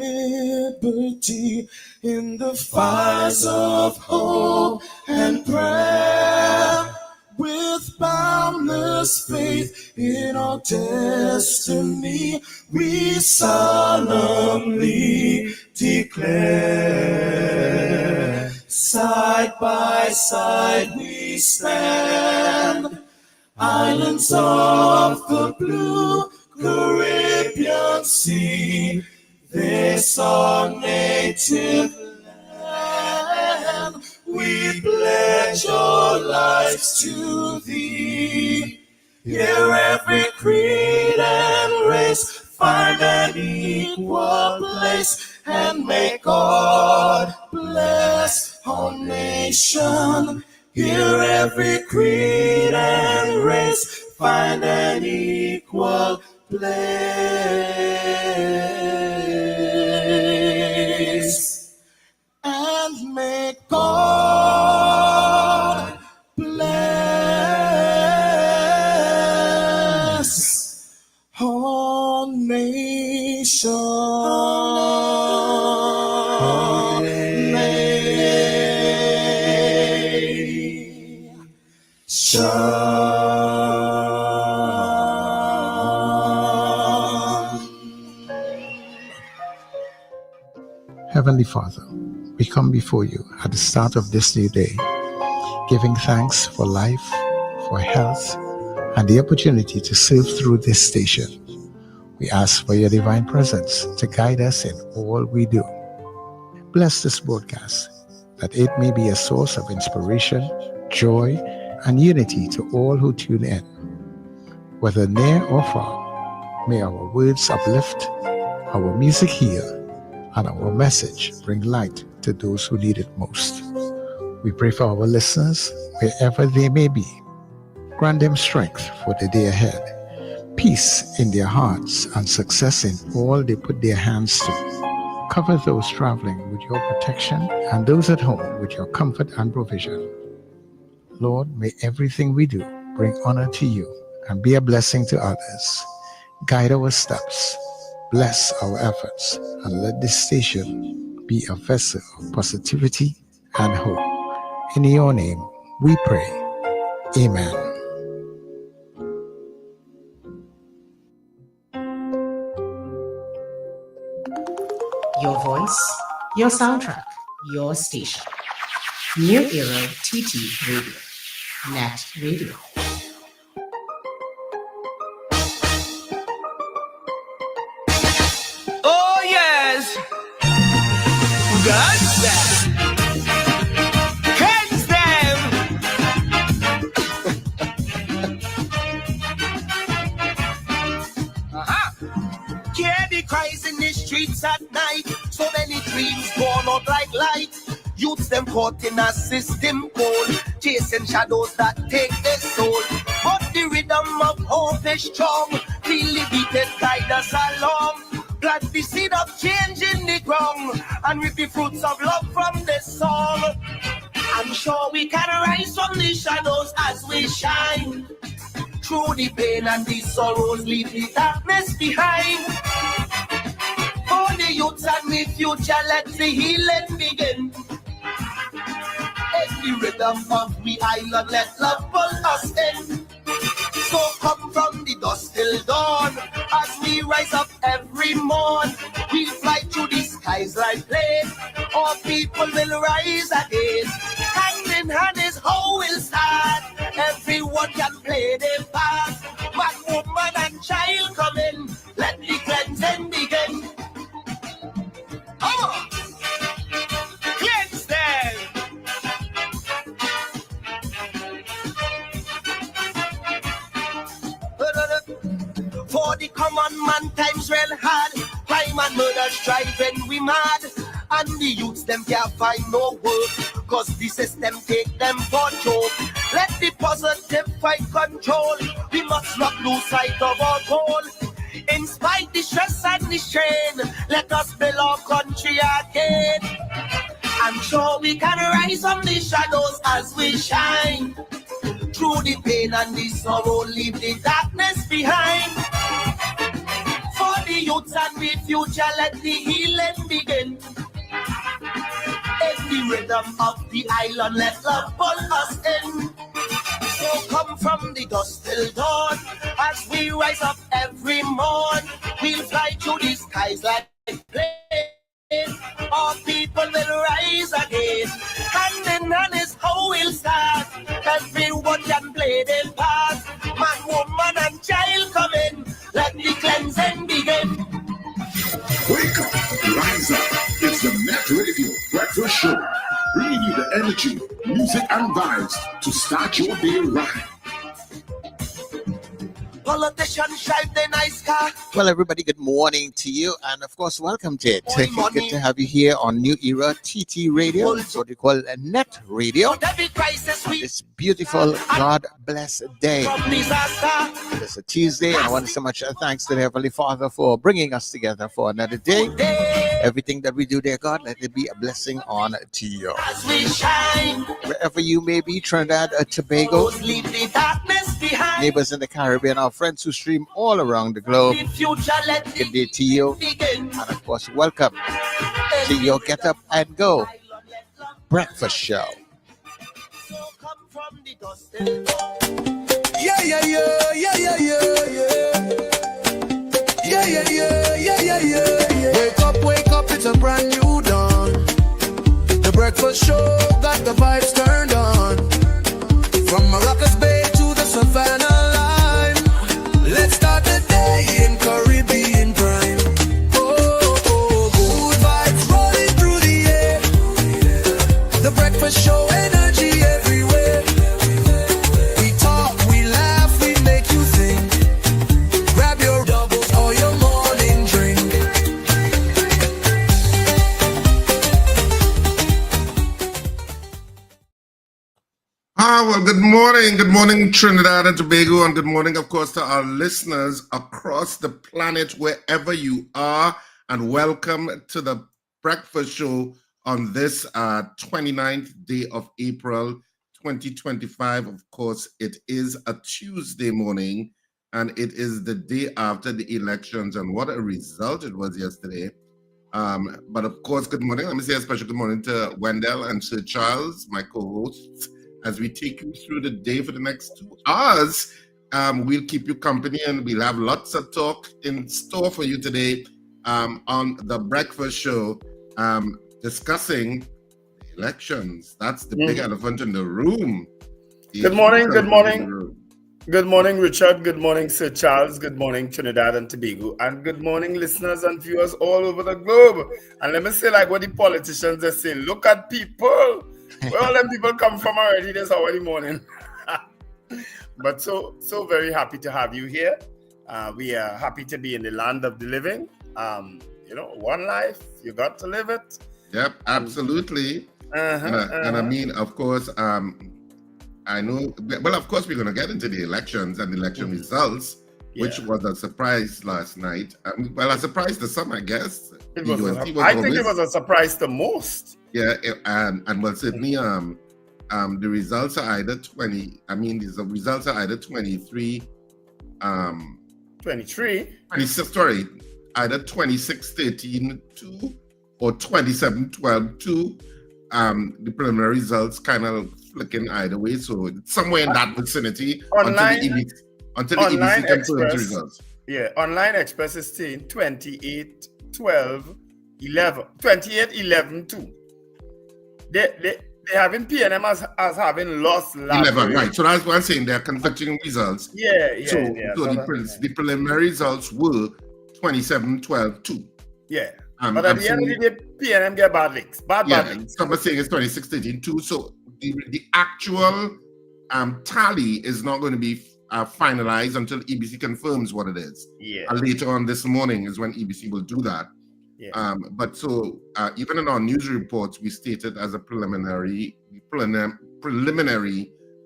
liberty in the fires of hope and prayer, with boundless faith in our destiny, we solemnly declare. Side by side we stand, islands of the blue Caribbean Sea, this our native land. We pledge our lives to thee. Here every creed and race find an equal place, and may God bless our nation. Here every creed and race find an equal place, and may God bless our Heavenly Father, we come before you at the start of this new day, giving thanks for life, for health, and the opportunity to serve through this station. We ask for your divine presence to guide us in all we do. Bless this broadcast, that it may be a source of inspiration, joy, and unity to all who tune in. Whether near or far, may our words uplift, our music heal, and our message bring light to those who need it most. We pray for our listeners, wherever they may be. Grant them strength for the day ahead, peace in their hearts, and success in all they put their hands to. Cover those traveling with your protection, and those at home with your comfort and provision. Lord, may everything we do bring honor to you and be a blessing to others. Guide our steps, bless our efforts, and let this station be a vessel of positivity and hope. In your name we pray. Amen. Your voice, your soundtrack, your station. New Era TT Radio, Net Radio. Oh yes, God's that. Hands them. Candy cries in the streets at night. So many dreams born out like light. Youths them caught in a system cold, chasing shadows that take their soul. But the rhythm of hope is strong. Feel the beat guide us along. Plant the seed of change in the ground, and reap the fruits of love from this song. I'm sure we can rise from the shadows as we shine. Through the pain and the sorrows, leave the darkness behind. For the youths and the future, let the healing begin. In the rhythm of the island, let love pull us in. So come from the dusk till dawn, as we rise up every morn. We'll fly through the skies like planes, all people will rise again. Hand in hand is how we'll start. Everyone can play their part. Man, woman, and child come in. Let the cleansing begin. Come on, cleanse them. For the common man, times real hard. Crime and murder driving we mad. And the youths them can't find no work, cause the system take them for joke. Let the positive fight control. We must not lose sight of our goal. In spite the stress and the strain, let us build our country again. I'm sure we can rise from the shadows as we shine. Through the pain and the sorrow, leave the darkness behind. For the Youths and we future, let the healing begin. In the rhythm of the island, let love pull us in. So come from the dusk till dawn, as we rise up every morn. We'll fly through the skies like planes. All people will rise again. Hand in hand is how we'll start. Everyone can play their part. Man, woman, and child come in. Let the cleansing begin. Wake up, rise up. It's the Net Radio Breakfast Show. Bringing you the energy, music, and vibes to start your day right. Politicians drive the nice car. Well, everybody, good morning to you, and of course, welcome to it. Good morning. Good to have you here on New Era TT Radio. It's what we call a Net Radio. But every crisis we This beautiful, God-blessed day. from disaster. It's a Tuesday, and I want to say much thanks to the Heavenly Father for bringing us together for another day. Everything that we do, dear God, let it be a blessing on to you. As we shine, Wherever you may be, Trinidad and Tobago, those leave the darkness behind. neighbors in the Caribbean, our friends who stream all around the globe, The future, let good the day to you. begin. And of course, welcome to your Get Up and Go breakfast show. So come from the dust till dawn. Yeah, yeah, yeah, yeah, yeah, yeah, yeah. Yeah, yeah, yeah, yeah, yeah, yeah, yeah. Wake up, it's a brand new dawn. The breakfast show got the vibes turned on. From Maracas Bay to the Savannah line. Let's start the day in Caribbean prime. Oh, oh, good vibes rolling through the air. The breakfast show energy everywhere. We talk, we laugh, we make you think. Grab your doubles or your morning drink. Well, good morning, Trinidad and Tobago, and good morning, of course, to our listeners across the planet, wherever you are, and welcome to the breakfast show on this 29th day of April, 2025. Of course, it is a Tuesday morning, and it is the day after the elections, and what a result it was yesterday. But of course, good morning. Let me say a special good morning to Wendell and Sir Charles, my co-hosts, as we take you through the day for the next 2 hours. We'll keep you company, and we'll have lots of talk in store for you today on the breakfast show, discussing the elections. That's the big elephant in the room. Good morning, good morning. Good morning, Richard. Good morning, Sir Charles. Good morning, Trinidad and Tobago. And good morning, listeners and viewers all over the globe. And let me say, like what the politicians they say, look at people. Where all them people come from already this already morning. But so very happy to have you here. We are happy to be in the land of the living. One life, you got to live it. Yep, absolutely. And I mean, of course, I know, well, of course, we're going to get into the elections and the election results, which was a surprise last night. Well, a surprise to some, I guess. I think it was a surprise to most. Yeah, and well, certainly, the results are either 20. I mean, the results are either 23. 23. 26. Sorry, either 26-13-2 or 27-12-2. The preliminary results kind of flicking either way, so it's somewhere in that vicinity until the EBC confirms the results. Yeah, Online Express is saying 28-12-11, 28-11-2. They having PNM as having lost last 11, right? So that's what I'm saying. They're conflicting results. So the preliminary results were 27-12-2. Yeah. But at the end of the day, PNM get bad links. Bad links. Some are saying it's 26-13-2. So the actual tally is not going to be finalized until EBC confirms what it is. Yeah. Later on this morning is when EBC will do that. Yeah. But even in our news reports, we stated as a preliminary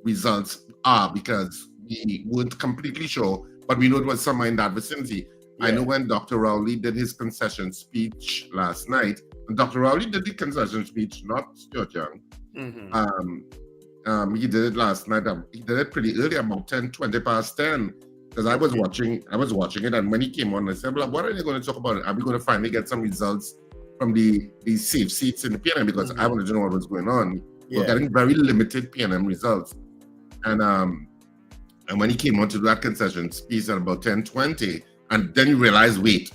results are, because we weren't completely sure, but we know it was somewhere in that vicinity. Yeah. I know when Dr. Rowley did his concession speech last night, and Dr. Rowley did the concession speech, not Stuart Young. Mm-hmm. He did it last night. He did it pretty early, about 10, 20 past 10. because I was watching it, and when he came on, I said, well, what are they going to talk about? Are we going to finally get some results from the safe seats in the PNM? Because I wanted to know what was going on. We're getting very limited PNM results. And when he came on to do that concession speech at about 10:20, and then you realize, wait,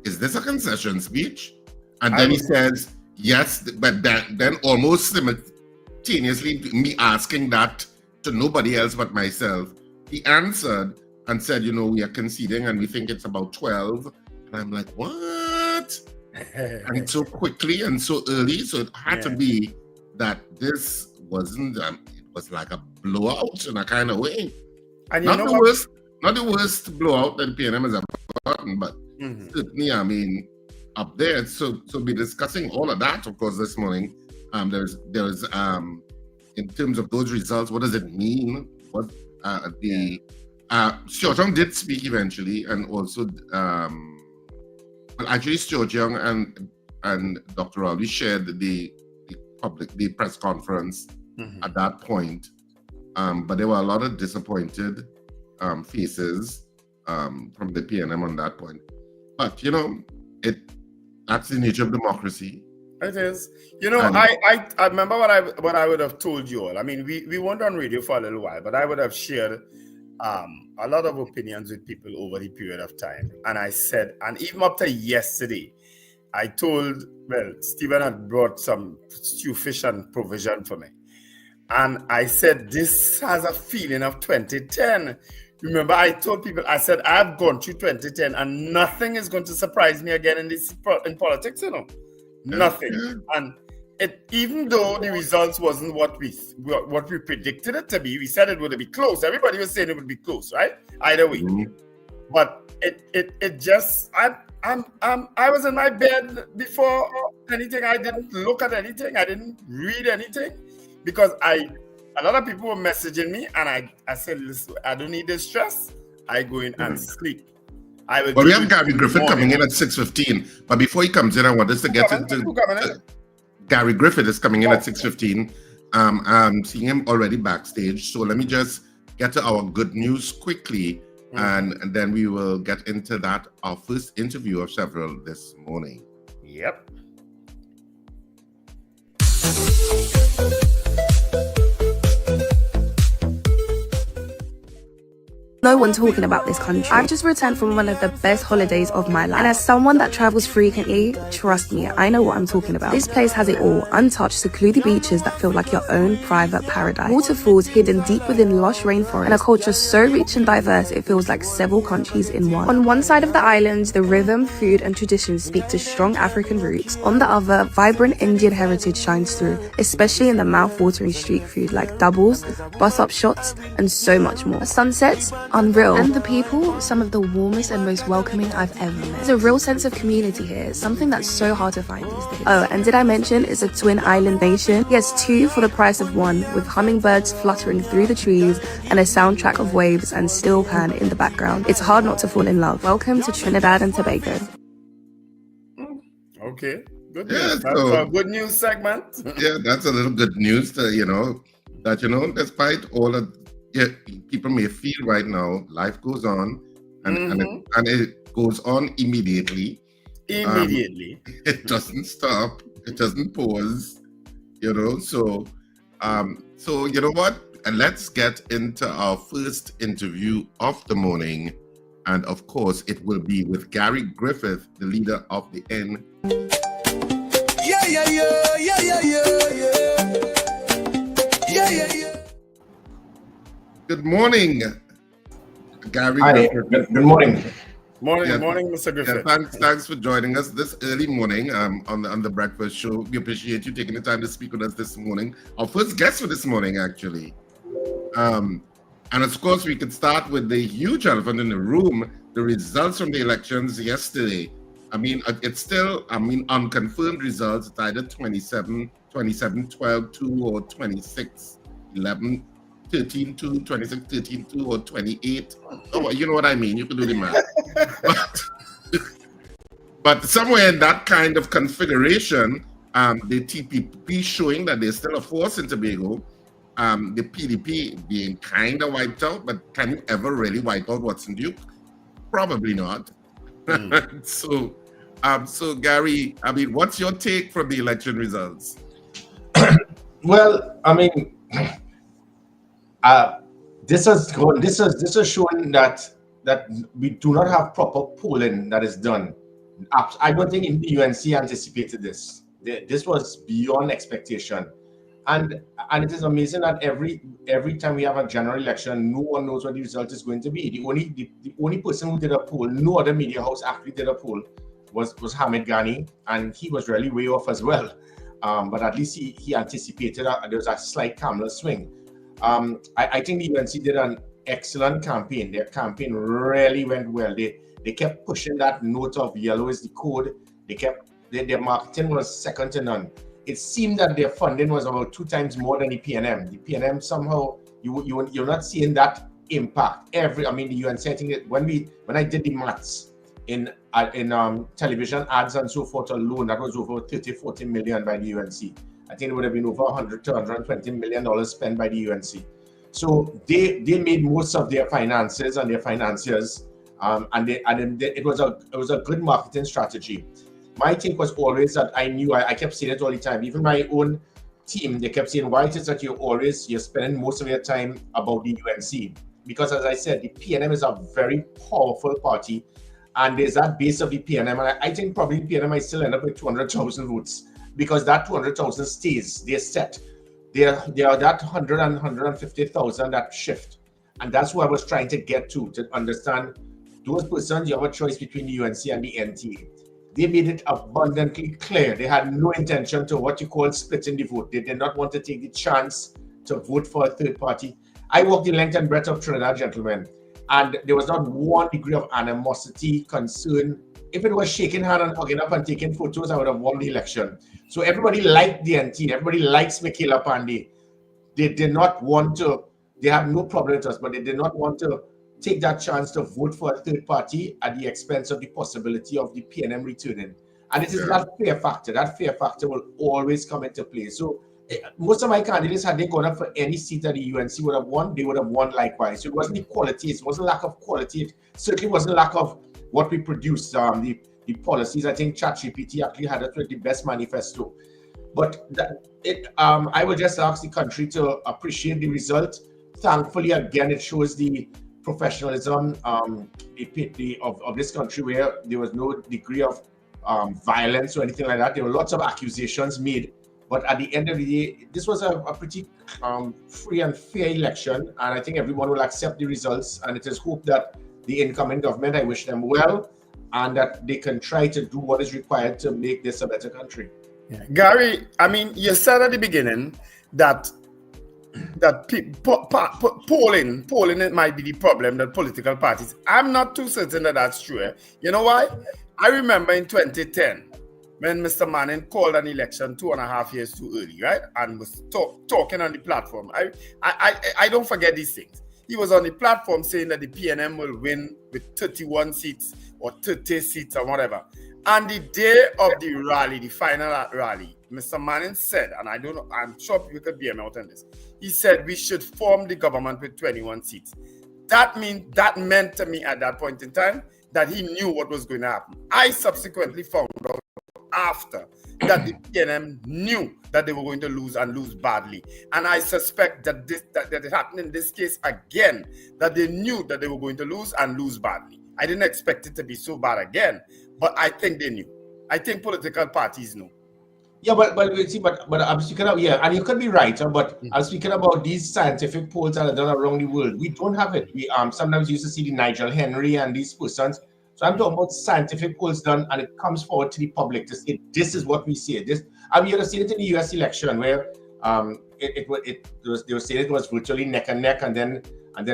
is this a concession speech? And then he says, yes, but then almost simultaneously, me asking that to nobody else but myself, he answered and said, we are conceding and we think it's about 12. And I'm like, what? And so quickly and so early. So it had to be that this wasn't, it was like a blowout in a kind of way. And not the worst blowout that PNM has ever gotten, but certainly, I mean, up there. So we're discussing all of that, of course, this morning. There's in terms of those results, what does it mean? What Stuart Young did speak eventually, and also actually Stuart Young and Dr. Rowley shared the press conference at that point. But there were a lot of disappointed faces from the PNM on that point. But that's the nature of democracy. It is. I remember what I would have told you all. I mean, we weren't on radio for a little while, but I would have shared a lot of opinions with people over the period of time. And I said, and even up to yesterday, I told, Stephen had brought some stew fish and provision for me. And I said, this has a feeling of 2010. Remember, I told people, I said, I've gone through 2010 and nothing is going to surprise me again in politics, Nothing. And even though the results wasn't what we predicted it to be, we said it would be close. Everybody was saying it would be close, right? Either way. But it just, I was in my bed before anything. I didn't look at anything. I didn't read anything because a lot of people were messaging me, and I said, listen, I don't need this stress. I go in and sleep. We have Gary Griffith coming in at 6:15. But before he comes in, I want us to get into Gary Griffith is coming in at 6:15. I'm seeing him already backstage. So let me just get to our good news quickly, and then we will get into that, our first interview of several this morning. Yep. No one talking about this country. I've just returned from one of the best holidays of my life. And as someone that travels frequently, trust me, I know what I'm talking about. This place has it all. Untouched, secluded beaches that feel like your own private paradise. Waterfalls hidden deep within lush rainforest. And a culture so rich and diverse, it feels like several countries in one. On one side of the island, the rhythm, food, and traditions speak to strong African roots. On the other, vibrant Indian heritage shines through, especially in the mouth-watering street food like doubles, bus-up shots, and so much more. Sunsets, unreal. And the people, some of the warmest and most welcoming I've ever met. There's a real sense of community here, something that's so hard to find these days. Oh, and did I mention it's a twin island nation? Yes, two for the price of one, with hummingbirds fluttering through the trees and a soundtrack of waves and steel pan in the background. It's hard not to fall in love. Welcome to Trinidad and Tobago. Okay, good news. That's a good news segment. Yeah, that's a little good news that despite all of people may feel right now, life goes on, and it goes on immediately. It doesn't stop. It doesn't pause. So you know what? And let's get into our first interview of the morning, and of course, it will be with Gary Griffith, the leader of the N. Good morning, Gary. Hi, good morning. Morning, Mr. Griffith. Yeah, thanks for joining us this early morning on the breakfast show. We appreciate you taking the time to speak with us this morning. Our first guest for this morning, actually. And of course, we could start with the huge elephant in the room, the results from the elections yesterday. I mean, it's still, unconfirmed results. It's either 27, 12, 2, or 26, 11, 13, 2, 26, 13, 2, or 28. Oh, you know what I mean. You can do the math. But somewhere in that kind of configuration, the TPP showing that there's still a force in Tobago, the PDP being kind of wiped out, but can you ever really wipe out Watson Duke? Probably not. So Gary, I mean, what's your take from the election results? Well, I mean, this has shown that we do not have proper polling that is done. I don't think in the UNC anticipated this. This was beyond expectation, and it is amazing that every time we have a general election, no one knows what the result is going to be. The only person who did a poll, no other media house actually did a poll, was Hamid Ghani, and he was really way off as well. But at least he anticipated there was a slight Kamala swing. I think the UNC did an excellent campaign. Their campaign really went well. They kept pushing that note of yellow is the code. Their marketing was second to none. It seemed that their funding was about 2 times more than the PNM. The PNM somehow you're not seeing that impact. The UNC, I think that when I did the maths in television ads and so forth alone, that was over 30-40 million by the UNC. I think it would have been over 100 to 120 million dollars spent by the UNC. So they made most of their finances and their financiers, it was a good marketing strategy. My take was always that I kept saying it all the time. Even my own team, they kept saying, why it is that you're spending most of your time about the UNC? Because as I said, the PNM is a very powerful party, and there's that base of the PNM, and I think probably PNM might still end up with 200,000 votes, because that 200,000 stays, they're set. They are that 100 and 150,000 that shift. And that's what I was trying to get to understand those persons, you have a choice between the UNC and the NTA. They made it abundantly clear. They had no intention to what you call splitting the vote. They did not want to take the chance to vote for a third party. I walked the length and breadth of Trinidad, gentlemen, and there was not one degree of animosity, concern. If it was shaking hand and hugging up and taking photos, I would have won the election. So everybody liked the NT. Everybody likes Michaela Pandey. They did not want to, they have no problem with us, but they did not want to take that chance to vote for a third party at the expense of the possibility of the PNM returning. And it is that fear factor. That fear factor will always come into play. So most of my candidates, had they gone up for any seat that the UNC would have won, they would have won likewise. So it wasn't the quality, it wasn't lack of quality, it certainly wasn't lack of what we produced, the policies. I think ChatGPT actually had the best manifesto. But I would just ask the country to appreciate the result. Thankfully, again, it shows the professionalism of this country, where there was no degree of violence or anything like that. There were lots of accusations made, but at the end of the day, this was a pretty free and fair election, and I think everyone will accept the results. And it is hoped that the incoming government, I wish them well, and that they can try to do what is required to make this a better country. Yeah. Gary, I mean, you said at the beginning that polling it might be the problem, that political parties. I'm not too certain that that's true. You know why? I remember in 2010 when Mr. Manning called an election 2.5 years too early, right? And was talking on the platform. I don't forget these things. He was on the platform saying that the PNM will win with 31 seats or 30 seats or whatever. And the day of the rally, the final rally, Mr. Manning said, and I don't know, I'm sure people could bear me out on this. He said we should form the government with 21 seats. That meant to me at that point in time that he knew what was going to happen. I subsequently found out after that the PNM knew that they were going to lose and lose badly. And I suspect that it happened in this case again, that they knew that they were going to lose and lose badly. I didn't expect it to be so bad again, but I think they knew. I think political parties know. Yeah, but I'm speaking of, yeah, and you could be right, but I'm speaking about these scientific polls that are done around the world. We don't have it. We sometimes used to see the Nigel Henry and these persons. So I'm talking about scientific polls done, and it comes forward to the public to say this is what we see. This, I mean, you have seen it in the U.S. election where they were saying it was virtually neck and neck, and then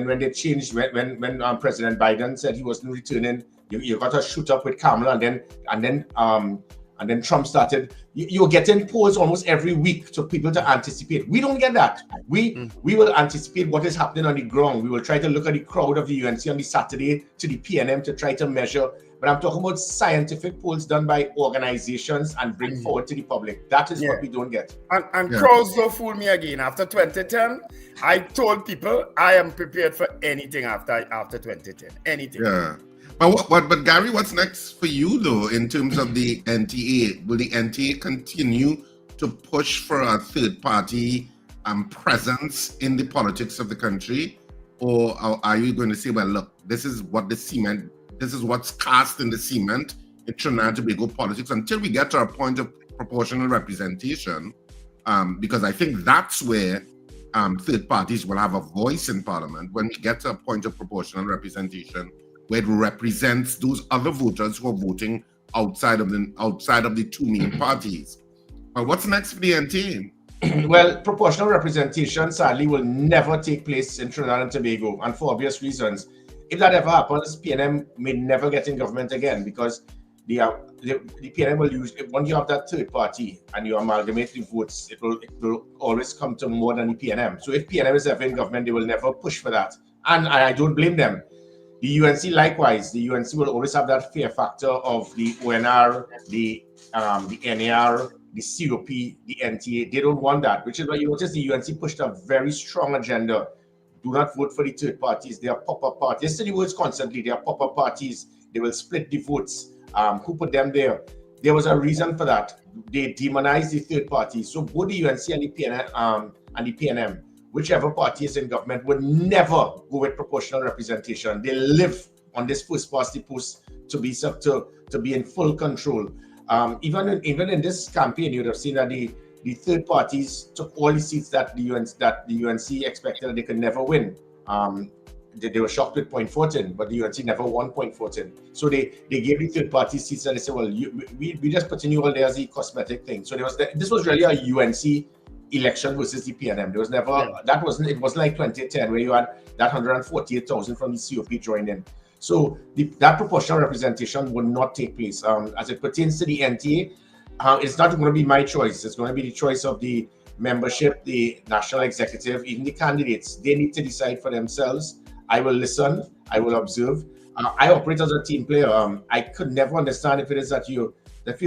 when they changed, when President Biden said he wasn't returning, you got to shoot up with Kamala, and and then Trump started. You're getting polls almost every week so people to anticipate. We don't get that. We will anticipate what is happening on the ground. We will try to look at the crowd of the UNC on the Saturday to the PNM to try to measure. But I'm talking about scientific polls done by organizations and bring forward to the public. That is what we don't get. And crowds don't fool me again. After 2010, I told people I am prepared for anything after 2010. Anything. Yeah. But Gary, what's next for you though in terms of the NTA? Will the NTA continue to push for a third party presence in the politics of the country, or are you going to say, well, look, this is what's cast in the cement in Trinidad and Tobago politics until we get to a point of proportional representation? Because I think that's where third parties will have a voice in Parliament when we get to a point of proportional representation, where it represents those other voters who are voting outside of the two main parties. What's next for the NTA? Well, proportional representation sadly will never take place in Trinidad and Tobago, and for obvious reasons. If that ever happens, PNM may never get in government again, because the PNM will use, once you have that third party and you amalgamate the votes, it will always come to more than the PNM. So if PNM is ever in government, they will never push for that, and I don't blame them. The UNC likewise. The UNC will always have that fear factor of the ONR, the NAR, the COP, the NTA. They don't want that, which is why you notice the UNC pushed a very strong agenda. Do not vote for the third parties. They are pop-up parties. They say the words constantly. They are pop-up parties. They will split the votes. Who put them there? There was a reason for that. They demonized the third parties. So both the UNC and the PNM, whichever party is in government, would never go with proportional representation. They live on this first past the post to be in full control. Even in this campaign, you'd have seen that the third parties took all the seats that the UNC expected that they could never win. They were shocked with Point Fortin, but the UNC never won Point Fortin. So they gave the third party seats and they said, well, we just put in you all there as a cosmetic thing. So this was really a UNC election versus the PNM. There was never it wasn't like 2010 where you had that 148,000 from the COP joined in. So that proportional representation will not take place. As it pertains to the NTA, it's not going to be my choice. It's going to be the choice of the membership, the national executive, even the candidates. They need to decide for themselves. I will listen. I will observe. I operate as a team player. I could never understand if it is that you're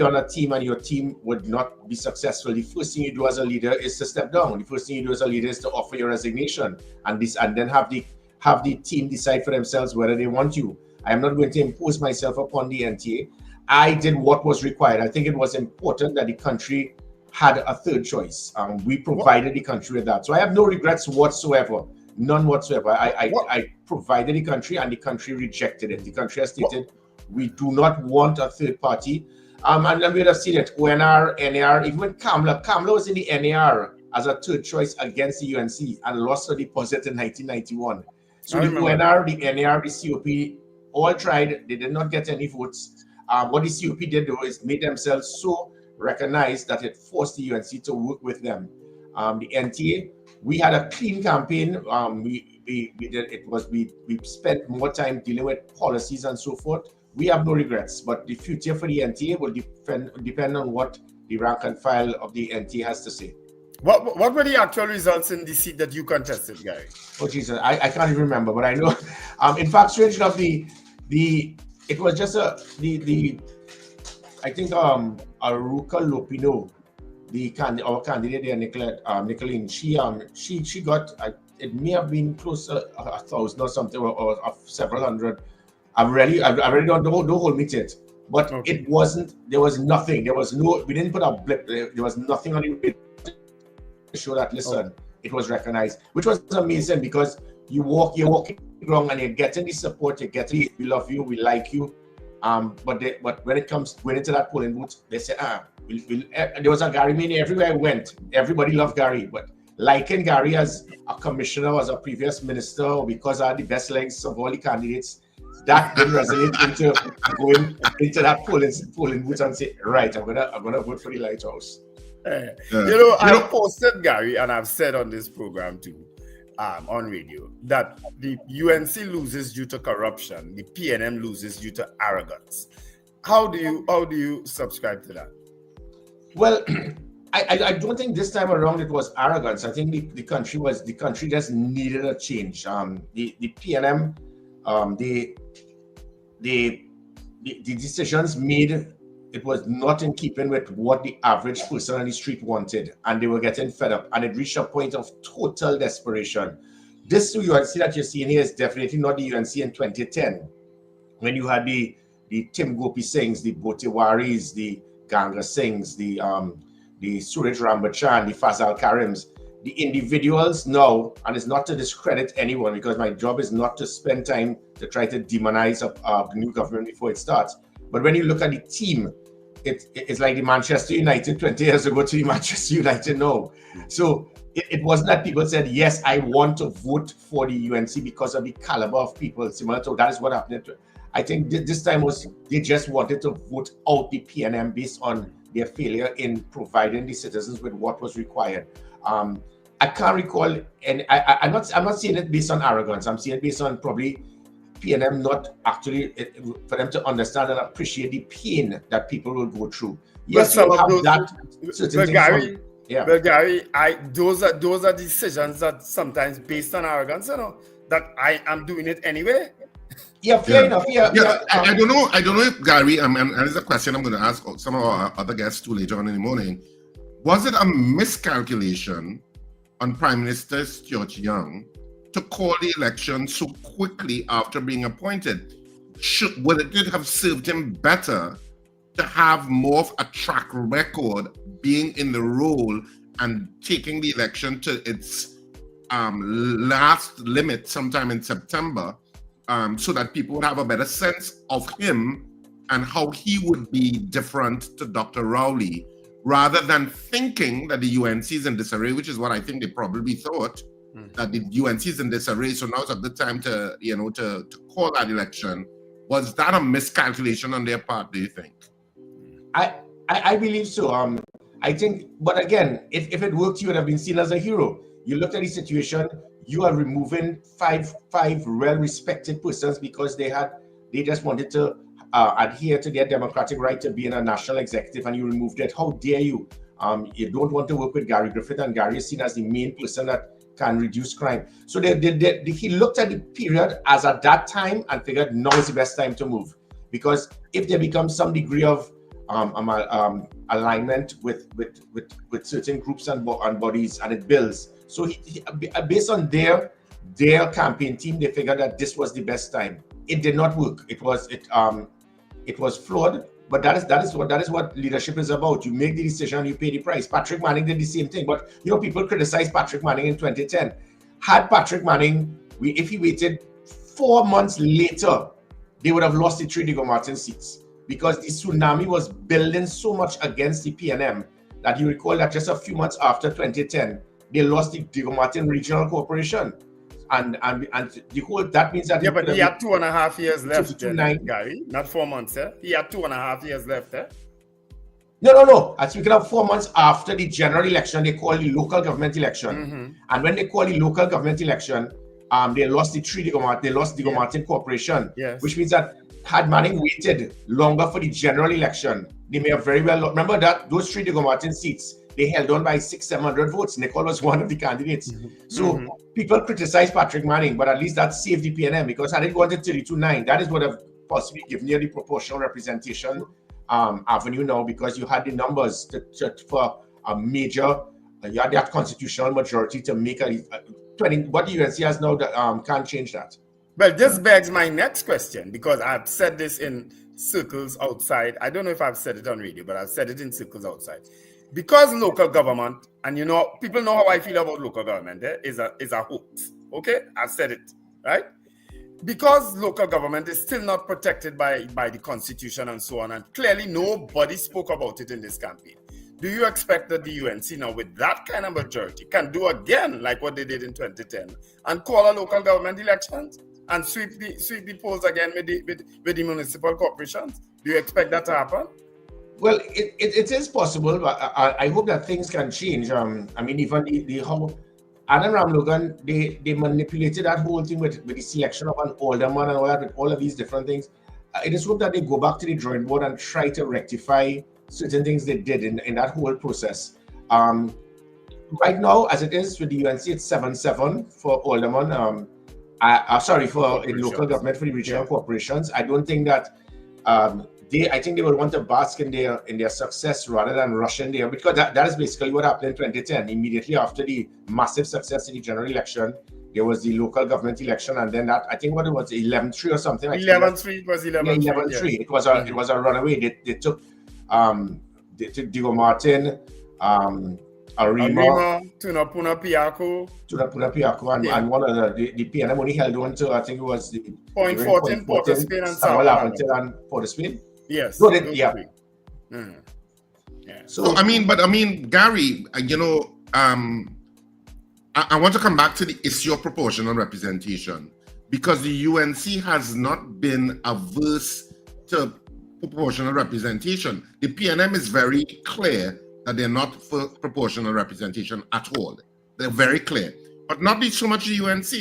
on a team and your team would not be successful. The first thing you do as a leader is to step down. The first thing you do as a leader is to offer your resignation and then have the team decide for themselves whether they want you. I am not going to impose myself upon the NTA. I did what was required. I think it was important that the country had a third choice. We provided the country with that. So I have no regrets whatsoever. None whatsoever. I provided the country and the country rejected it. The country has stated we do not want a third party. And we would have seen it. ONR, NAR, even Kamla was in the NAR as a third choice against the UNC and lost her deposit in 1991. So the ONR, the NAR, the COP all tried. They did not get any votes. What the COP did though is made themselves so recognized that it forced the UNC to work with them. The NTA, we had a clean campaign. We spent more time dealing with policies and so forth. We have no regrets, but the future for the NTA will depend on what the rank and file of the NTA has to say. What were the actual results in the seat that you contested, Gary? Oh Jesus, I can't even remember, but I know. In fact, strange enough, it was just I think Aruka Lopino, our candidate there, Nicolene. She got it may have been close to 1,000 or something, or several hundred. I really don't hold me to it. But it wasn't. There was nothing. We didn't put a blip. There was nothing on it to show that. Listen, it was recognized, which was amazing because you're walking wrong and you're getting the support. You're getting we love you, we like you. But when it comes going into that polling booth, they say there was a Gary Mania everywhere I went. Everybody loved Gary, but liking Gary as a commissioner, as a previous minister, or because I had the best legs of all the candidates, that didn't resonate into going into that polling booth and say, right, I'm gonna vote for the Lighthouse. I've posted, Gary, and I've said on this program too, on radio, that the UNC loses due to corruption, the PNM loses due to arrogance. How do you subscribe to that? Well, I don't think this time around it was arrogance. I think the country just needed a change. The PNM, the decisions made, it was not in keeping with what the average person on the street wanted, and they were getting fed up, and it reached a point of total desperation. This UNC that you're seeing here is definitely not the UNC in 2010, when you had the Tim Gopi Singhs, the Botewaris, the Ganga Singhs, the Suraj Rambachan, the Fazal Karims, the individuals now, and it's not to discredit anyone, because my job is not to spend time to try to demonize a new government before it starts. But when you look at the team, it's like the Manchester United 20 years ago to the Manchester United now. So it wasn't that people said, yes, I want to vote for the UNC because of the caliber of people similar to that is what happened. I think this time was they just wanted to vote out the PNM based on their failure in providing the citizens with what was required. I can't recall, and I'm not saying it based on arrogance. I'm saying it based on probably PNM not actually for them to understand and appreciate the pain that people will go through. Yes, you have that. Gary, Well, Gary, those are decisions that sometimes based on arrogance, that I am doing it anyway. Yeah, fair enough. I don't know if Gary, and there's a question I'm going to ask some of our other guests too later on in the morning. Was it a miscalculation on Prime Minister Stuart Young to call the election so quickly after being appointed? Would it have served him better to have more of a track record being in the role and taking the election to its last limit sometime in September, so that people would have a better sense of him and how he would be different to Dr. Rowley, rather than thinking that the UNC is in disarray, which is what I think they probably thought, that the UNC is in disarray, so now's a good time to call that election. Was that a miscalculation on their part, do you think? I believe so. I think, but again, if it worked, you would have been seen as a hero. You looked at the situation, you are removing five well-respected persons because they just wanted to adhere to their democratic right to be in a national executive, and you removed it. How dare you? You don't want to work with Gary Griffith, and Gary is seen as the main person that can reduce crime. So he looked at the period as at that time and figured now is the best time to move, because if there becomes some degree of alignment with certain groups and bodies, and it builds. So he based on their campaign team, they figured that this was the best time. It did not work. It was flawed, but that is what leadership is about. You make the decision, you pay the price. Patrick Manning did the same thing, but people criticized Patrick Manning in 2010. Had Patrick Manning, if he waited 4 months later, they would have lost the 3 Diego Martin seats, because the tsunami was building so much against the PNM that you recall that just a few months after 2010, they lost the Diego Martin Regional Corporation. And the whole, that means that... Yeah, but he had 2.5 years left, Gary. Not 4 months, eh? He had 2.5 years left, eh? No. As we can have 4 months after the general election, they call the local government election. Mm-hmm. And when they call the local government election, they lost the Diego Martin Corporation, yes. Which means that had Manning waited longer for the general election, they may have very well... Remember that those 3 Diego Martin seats, they held on by 600-700 votes. Nicole was one of the candidates. Mm-hmm. So people criticize Patrick Manning, but at least that saved the PNM, because had it gone to 32-9, that is what have possibly given you the proportional representation avenue now, because you had the numbers for a major, you had that constitutional majority to make a 20. What the UNC has now can't change that. Well, this begs my next question, because I've said this in circles outside. I don't know if I've said it on radio, but I've said it in circles outside. Because local government, and people know how I feel about local government, is a hoax. Okay? I've said it, right? Because local government is still not protected by the Constitution and so on, and clearly nobody spoke about it in this campaign. Do you expect that the UNC now, with that kind of majority, can do again like what they did in 2010 and call a local government elections and sweep the polls again with the municipal corporations? Do you expect that to happen? Well, it is possible, but I hope that things can change. I mean, even the how Anna Ramlogan, they manipulated that whole thing with the selection of an alderman and all that, with all of these different things. It is hope that they go back to the drawing board and try to rectify certain things they did in that whole process. Right now, as it is with the UNC, it's 7-7 for Alderman. Sorry, for in local government for the regional corporations. I don't think that I think they will want to bask in their success rather than rush in there, because that is basically what happened in 2010. Immediately after the massive success in the general election, there was the local government election, and then that, I think what it was, 11-3 or something. 11-3 was 11-3. Yeah, 11-3. It was a runaway. They took Diego Martin, Arima, Tunapuna Piako, and one of the PNM only held on to, I think it was the Point 14, Port of Spain, and Laventille and Port of Spain. Yes. No, yeah. So I mean, Gary, I want to come back to the issue of proportional representation, because the UNC has not been averse to proportional representation. The PNM is very clear that they're not for proportional representation at all. They're very clear, but not so much the UNC.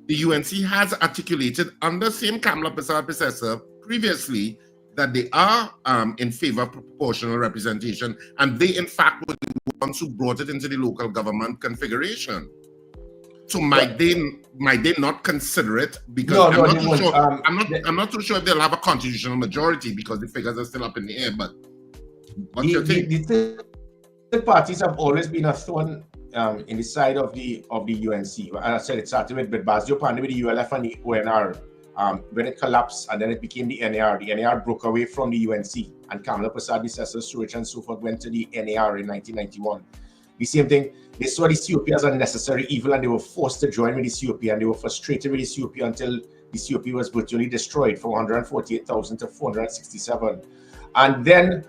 The UNC has articulated under same Kamala Prasad processor previously that they are in favor of proportional representation, and they in fact were the ones who brought it into the local government configuration. So might they not consider it? Because I'm not too sure if they'll have a constitutional majority, because the figures are still up in the air. But what's your take? The parties have always been a thorn in the side of the UNC. As I said, it started with Basdio Pandey with the ULF and the ONR. When it collapsed, and then it became the NAR. The NAR broke away from the UNC, and Kamala Prasad, Cecil Storage, and so forth went to the NAR in 1991. The same thing, they saw the COP as a necessary evil, and they were forced to join with the COP, and they were frustrated with the COP until the COP was virtually destroyed from 148,000 to 467. And then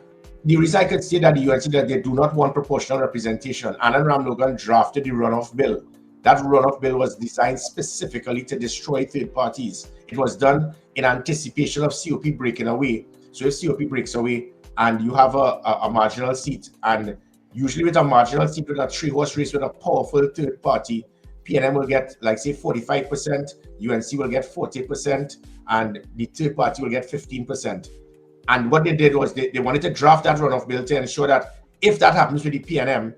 the reason I could say that the UNC, that they do not want proportional representation, Anand Ram Logan drafted the runoff bill. That runoff bill was designed specifically to destroy third parties. It was done in anticipation of COP breaking away. So if COP breaks away and you have a marginal seat, and usually with a marginal seat with a 3-horse race with a powerful third party, PNM will get, like, say, 45%, UNC will get 40%, and the third party will get 15%. And what they did was they wanted to draft that runoff bill to ensure that if that happens with the PNM,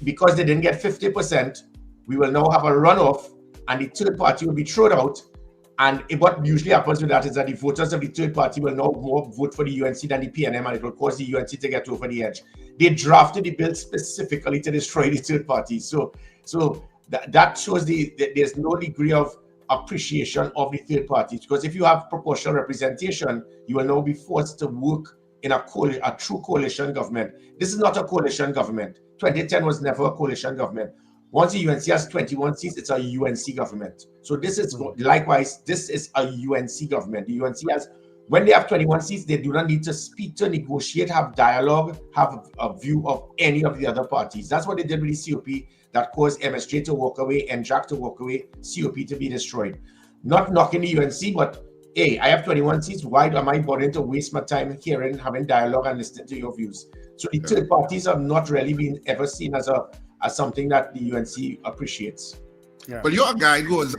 because they didn't get 50%, we will now have a runoff, and the third party will be thrown out. And what usually happens with that is that the voters of the third party will now more vote for the UNC than the PNM, and it will cause the UNC to get over the edge. They drafted the bill specifically to destroy the third party. So that shows that there's no degree of appreciation of the third parties, because if you have proportional representation, you will now be forced to work in a true coalition government. This is not a coalition government. 2010 was never a coalition government. Once the UNC has 21 seats, it's a UNC government. So this is likewise, this is a UNC government. The UNC has, when they have 21 seats, they do not need to speak, to negotiate, have dialogue, have a view of any of the other parties. That's what they did with the COP that caused MSJ to walk away, NJAC to walk away, COP to be destroyed. Not knocking the UNC, but hey, I have 21 seats. Why am I bothering to waste my time hearing, having dialogue and listening to your views? So the third parties have not really been ever seen as something that the UNC appreciates. Yeah. Well, you're a guy who has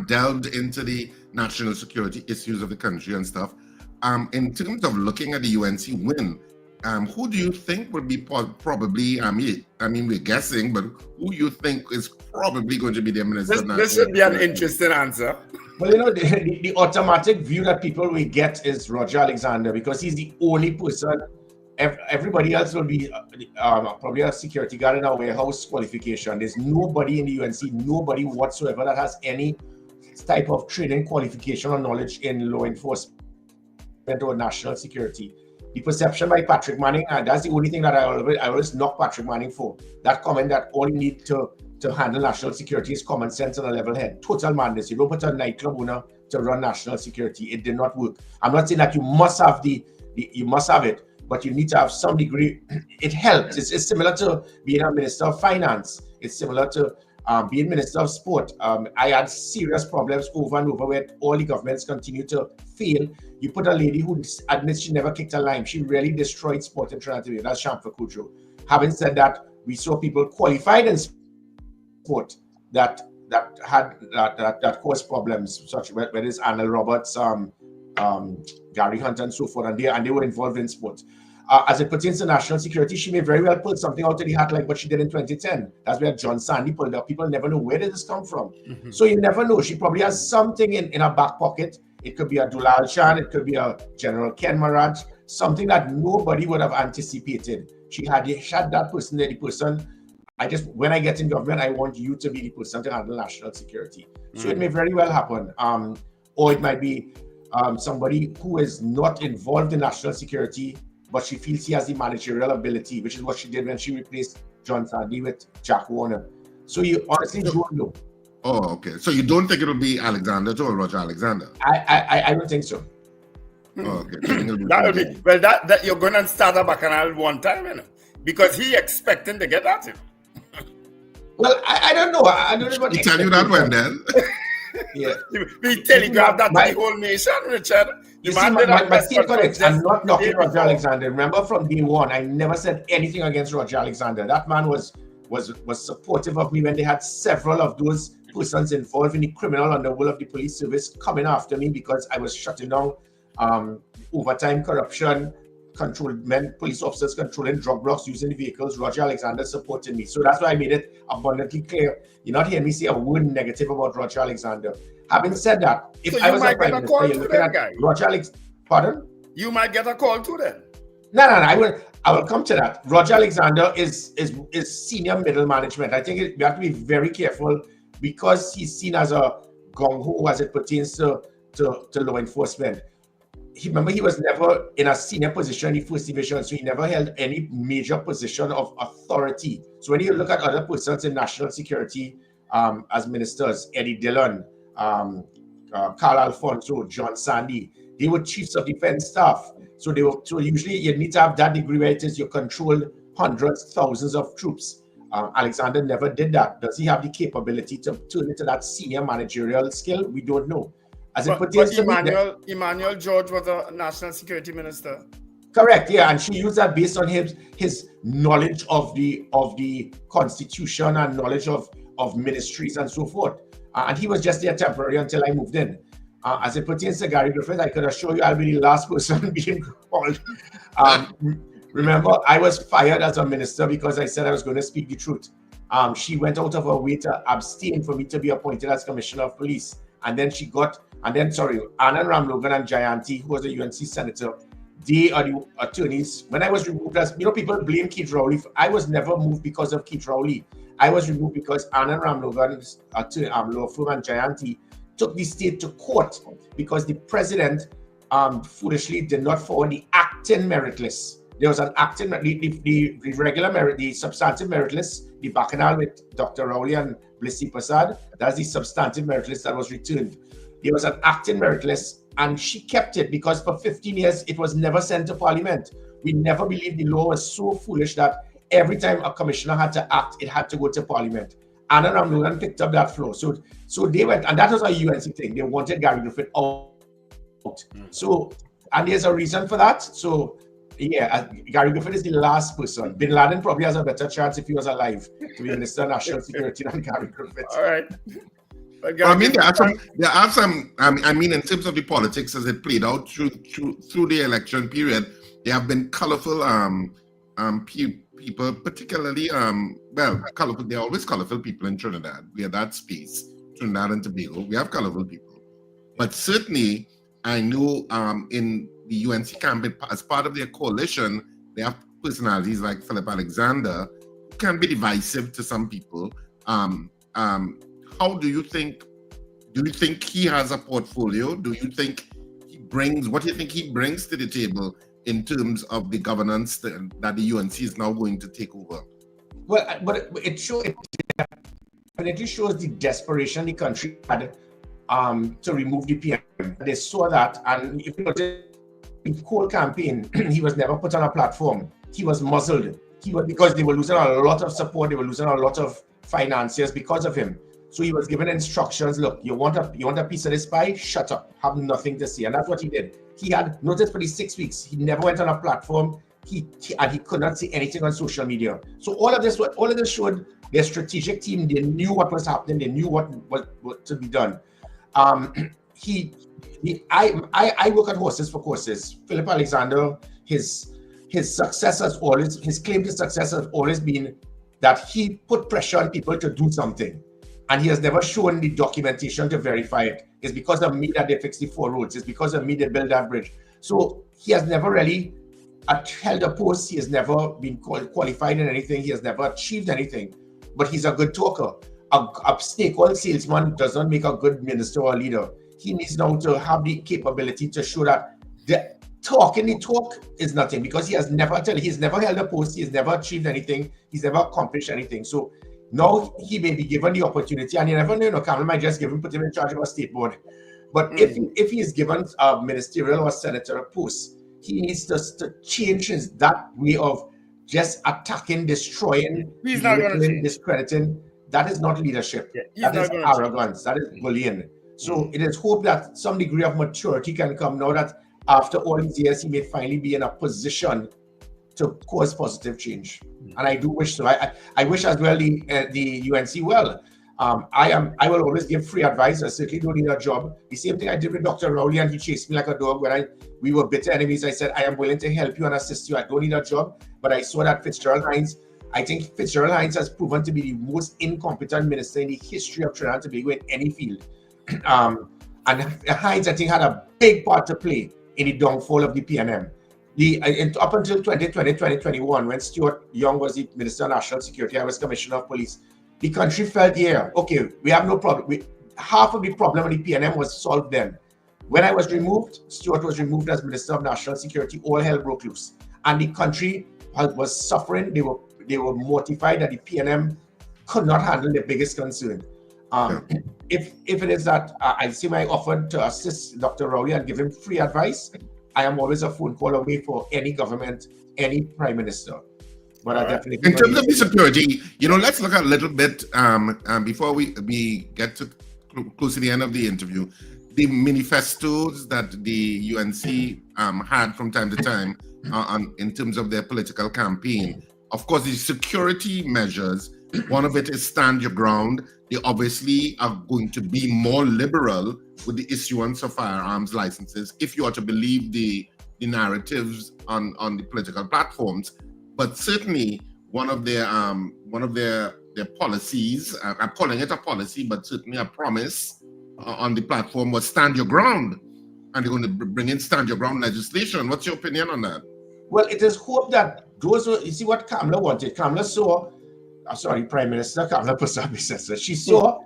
delved into the national security issues of the country and stuff. In terms of looking at the UNC win, who do you think would be probably, I mean, we're guessing, but who you think is probably going to be the minister? This should be an interesting answer. Well, you know, the automatic view that people will get is Roger Alexander, because he's the only person. Everybody else will be probably a security guard in a warehouse qualification. There's nobody in the UNC, nobody whatsoever that has any type of training qualification or knowledge in law enforcement or national security. The perception by Patrick Manning, that's the only thing that I always knock Patrick Manning for. That comment that all you need to handle national security is common sense and a level head. Total madness. You don't put a nightclub owner to run national security. It did not work. I'm not saying that you must have you must have it, but you need to have some degree. It helps. It's similar to being a minister of finance. It's similar to being minister of sport. I had serious problems over and over where all the governments continue to fail. You put a lady who admits she never kicked a lime. She really destroyed sport in Trinidad and Tobago. That's Shamfa Kudrow. Having said that, we saw people qualified in sport that caused problems, such whether it's Arnold Roberts, Gary Hunt, and so forth, and they were involved in sports. As it pertains to national security, she may very well pull something out of the hat like what she did in 2010. That's where John Sandy pulled up. People never know where did this come from. So you never know. She probably has something in her back pocket. It could be a Dulal Shan, it could be a General Ken Maharaj, something that nobody would have anticipated. She had that person there, the person. When I get in government, I want you to be the person to handle national security. So it may very well happen. Or it might be somebody who is not involved in national security, but she feels she has the managerial ability, which is what she did when she replaced John Sandy with Jack Warner. So you honestly don't know. Oh, okay. So you don't think it'll be Alexander or Roger Alexander? I don't think so. Oh, okay. That will be, well, that you're going to start a bacchanal one time, you know, because he expecting to get at him. Well, I don't know. I don't know what he tell you that when then. Yeah. We telegraph that to the whole nation, Richard. My take on it, I'm not knocking Roger Alexander. Remember from day one, I never said anything against Roger Alexander. That man was supportive of me when they had several of those persons involved in the criminal underworld of the police service coming after me because I was shutting down overtime corruption, police officers controlling drug blocks using the vehicles. Roger Alexander supported me. So that's why I made it abundantly clear. You're not hearing me say a word negative about Roger Alexander. Having said that, if I was a prime minister, you're looking at Roger Alexander. Pardon? You might get a call to them. No. I will come to that. Roger Alexander is senior middle management. I think we have to be very careful because he's seen as a gung-ho as it pertains to law enforcement. Remember, he was never in a senior position in the first division, so he never held any major position of authority. So when you look at other persons in national security as ministers, Eddie Dillon, Carl Alfonso, John Sandy, they were chiefs of defense staff. So usually you need to have that degree where it is you control hundreds, thousands of troops. Alexander never did that. Does he have the capability to turn into that senior managerial skill? We don't know. But Emmanuel George was a national security minister. Correct, yeah, and she used that based on his knowledge of the constitution and knowledge of ministries and so forth. And he was just there temporarily until I moved in. As it pertains to Gary Griffith, I could assure you I'll be the last person being called. Remember, I was fired as a minister because I said I was going to speak the truth. She went out of her way to abstain for me to be appointed as Commissioner of Police. And then Anand Ramlogan and Jayanti, who was a UNC senator, they are the attorneys. When I was removed people blame Keith Rowley. I was never moved because of Keith Rowley. I was removed because Anand Ramlogan's law firm and Jayanti took the state to court because the president foolishly did not forward the acting merit list. There was an acting, the regular merit, the substantive merit list, the bacchanal with Dr. Rowley and Blissy Prasad. That's the substantive merit list that was returned. There was an acting merit list, and she kept it because for 15 years it was never sent to Parliament. We never believed the law was so foolish that every time a commissioner had to act, it had to go to Parliament. Anna Ramlogan picked up that flow. So they went, and that was a UNC thing. They wanted Gary Griffith out. So, and there's a reason for that. So, yeah, Gary Griffith is the last person. Bin Laden probably has a better chance if he was alive to be Minister of National Security than Gary Griffith. All right. I mean, there are some. I mean, in terms of the politics as it played out through the election period, there have been colorful people, particularly colorful. There are always colorful people in Trinidad. We are that space, Trinidad and Tobago. We have colorful people, but certainly, I know in the UNC campaign, as part of their coalition, they have personalities like Philip Alexander, who can be divisive to some people. How do you think? Do you think he has a portfolio? Do you think he brings? What do you think he brings to the table in terms of the governance that the UNC is now going to take over? Well, but it definitely shows the desperation the country had to remove the PM. They saw that, and if you notice, in the whole campaign, he was never put on a platform. He was muzzled. Because they were losing a lot of support. They were losing a lot of financiers because of him. So he was given instructions. Look, you want a piece of this pie? Shut up. Have nothing to say. And that's what he did. He had noticed for these 6 weeks. He never went on a platform. He could not say anything on social media. So all of this showed their strategic team. They knew what was happening. They knew what to be done. I work at Horses for Courses. Philip Alexander, his his claim to success has always been that he put pressure on people to do something. And he has never shown the documentation to verify it. It's because of me that they fixed the 4 roads. It's because of me they built that bridge. So he has never really held a post. He has never been qualified in anything. He has never achieved anything. But he's a good talker. A snake oil salesman does not make a good minister or leader. He needs now to have the capability to show that the talk is nothing, because he's never held a post. He's never achieved anything. He's never accomplished anything. So now he may be given the opportunity, and you never know, Kamala might just put him in charge of a state board. But if he is given a ministerial or senatorial post, he needs to change that way of just attacking, destroying, discrediting. That is not leadership. That is arrogance. That is bullying. So it is hope that some degree of maturity can come now that after all these years, he may finally be in a position to cause positive change. And I do wish so. I wish as well the UNC well. I will always give free advice. I certainly don't need a job. The same thing I did with Dr. Rowley, and he chased me like a dog when we were bitter enemies. I said, I am willing to help you and assist you. I don't need a job. But I saw that Fitzgerald Hines, I think Fitzgerald Hines has proven to be the most incompetent minister in the history of Trinidad and Tobago in any field. And Hines, I think, had a big part to play in the downfall of the PNM. Up until 2020-2021, when Stuart Young was the Minister of National Security, I was Commissioner of Police, the country felt, okay, we have no problem. Half of the problem of the PNM was solved then. When I was removed, Stuart was removed as Minister of National Security, all hell broke loose. And the country was suffering. They were mortified that the PNM could not handle their biggest concern. If it is that I see my offer to assist Dr. Rowley and give him free advice, I am always a phone call away for any government, any prime minister. But I definitely in terms of the security, let's look at a little bit before we get to close to the end of the interview. The manifestos that the UNC had from time to time in terms of their political campaign. Of course, the security measures, one of it is stand your ground. They obviously are going to be more liberal with the issuance of firearms licenses, if you are to believe the narratives on the political platforms. But certainly one of their policies, I'm calling it a policy, but certainly a promise on the platform was stand your ground. And they're going to bring in stand your ground legislation. What's your opinion on that? Well, it is hope that you see what Kamala wanted. Kamala saw, Prime Minister Kamala Prasad, she saw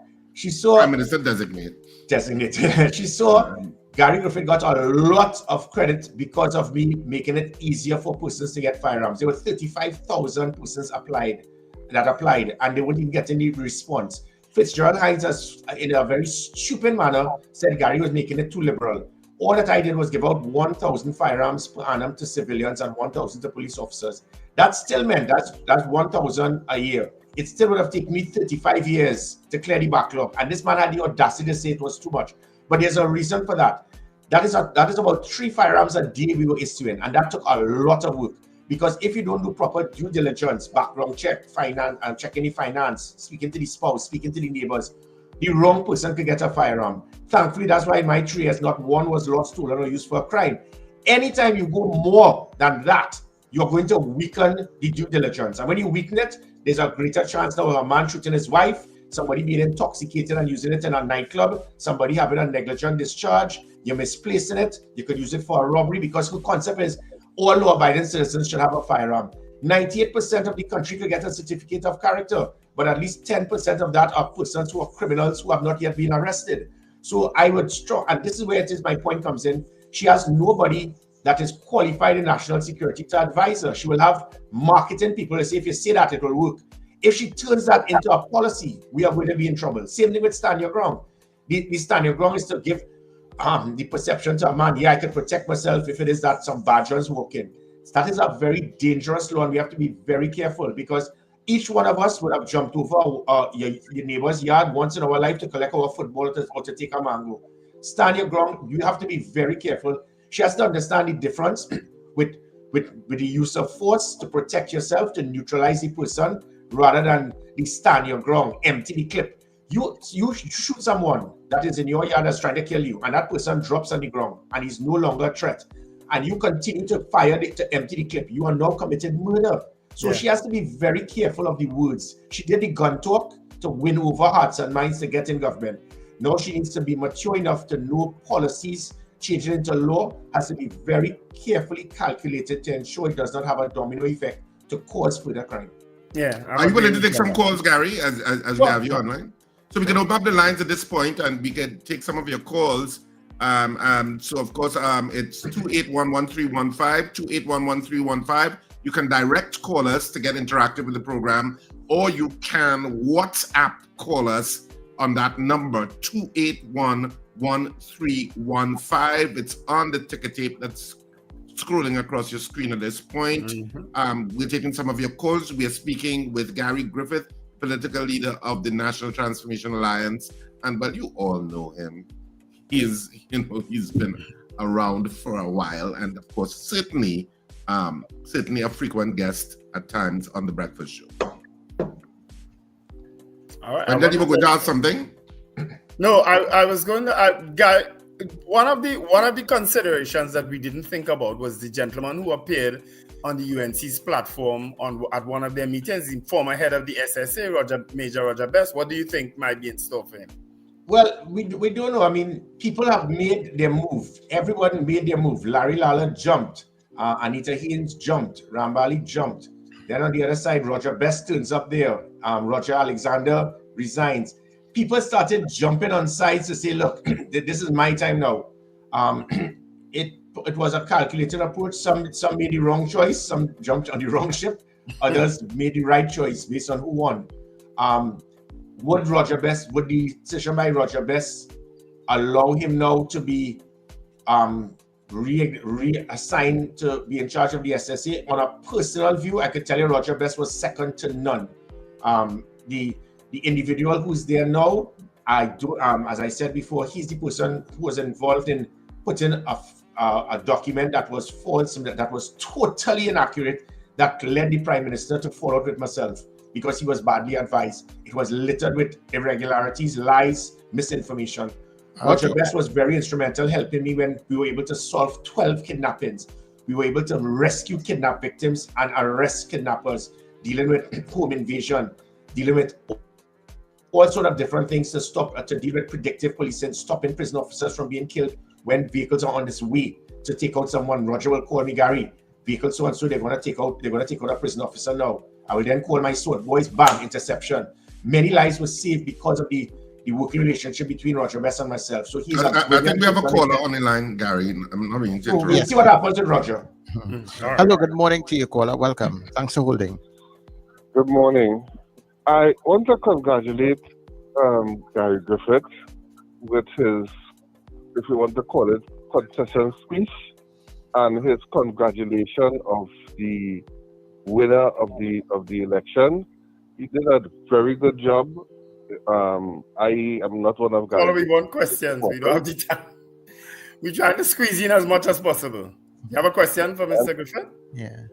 Prime Minister designated. She saw Gary Griffith got a lot of credit because of me making it easier for persons to get firearms. There were 35,000 persons applied, and they wouldn't even get any response. Fitzgerald Hines, has, in a very stupid manner, said Gary was making it too liberal. All that I did was give out 1,000 firearms per annum to civilians and 1,000 to police officers. That still meant that's 1,000 a year. It still would have taken me 35 years to clear the backlog. And this man had the audacity to say it was too much. But there's a reason for that. That is about 3 firearms a day we were issuing. And that took a lot of work. Because if you don't do proper due diligence, background check, finance, and checking the finance, speaking to the spouse, speaking to the neighbors, the wrong person could get a firearm. Thankfully, that's why in my 3 years, not one was lost, stolen, or used for a crime. Anytime you go more than that, you're going to weaken the due diligence. And when you weaken it, there's a greater chance now of a man shooting his wife, somebody being intoxicated and using it in a nightclub, somebody having a negligent discharge, you're misplacing it, you could use it for a robbery, because the concept is all law-abiding citizens should have a firearm. 98% of the country could get a certificate of character, but at least 10% of that are persons who are criminals who have not yet been arrested. So I would and this is where my point comes in. She has nobody that is qualified in national security to advise her. She will have marketing people to say, if you say that, it will work. If she turns that into a policy, we are going to be in trouble. Same thing with stand your ground. The stand your ground is to give the perception to a man, I can protect myself if it is that some badgers walk in. That is a very dangerous law, and we have to be very careful, because each one of us would have jumped over your neighbor's yard once in our life to collect our football or to take a mango. Stand your ground. You have to be very careful. She has to understand the difference with the use of force to protect yourself, to neutralize the person, rather than the stand your ground, empty the clip. You shoot someone that is in your yard that's trying to kill you, and that person drops on the ground, and he's no longer a threat. and you continue to fire to empty the clip, you are now committed murder. So she has to be very careful of the words. She did the gun talk to win over hearts and minds to get in government. Now she needs to be mature enough to know policies changing into law has to be very carefully calculated to ensure it does not have a domino effect to cause further crime. Yeah. Are you willing to take some calls, Gary, as we have you online? So we can open up the lines at this point and we can take some of your calls. So of course, it's 2811315, 2811315. You can direct call us to get interactive with the program, or you can WhatsApp call us on that number, 2811315. It's on the ticker tape that's scrolling across your screen at this point. We're taking some of your calls. We are speaking with Gary Griffith, political leader of the National Transformation Alliance, but you all know him. He's been around for a while, and of course, certainly a frequent guest at times on the Breakfast Show. All right. And then you were going to ask something? No, I was going to. One of the considerations that we didn't think about was the gentleman who appeared on the UNC's platform at one of their meetings, the former head of the SSA, Major Roger Best. What do you think might be in store for him? Well, we don't know. I mean, people have made their move. Everyone made their move. Larry Lala jumped. Anita Haynes jumped. Rambali jumped. Then on the other side, Roger Best turns up there. Roger Alexander resigns. People started jumping on sides to say, look, this is my time now. It was a calculated approach. Some made the wrong choice. Some jumped on the wrong ship. Others made the right choice based on who won. Would the decision by Roger Best allow him now to be reassigned to be in charge of the SSA? On a personal view, I could tell you Roger Best was second to none. The individual who's there now, as I said before, he's the person who was involved in putting a document that was false, that was totally inaccurate, that led the Prime Minister to fall out with myself because he was badly advised. It was littered with irregularities, lies, misinformation. Roger Best was very instrumental helping me when we were able to solve 12 kidnappings. We were able to rescue kidnapped victims and arrest kidnappers, dealing with home invasion, dealing with all sort of different things to deal with predictive policing, stopping prison officers from being killed when vehicles are on this way to take out someone. Roger will call me, Gary, vehicle so and so, they're gonna take out a prison officer now. I will then call my sword boys, bam, interception. Many lives were saved because of the working relationship between Roger Best and myself. So he's I think we have a caller on the line, Gary. I'm not meaning to interrupt. We'll see what happens with Roger. Right. Hello, good morning to you, caller. Welcome. Thanks for holding. Good morning. I want to congratulate Gary Griffith with his, if you want to call it, concession speech and his congratulation of the winner of the election. He did a very good job. I am not one of Gary. We want questions. We don't have the time. We're trying to squeeze in as much as possible. You have a question for Mr. Griffith? Yeah.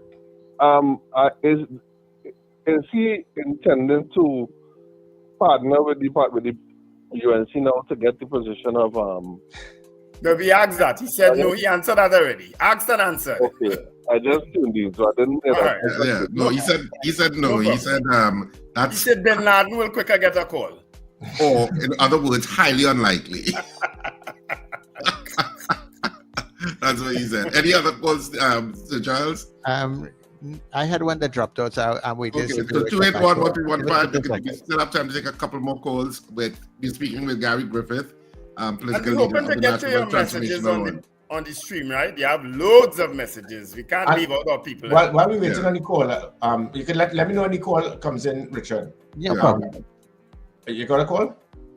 Is he intending to partner with the UNC now to get the position of No, we asked that. He said no. He answered that already. Asked and answered. Okay, I just tuned in, so I didn't. Right. Yeah, no. He said no. He said He said Bin Laden will quicker get a call. Or in other words, highly unlikely. That's what he said. Any other calls, Sir Charles? I had one that dropped out, so I'm waiting. Okay, so 281-1315. We still have time to take a couple more calls. We're speaking with Gary Griffith, political leader of the National Transformation Alliance. On the stream, right? You have loads of messages. We can't leave out our people. While we're waiting on the call, you can let me know when the call comes in, Richard. No problem. You got a call?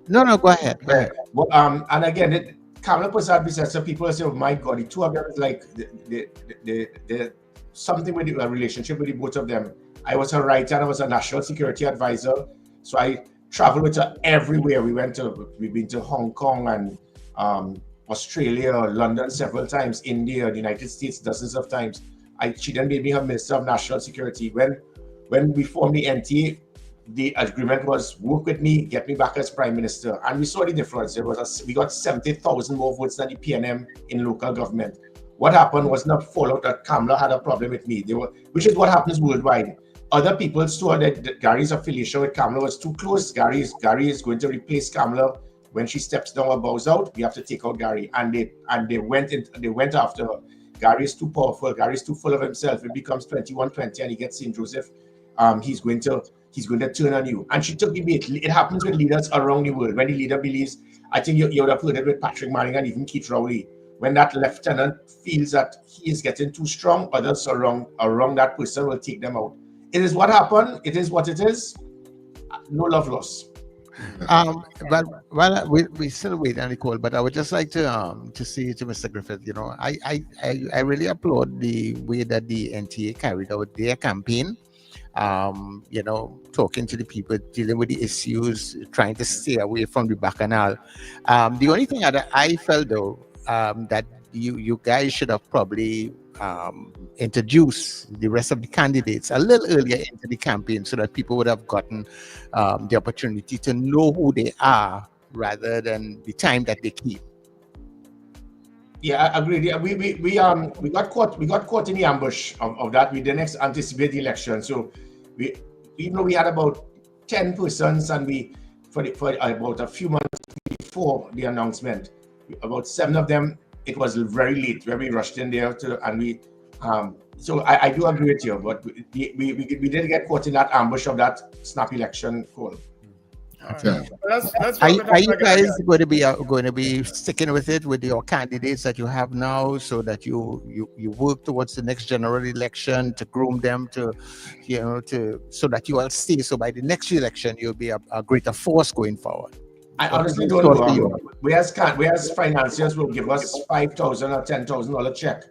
No, go ahead. Go ahead. Well, and again, Kamala Prasad said, so people say, oh my God, the two of them is like the something with a relationship with the both of them. I was her right hand, I was a national security advisor. So I traveled with her everywhere. We've been to Hong Kong and Australia, London several times, India, the United States dozens of times. She then made me her Minister of National Security. When we formed the NTA, the agreement was work with me, get me back as Prime Minister. And we saw the difference. We got 70,000 more votes than the PNM in local government. What happened was not fallout that Kamala had a problem with me. Which is what happens worldwide. Other people saw that Gary's affiliation with Kamala was too close. Gary is going to replace Kamala. When she steps down or bows out, we have to take out Gary. And they went after her. Gary is too powerful. Gary is too full of himself. It becomes 21-20 and he gets St. Joseph. He's going to turn on you. And she took the bait. It happens with leaders around the world. When the leader believes, I think you would have heard it with Patrick Manning and even Keith Rowley. When that lieutenant feels that he is getting too strong, others around that person will take them out. It is what happened. It is what it is. No love lost. But while we still wait on the call, but I would just like to say to Mr. Griffith, you know, I really applaud the way that the NTA carried out their campaign. You know, talking to the people, dealing with the issues, trying to stay away from the bacchanal. The only thing that I felt though, that you guys should have probably introduce the rest of the candidates a little earlier into the campaign so that people would have gotten the opportunity to know who they are rather than the time that they keep. Yeah, I agree. Yeah, we got caught in the ambush of that. We didn't anticipate the election, so even though we had about 10 persons, and for about a few months before the announcement, about 7 of them, it was very late where we rushed in there so I do agree with you, but we did get caught in that ambush of that snap election call. Okay. Are you guys going to be sticking with it with your candidates that you have now, so that you work towards the next general election to groom them so that you all stay? So by the next election, you'll be a greater force going forward. I honestly don't know. We as financiers will give us $5,000 or $10,000 check.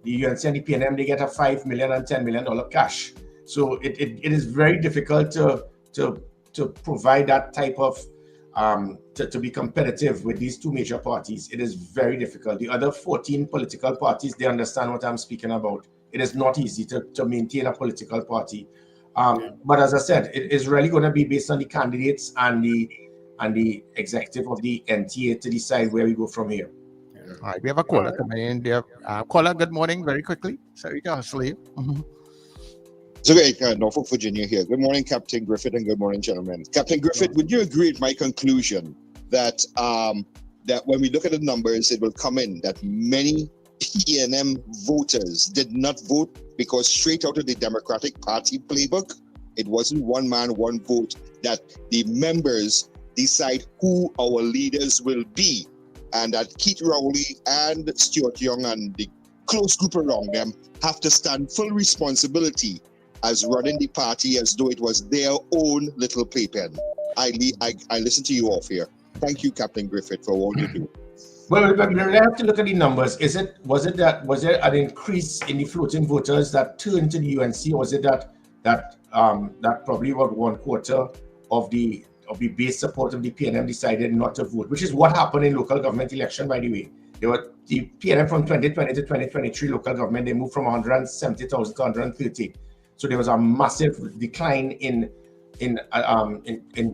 The UNC and the PNM, they get a $5 million and $10 million cash. So it is very difficult to provide that type of to be competitive with these two major parties. It is very difficult. The other 14 political parties, they understand what I'm speaking about. It is not easy to maintain a political party. But as I said, it is really going to be based on the candidates and the executive of the NTA to decide where we go from here. All right, we have a caller coming in there. Caller, good morning, very quickly. Sorry to hustle you. So, Norfolk, Virginia here. Good morning, Captain Griffith, and good morning, gentlemen. Captain Griffith, would you agree with my conclusion that that when we look at the numbers, it will come in that many PNM voters did not vote because straight out of the Democratic Party playbook, it wasn't one man, one vote, that the members decide who our leaders will be, and that Keith Rowley and Stuart Young and the close group around them have to stand full responsibility as running the party as though it was their own little playpen. I listen to you off here. Thank you, Captain Griffith, for all you do. Well, we have to look at the numbers. Was there an increase in the floating voters that turned to the UNC, or was it that probably about 1/4 of the base support of the PNM decided not to vote, which is what happened in local government election, by the way. The PNM from 2020 to 2023 local government, they moved from 170,000 to 130. So there was a massive decline in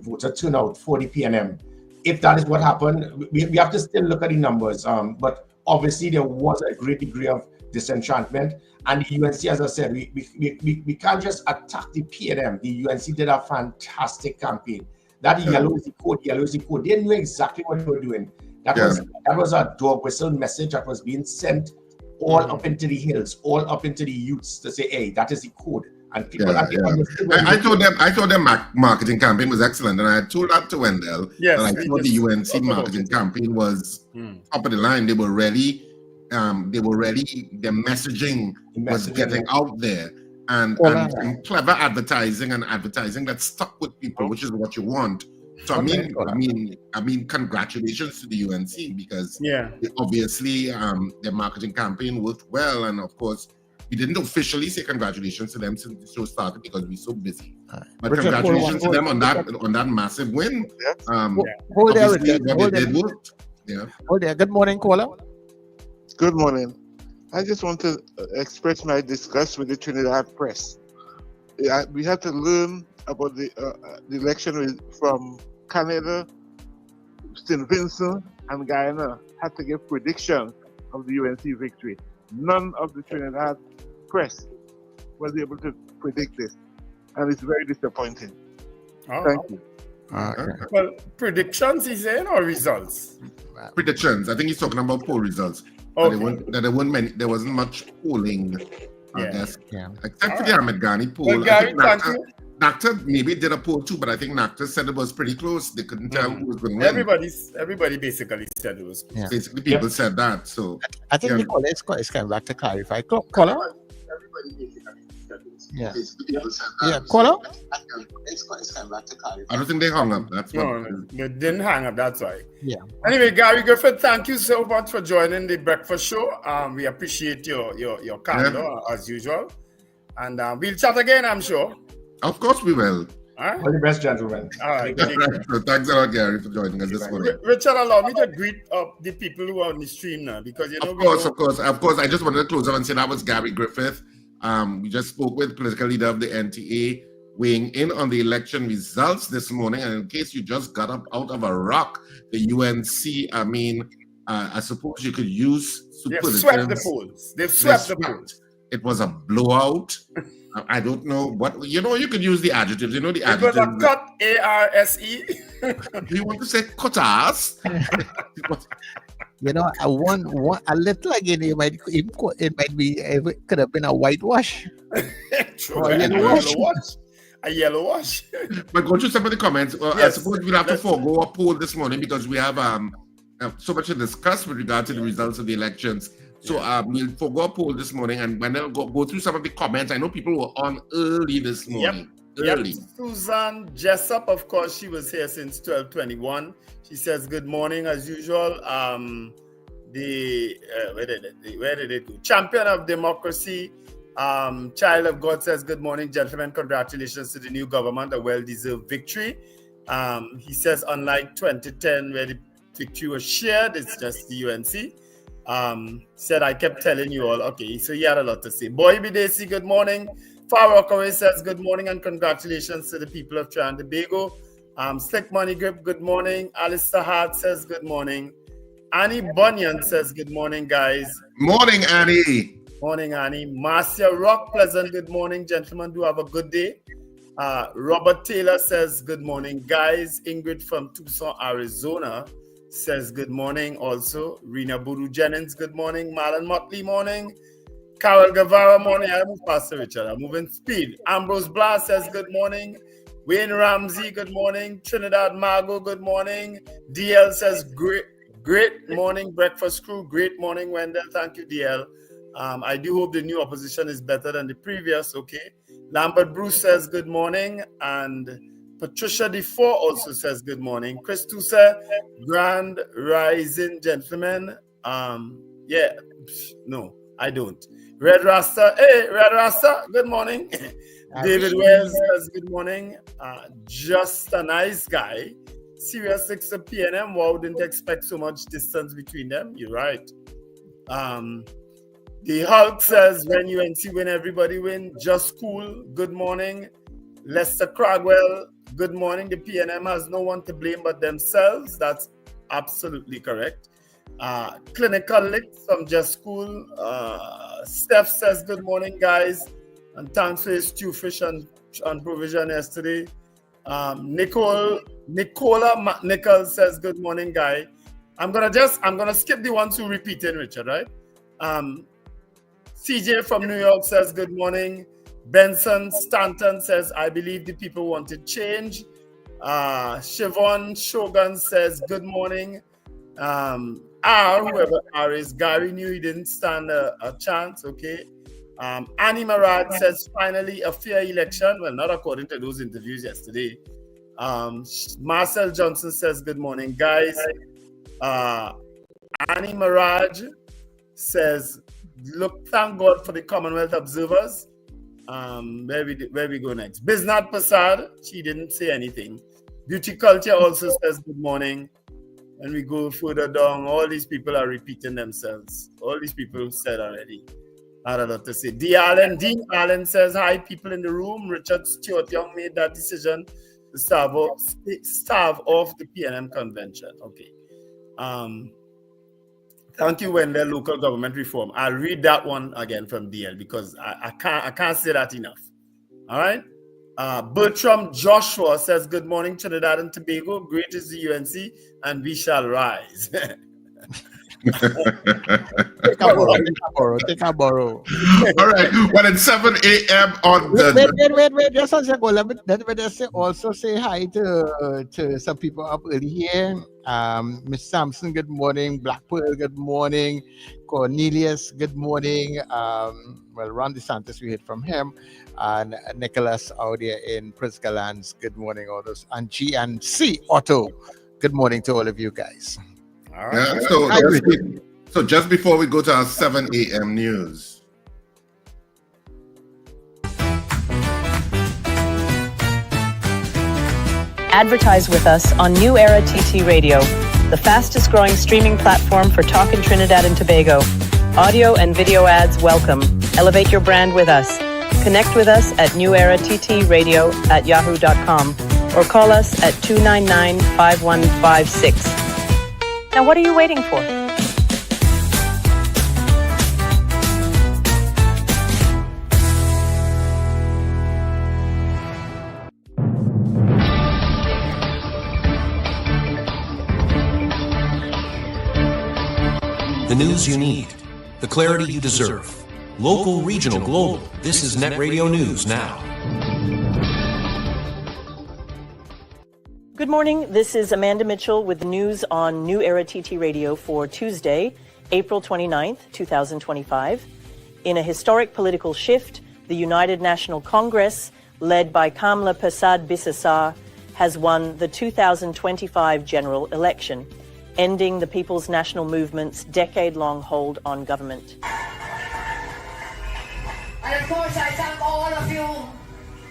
voter turnout for the PNM. If that is what happened, we have to still look at the numbers. But obviously there was a great degree of disenchantment. And the UNC, as I said, we can't just attack the PNM. The UNC did a fantastic campaign. That yellow is the code, yellow is the code. They knew exactly what they were doing. That was a dog whistle message that was being sent all up into the hills, all up into the youths to say, hey, that is the code. And people I thought their marketing campaign was excellent, and I told that to Wendell. Yes, and I thought the UNC marketing campaign was top of the line. They were ready. Their messaging was getting out there, and clever advertising that stuck with people, which is what you want. So I mean, congratulations to the UNC, because obviously their marketing campaign worked well, and of course we didn't officially say congratulations to them since the show started because we're so busy. But Richard, congratulations to them on that massive win. Hold there, Richard. Hold there. Hold there. Good morning, caller. Good morning. I just want to express my disgust with the Trinidad press. We have to learn about the election from Canada, St. Vincent, and Guyana. Had to give predictions of the UNC victory. none of the Trinidad press was able to predict this, and it's very disappointing. Thank you. Well, predictions, he's saying, or results? Predictions. I think he's talking about poll results. Okay. There wasn't much polling, I guess. Yeah. Except for the Ahmed Ghani poll. Well, Gary, I thank think you. NACTA maybe did a poll too, but I think NACTA said it was pretty close. They couldn't tell who was going to win. Everybody basically said it was close. Yeah. Basically, people said that. So I think Nicola is coming back to clarify. Caller? Yeah. Yeah, caller? I don't think they hung up. That's No, they didn't hang up, that's why. Yeah. Anyway, Gary Griffith, thank you so much for joining the breakfast show. We appreciate your candor as usual. And we'll chat again, I'm sure. Of course we will. All the best, gentlemen. right. So thanks a lot, Gary, for joining us this morning. Richard, allow me to greet the people who are on the stream now, because Of course. I just wanted to close up and say that was Gary Griffith. We just spoke with political leader of the NTA, weighing in on the election results this morning. And in case you just got up out of a rock, the UNC, I suppose you could use superlatives. They've swept the polls. They've swept the polls. It was a blowout. I don't know what, you could use the adjectives. The It adjectives. was a cut, A-R-S-E. Do you want to say cut ass? A little again, it could have been a whitewash. True, a yellow wash. But go through some of the comments. I suppose we'll have to forego a poll this morning because we have so much to discuss with regard to the results of the elections. So we'll forego a poll this morning and then go through some of the comments. I know people were on early this morning. Early. Susan Jessup, of course, she was here since 12:21. She says good morning as usual. Where did it go? Champion of Democracy, Child of God says good morning, gentlemen. Congratulations to the new government, a well-deserved victory. He says unlike 2010 where the victory was shared, it's just the UNC. Said I kept telling you all. Okay, so he had a lot to say. Boy Bidesi, good morning. Far Rockaway says good morning and congratulations to the people of Trinidad and Tobago. Slick Money Grip, good morning. Alistair Hart says good morning. Annie Bunyan says good morning, guys. Morning, Annie. Morning, Annie. Marcia Rock, pleasant good morning, gentlemen. Do have a good day. Robert Taylor says good morning, guys. Ingrid from Tucson, Arizona says good morning also. Rena Buru Jennings, good morning. Marlon Motley, morning. Carol Guevara, morning. I move faster, Richard. I'm moving speed. Ambrose Blas says good morning. Wayne Ramsey, good morning. Trinidad Margo, good morning. DL says great morning, breakfast crew. Great morning, Wendell. Thank you, DL. I do hope the new opposition is better than the previous, okay? Lambert Bruce says good morning. And Patricia DeFore also says good morning. Chris Tusa, grand rising, gentlemen. No, I don't. Red Rasta, hey, Red Rasta, good morning. David Wells says good morning. Just a nice guy. Serious 6 of PNM. Wow, didn't expect so much distance between them. You're right. The Hulk says when UNC win, everybody win. Just cool. Good morning. Lester Cragwell, good morning. The PNM has no one to blame but themselves. That's absolutely correct. Clinical Licks from Just Cool. Steph says good morning, guys. And thanks for his stew fish on provision yesterday. Nicola Nichols says good morning, guy. I'm gonna skip the ones who repeated, Richard, right? CJ from New York says good morning. Benson Stanton says I believe the people wanted change. Siobhan Shogun says good morning. Whoever R is, Gary knew he didn't stand a chance, okay. Annie Maharaj says finally a fair election. Well, not according to those interviews yesterday. Marcel Johnson says good morning, guys. Annie Maharaj says, look, thank God for the Commonwealth observers. Where we go next? Biznat Prasad, she didn't say anything. Beauty Culture also says good morning. And we go further down, all these people are repeating themselves. All these people said already. I had a lot to say. Dean Allen says, hi, people in the room. Richard Stewart Young made that decision to starve off the PNM convention. Okay. Thank you, Wendell. Local government reform. I'll read that one again from DL because I can't say that enough. All right. Bertram Joshua says, "Good morning, Trinidad and Tobago. Great is the UNC, and we shall rise." Take a borrow. All right. Well, it's 7 a.m. on the... Wait. Just as you go, let me also say hi to some people up early here. Miss Sampson, good morning. Black Pearl, good morning. Cornelius, good morning. Well, Ron DeSantis, we heard from him. And Nicholas out there in Prisca Lands, good morning, all those. And G&C Otto, good morning to all of you guys. All right. Yeah, so just before we go to our 7 a.m. news. Advertise with us on New Era TT Radio, the fastest growing streaming platform for talk in Trinidad and Tobago. Audio and video ads welcome. Elevate your brand with us. Connect with us at newerattradio@yahoo.com or call us at 299-5156. Now, what are you waiting for? The news you need, the clarity you deserve. Local, regional, global. This is Net Radio News Now. Good morning. This is Amanda Mitchell with the news on New Era TT Radio for Tuesday, April 29th, 2025. In a historic political shift, the United National Congress, led by Kamla Persad-Bissessar, has won the 2025 general election, ending the People's National Movement's decade-long hold on government. And of course, I thank all of you,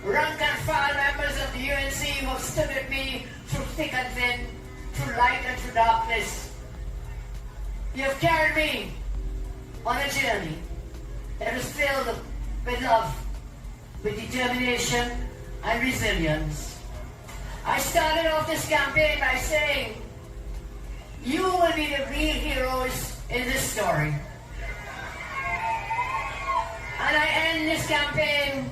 rank and file members of the UNC who have stood with me through thick and thin, through light and through darkness. You have carried me on a journey that is filled with love, with determination and resilience. I started off this campaign by saying, you will be the real heroes in this story. And I end this campaign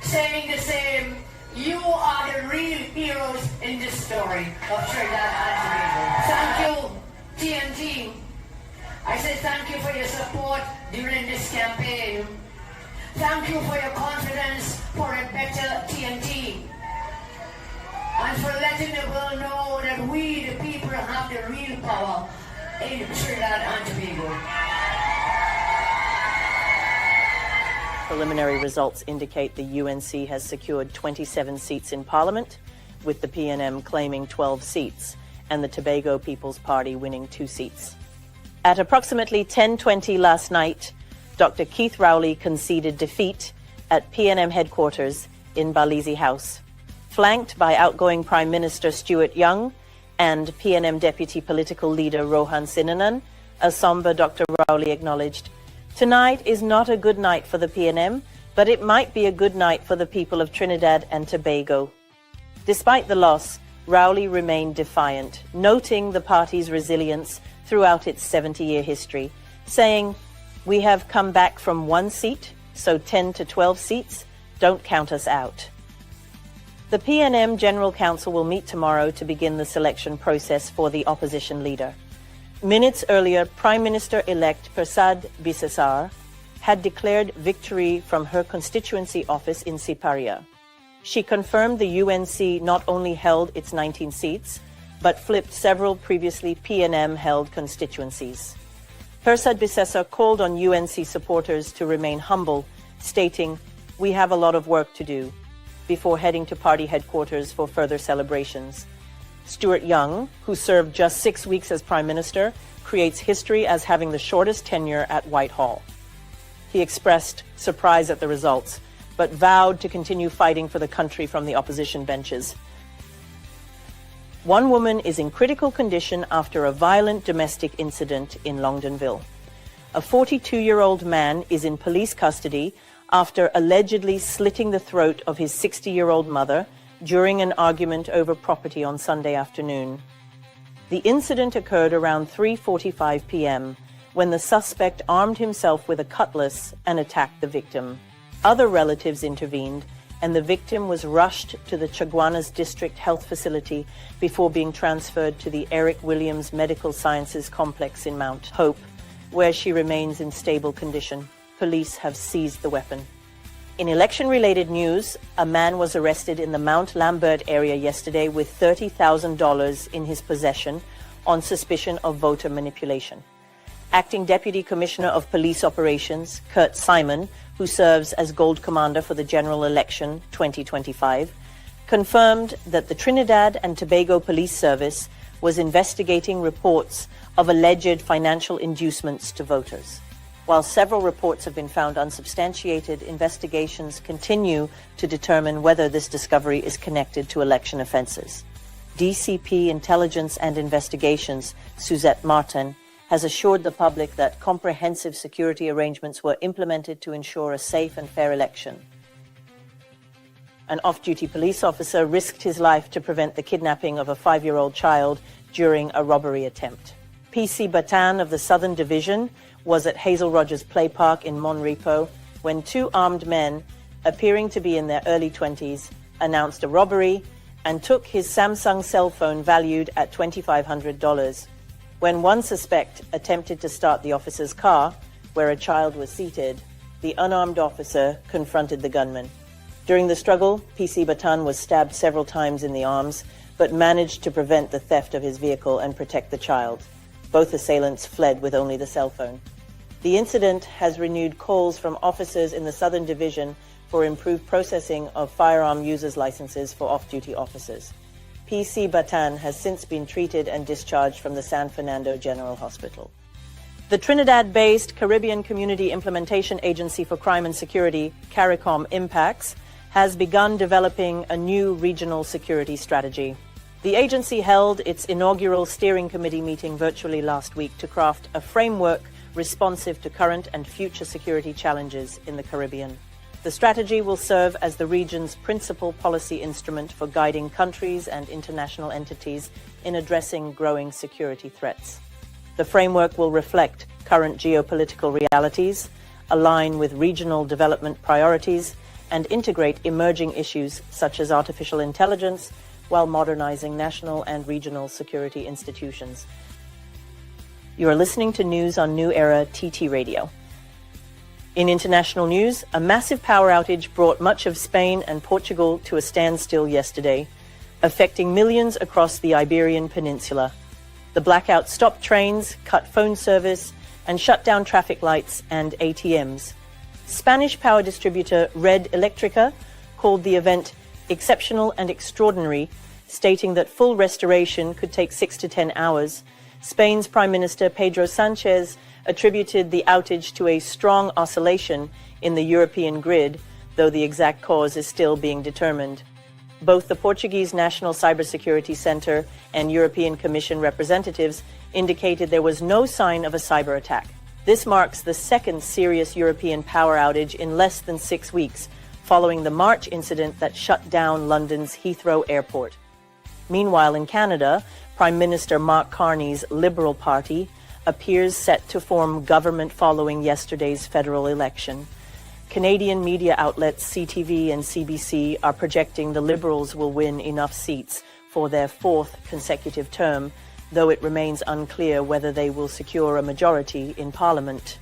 saying the same. You are the real heroes in this story of Trinidad and Tobago. Thank you, TNT. I say thank you for your support during this campaign. Thank you for your confidence for a better TNT. And for letting the world know that we, the people, have the real power in Trinidad and Tobago. Preliminary results indicate the UNC has secured 27 seats in Parliament, with the PNM claiming 12 seats and the Tobago People's Party winning 2 seats. At approximately 10:20 last night, Dr. Keith Rowley conceded defeat at PNM headquarters in Balizi House, flanked by outgoing Prime Minister Stuart Young and PNM Deputy Political Leader Rohan Sinanan, a somber Dr. Rowley acknowledged. Tonight is not a good night for the PNM, but it might be a good night for the people of Trinidad and Tobago. Despite the loss, Rowley remained defiant, noting the party's resilience throughout its 70-year history, saying, "We have come back from 1 seat, so 10 to 12 seats, don't count us out." The PNM General Council will meet tomorrow to begin the selection process for the opposition leader. Minutes earlier, Prime Minister-elect Persad-Bissessar had declared victory from her constituency office in Siparia. She confirmed the UNC not only held its 19 seats, but flipped several previously PNM-held constituencies. Persad-Bissessar called on UNC supporters to remain humble, stating, "We have a lot of work to do," before heading to party headquarters for further celebrations. Stuart Young, who served just 6 weeks as Prime Minister, creates history as having the shortest tenure at Whitehall. He expressed surprise at the results, but vowed to continue fighting for the country from the opposition benches. One woman is in critical condition after a violent domestic incident in Longdonville. A 42-year-old man is in police custody after allegedly slitting the throat of his 60-year-old mother during an argument over property on Sunday afternoon. The incident occurred around 3:45 p.m., when the suspect armed himself with a cutlass and attacked the victim. Other relatives intervened, and the victim was rushed to the Chaguanas District Health Facility before being transferred to the Eric Williams Medical Sciences Complex in Mount Hope, where she remains in stable condition. Police have seized the weapon. In election-related news, a man was arrested in the Mount Lambert area yesterday with $30,000 in his possession on suspicion of voter manipulation. Acting Deputy Commissioner of Police Operations, Kurt Simon, who serves as Gold Commander for the general election 2025, confirmed that the Trinidad and Tobago Police Service was investigating reports of alleged financial inducements to voters. While several reports have been found unsubstantiated, investigations continue to determine whether this discovery is connected to election offenses. DCP Intelligence and Investigations, Suzette Martin, has assured the public that comprehensive security arrangements were implemented to ensure a safe and fair election. An off-duty police officer risked his life to prevent the kidnapping of a 5-year-old child during a robbery attempt. PC Batan of the Southern Division was at Hazel Rogers Play Park in Monrepo when 2 armed men, appearing to be in their early 20s, announced a robbery and took his Samsung cell phone valued at $2,500. When one suspect attempted to start the officer's car, where a child was seated, the unarmed officer confronted the gunman. During the struggle, PC Batan was stabbed several times in the arms, but managed to prevent the theft of his vehicle and protect the child. Both assailants fled with only the cell phone. The incident has renewed calls from officers in the Southern Division for improved processing of firearm users' licenses for off-duty officers. PC Batan has since been treated and discharged from the San Fernando General Hospital. The Trinidad-based Caribbean Community Implementation Agency for Crime and Security, CARICOM Impacts, has begun developing a new regional security strategy. The agency held its inaugural steering committee meeting virtually last week to craft a framework responsive to current and future security challenges in the Caribbean. The strategy will serve as the region's principal policy instrument for guiding countries and international entities in addressing growing security threats. The framework will reflect current geopolitical realities, align with regional development priorities, and integrate emerging issues such as artificial intelligence, while modernizing national and regional security institutions. You are listening to news on New Era TT Radio. In international news, a massive power outage brought much of Spain and Portugal to a standstill yesterday, affecting millions across the Iberian Peninsula. The blackout stopped trains, cut phone service, and shut down traffic lights and ATMs. Spanish power distributor Red Eléctrica called the event exceptional and extraordinary, stating that full restoration could take 6 to 10 hours. Spain's Prime Minister Pedro Sánchez attributed the outage to a strong oscillation in the European grid, though the exact cause is still being determined. Both the Portuguese National Cybersecurity Center and European Commission representatives indicated there was no sign of a cyber attack. This marks the second serious European power outage in less than 6 weeks, following the March incident that shut down London's Heathrow Airport. Meanwhile, in Canada, Prime Minister Mark Carney's Liberal Party appears set to form government following yesterday's federal election. Canadian media outlets CTV and CBC are projecting the Liberals will win enough seats for their 4th consecutive term, though it remains unclear whether they will secure a majority in Parliament.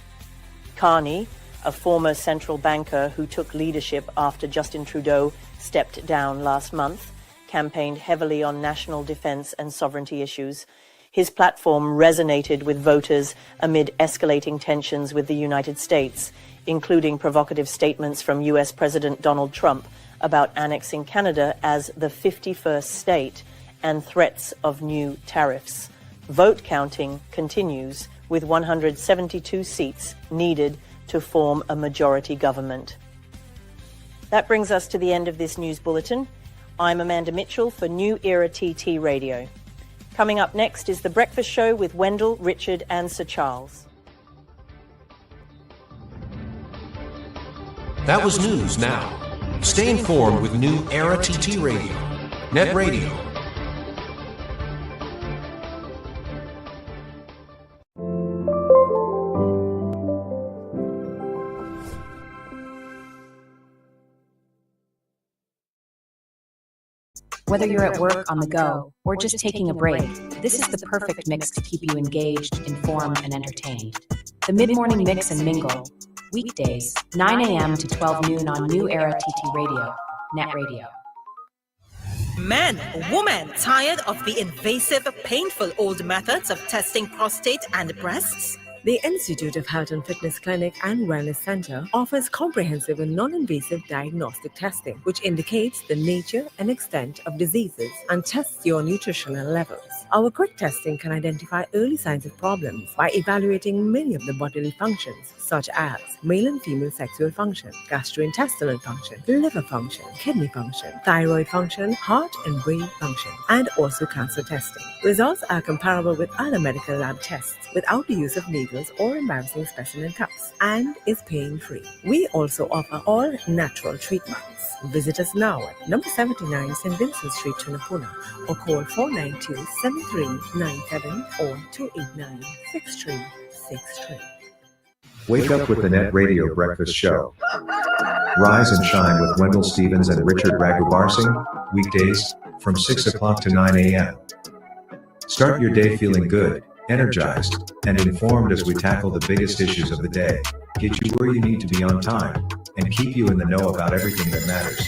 Carney, a former central banker who took leadership after Justin Trudeau stepped down last month, campaigned heavily on national defense and sovereignty issues. His platform resonated with voters amid escalating tensions with the United States, including provocative statements from US President Donald Trump about annexing Canada as the 51st state and threats of new tariffs. Vote counting continues, with 172 seats needed to form a majority government. That brings us to the end of this news bulletin. I'm Amanda Mitchell for New Era TT Radio. Coming up next is The Breakfast Show with Wendell, Richard and Sir Charles. That was news now. Stay informed with New Era TT Radio. Net Radio. Whether you're at work, on the go, or just taking a break, this is the perfect mix to keep you engaged, informed, and entertained. The Mid-Morning Mix and Mingle, weekdays, 9 a.m. to 12 noon on New Era TT Radio, Net Radio. Men, women, tired of the invasive, painful old methods of testing prostate and breasts? The Institute of Health and Fitness Clinic and Wellness Center offers comprehensive and non-invasive diagnostic testing, which indicates the nature and extent of diseases and tests your nutritional levels. Our quick testing can identify early signs of problems by evaluating many of the bodily functions, such as male and female sexual function, gastrointestinal function, liver function, kidney function, thyroid function, heart and brain function, and also cancer testing. Results are comparable with other medical lab tests without the use of needles or embarrassing specimen cups, and is pain-free. We also offer all natural treatments. Visit us now at number 79 St. Vincent Street, Tunapuna, or call 492-7397 or 289-6363. Wake up with the Net Radio Breakfast Show. Rise and shine with Wendell Stevens and Richard Raghubarsing, weekdays from 6 o'clock to 9 a.m. Start your day feeling good, energized, and informed as we tackle the biggest issues of the day, get you where you need to be on time, and keep you in the know about everything that matters.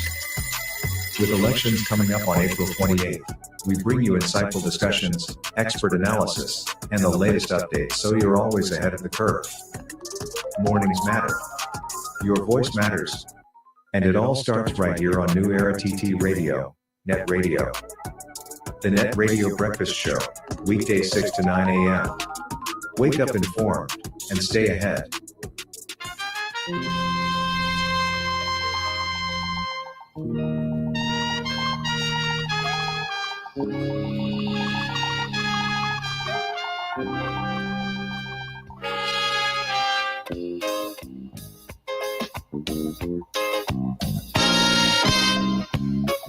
With elections coming up on April 28th, we bring you insightful discussions, expert analysis, and the latest updates so you're always ahead of the curve. Mornings matter. Your voice matters. And it all starts right here on New Era TT Radio, Net Radio. The Net Radio Breakfast Show, weekdays 6 to 9 a.m. Wake up informed and stay ahead.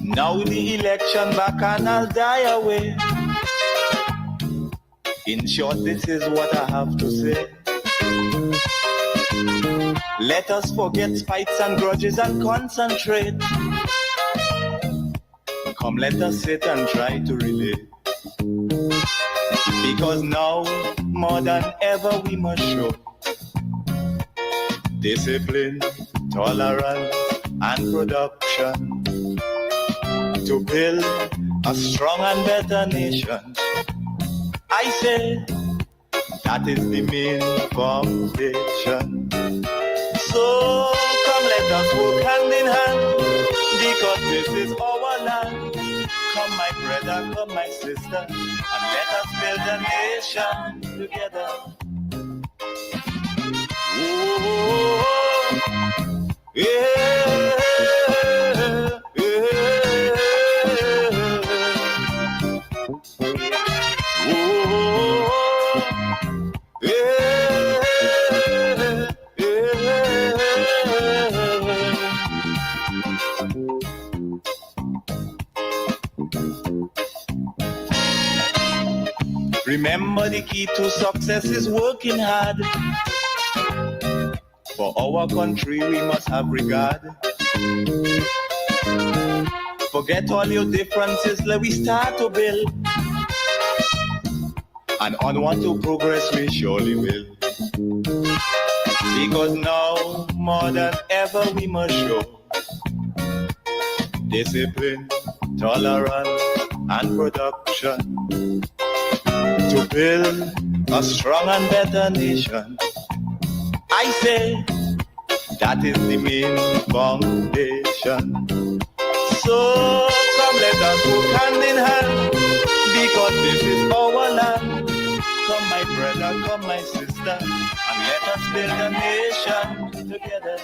Now the election back and I'll die away. In short, this is what I have to say. Let us forget fights and grudges and concentrate. Come, let us sit and try to relate. Because now, more than ever, we must show discipline, tolerance, and production to build a strong and better nation. I say that is the main foundation. So come, let us work hand in hand, because this is our land. Come, my brother, come, my sister, and let us build a nation together. Oh, yeah. Remember, the key to success is working hard. For our country we must have regard. Forget all your differences, let we start to build. And onward to progress we surely will. Because now, more than ever, we must show discipline, tolerance, and production to build a strong and better nation. I say that is the main foundation. So come, let us work hand in hand, because this is our land. Come, my brother, come, my sister, and let us build a nation together.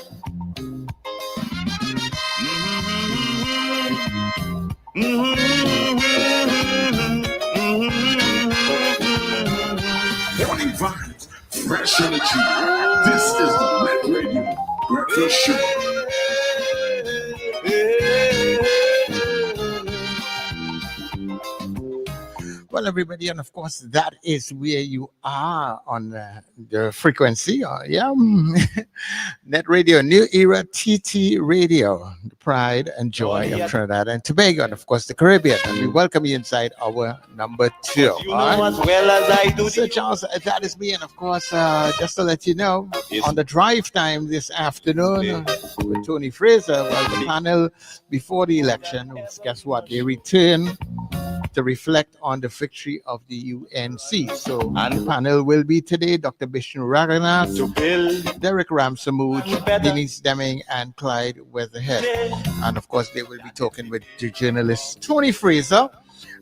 Morning vibes, fresh energy. This is the Net Radio Breakfast Show. Well, everybody, and of course, that is where you are on the frequency. Net Radio, New Era TT Radio, the pride and joy of Trinidad and Tobago, and of course, the Caribbean. And we welcome you inside our number 2. You know as well as I do. So, Charles, that is me, and of course, just to let you know, on the drive time this afternoon with Tony Fraser, well, the panel before the election, guess what? They return to reflect on the victory of the UNC. So the panel will be today Dr. Bishnu Raghunath, Derek Ramsamooch, Denise Deming, and Clyde Weatherhead. And of course, they will be talking with the journalist Tony Fraser.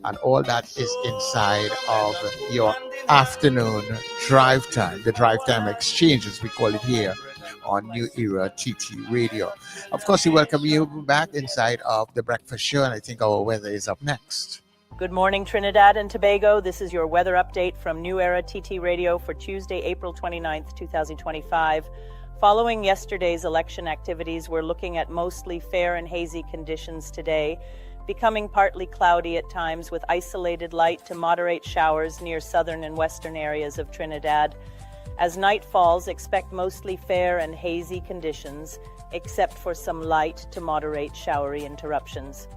And all that is inside of your afternoon drive time, the drive time exchange, as we call it here on New Era TT Radio. Of course, we welcome you back inside of the breakfast show, and I think our weather is up next. Good morning, Trinidad and Tobago. This is your weather update from New Era TT Radio for Tuesday, April 29th, 2025. Following yesterday's election activities, we're looking at mostly fair and hazy conditions today, becoming partly cloudy at times with isolated light to moderate showers near southern and western areas of Trinidad. As night falls, expect mostly fair and hazy conditions, except for some light to moderate showery interruptions.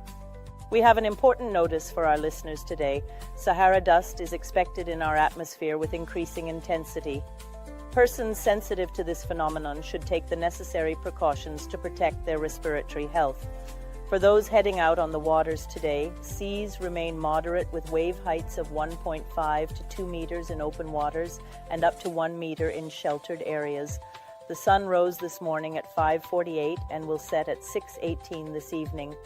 We have an important notice for our listeners today. Sahara dust is expected in our atmosphere with increasing intensity. Persons sensitive to this phenomenon should take the necessary precautions to protect their respiratory health. For those heading out on the waters today, seas remain moderate with wave heights of 1.5 to 2 meters in open waters and up to 1 meter in sheltered areas. The sun rose this morning at 5:48 and will set at 6:18 this evening.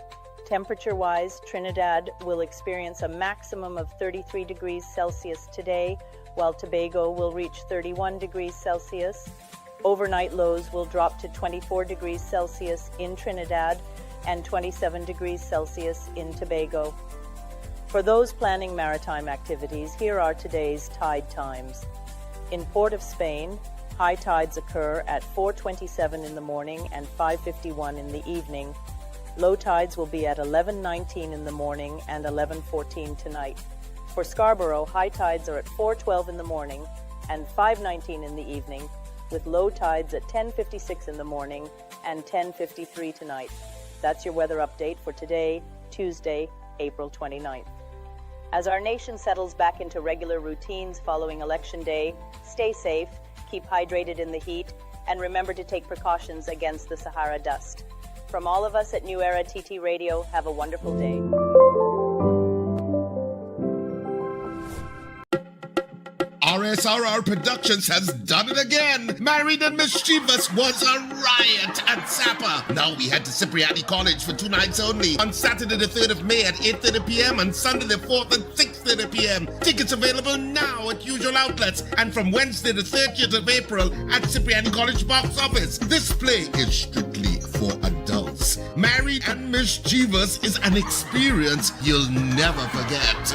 Temperature-wise, Trinidad will experience a maximum of 33 degrees Celsius today, while Tobago will reach 31 degrees Celsius. Overnight lows will drop to 24 degrees Celsius in Trinidad and 27 degrees Celsius in Tobago. For those planning maritime activities, here are today's tide times. In Port of Spain, high tides occur at 4:27 in the morning and 5:51 in the evening. Low tides will be at 11:19 in the morning and 11:14 tonight. For Scarborough, high tides are at 4:12 in the morning and 5:19 in the evening, with low tides at 10:56 in the morning and 10:53 tonight. That's your weather update for today, Tuesday, April 29th. As our nation settles back into regular routines following Election Day, stay safe, keep hydrated in the heat, and remember to take precautions against the Sahara dust. From all of us at New Era TT Radio, have a wonderful day. RSRR Productions has done it again. Married and Mischievous was a riot at Sapa. Now we head to Cipriani College for 2 nights only. On Saturday the 3rd of May at 8:30 p.m. and Sunday the 4th at 6:30 p.m. Tickets available now at usual outlets and from Wednesday the 30th of April at Cipriani College box office. This play is strictly for adults. Married and Mischievous is an experience you'll never forget.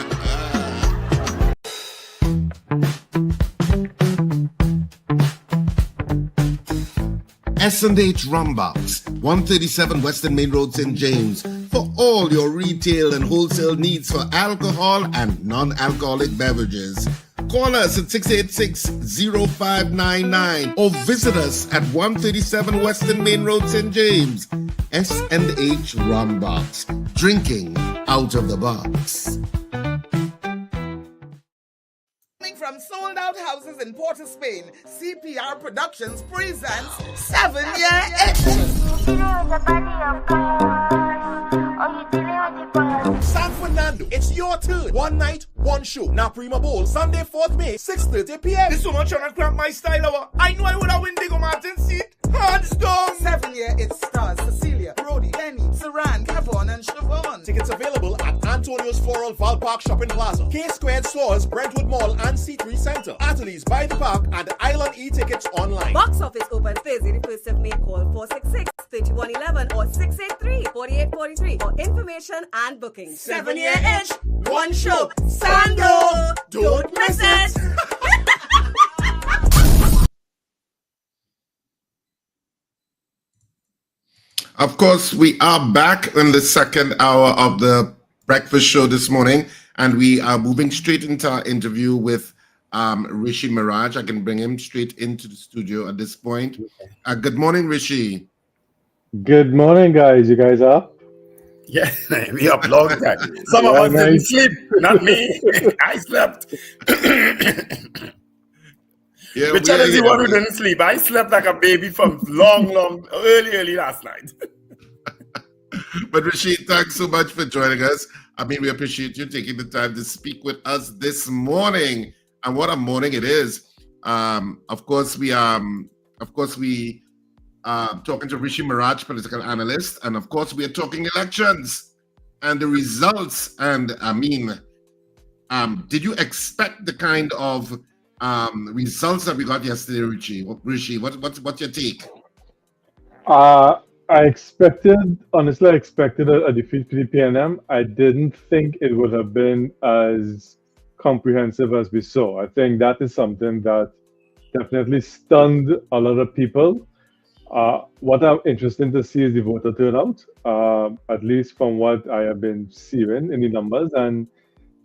S&H Rumbox, 137 Western Main Road, St. James, for all your retail and wholesale needs for alcohol and non-alcoholic beverages. Call us at 686-0599 or visit us at 137 Western Main Road, St. James. S&H Rumbox, drinking out of the box. From sold out houses in Port of Spain, CPR Productions presents 7-Year Itch. San Fernando, it's your turn. One night, one show. Now Prima Bowl, Sunday 4th May, 6:30 p.m. This woman trying to cramp my style over. I know I would have win Diego Martin's seat. Hands down. 7-Year Itch stars Cecilia, Brody, Lenny, Saran, Kevon, and Siobhan. Tickets available at Antonio's Floral Val Park Shopping Plaza, K-Squared Stores, Brentwood Mall, and C3 Center. Ateliers by the park and Island e-tickets online. Box office open Thursday, the 1st of May. Call 466-3111 or 683-4843 for information and bookings. 7-Year Itch, one show. Sando, don't miss it. Of course, we are back in the second hour of the breakfast show this morning. And we are moving straight into our interview with Rishi Maharaj. I can bring him straight into the studio at this point. Good morning, Rishi. Good morning, guys. You guys up? Yeah, we up long time. Some of us didn't sleep, not me. I slept. Richard is the one who didn't sleep. I slept like a baby from early last night. But Rishi, thanks so much for joining us. I mean, we appreciate you taking the time to speak with us this morning. And what a morning it is. Of course, we talking to Rishi Maharaj, political analyst, and of course, we are talking elections and the results. And I mean, did you expect the kind of results that we got yesterday, Rishi? What's your take? I honestly expected a defeat for the PNM. I didn't think it would have been as comprehensive as we saw. I think that is something that definitely stunned a lot of people. What I'm interested to see is the voter turnout, at least from what I have been seeing in the numbers. And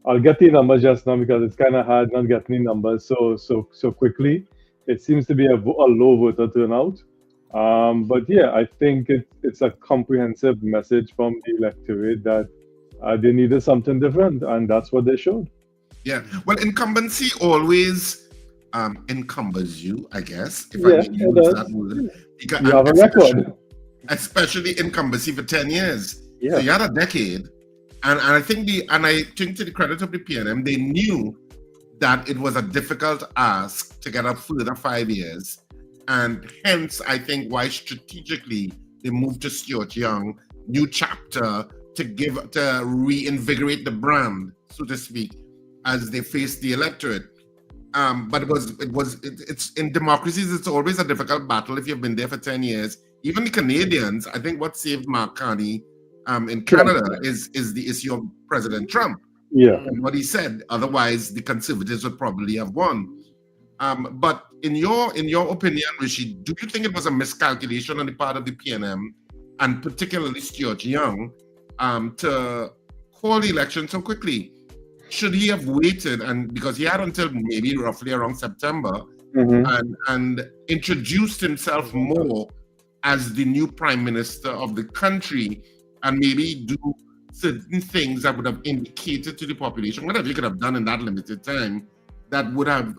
I'll get the numbers just now because it's kind of hard not getting the numbers so quickly. It seems to be a low voter turnout. But yeah, I think it's a comprehensive message from the electorate that they needed something different, and that's what they showed. Yeah, well, incumbency always encumbers you, I guess. If Yeah, I may use that word. You have a record. Especially incumbency for 10 years. Yeah. So you had a decade. And I think to the credit of the PNM, they knew that it was a difficult ask to get a further 5 years. And hence, I think why strategically they moved to Stuart Young, new chapter to reinvigorate the brand, so to speak, as they face the electorate. But it's in democracies, it's always a difficult battle if you've been there for 10 years. Even the Canadians, I think what saved Mark Carney in Canada is the issue of President Trump. Yeah. And what he said, otherwise the Conservatives would probably have won. But in your opinion, Rishi, do you think it was a miscalculation on the part of the PNM and particularly Stuart Young to call the election so quickly? Should he have waited, and because he had until maybe roughly around September, and introduced himself more as the new prime minister of the country, and maybe do certain things that would have indicated to the population, whatever he could have done in that limited time, that would have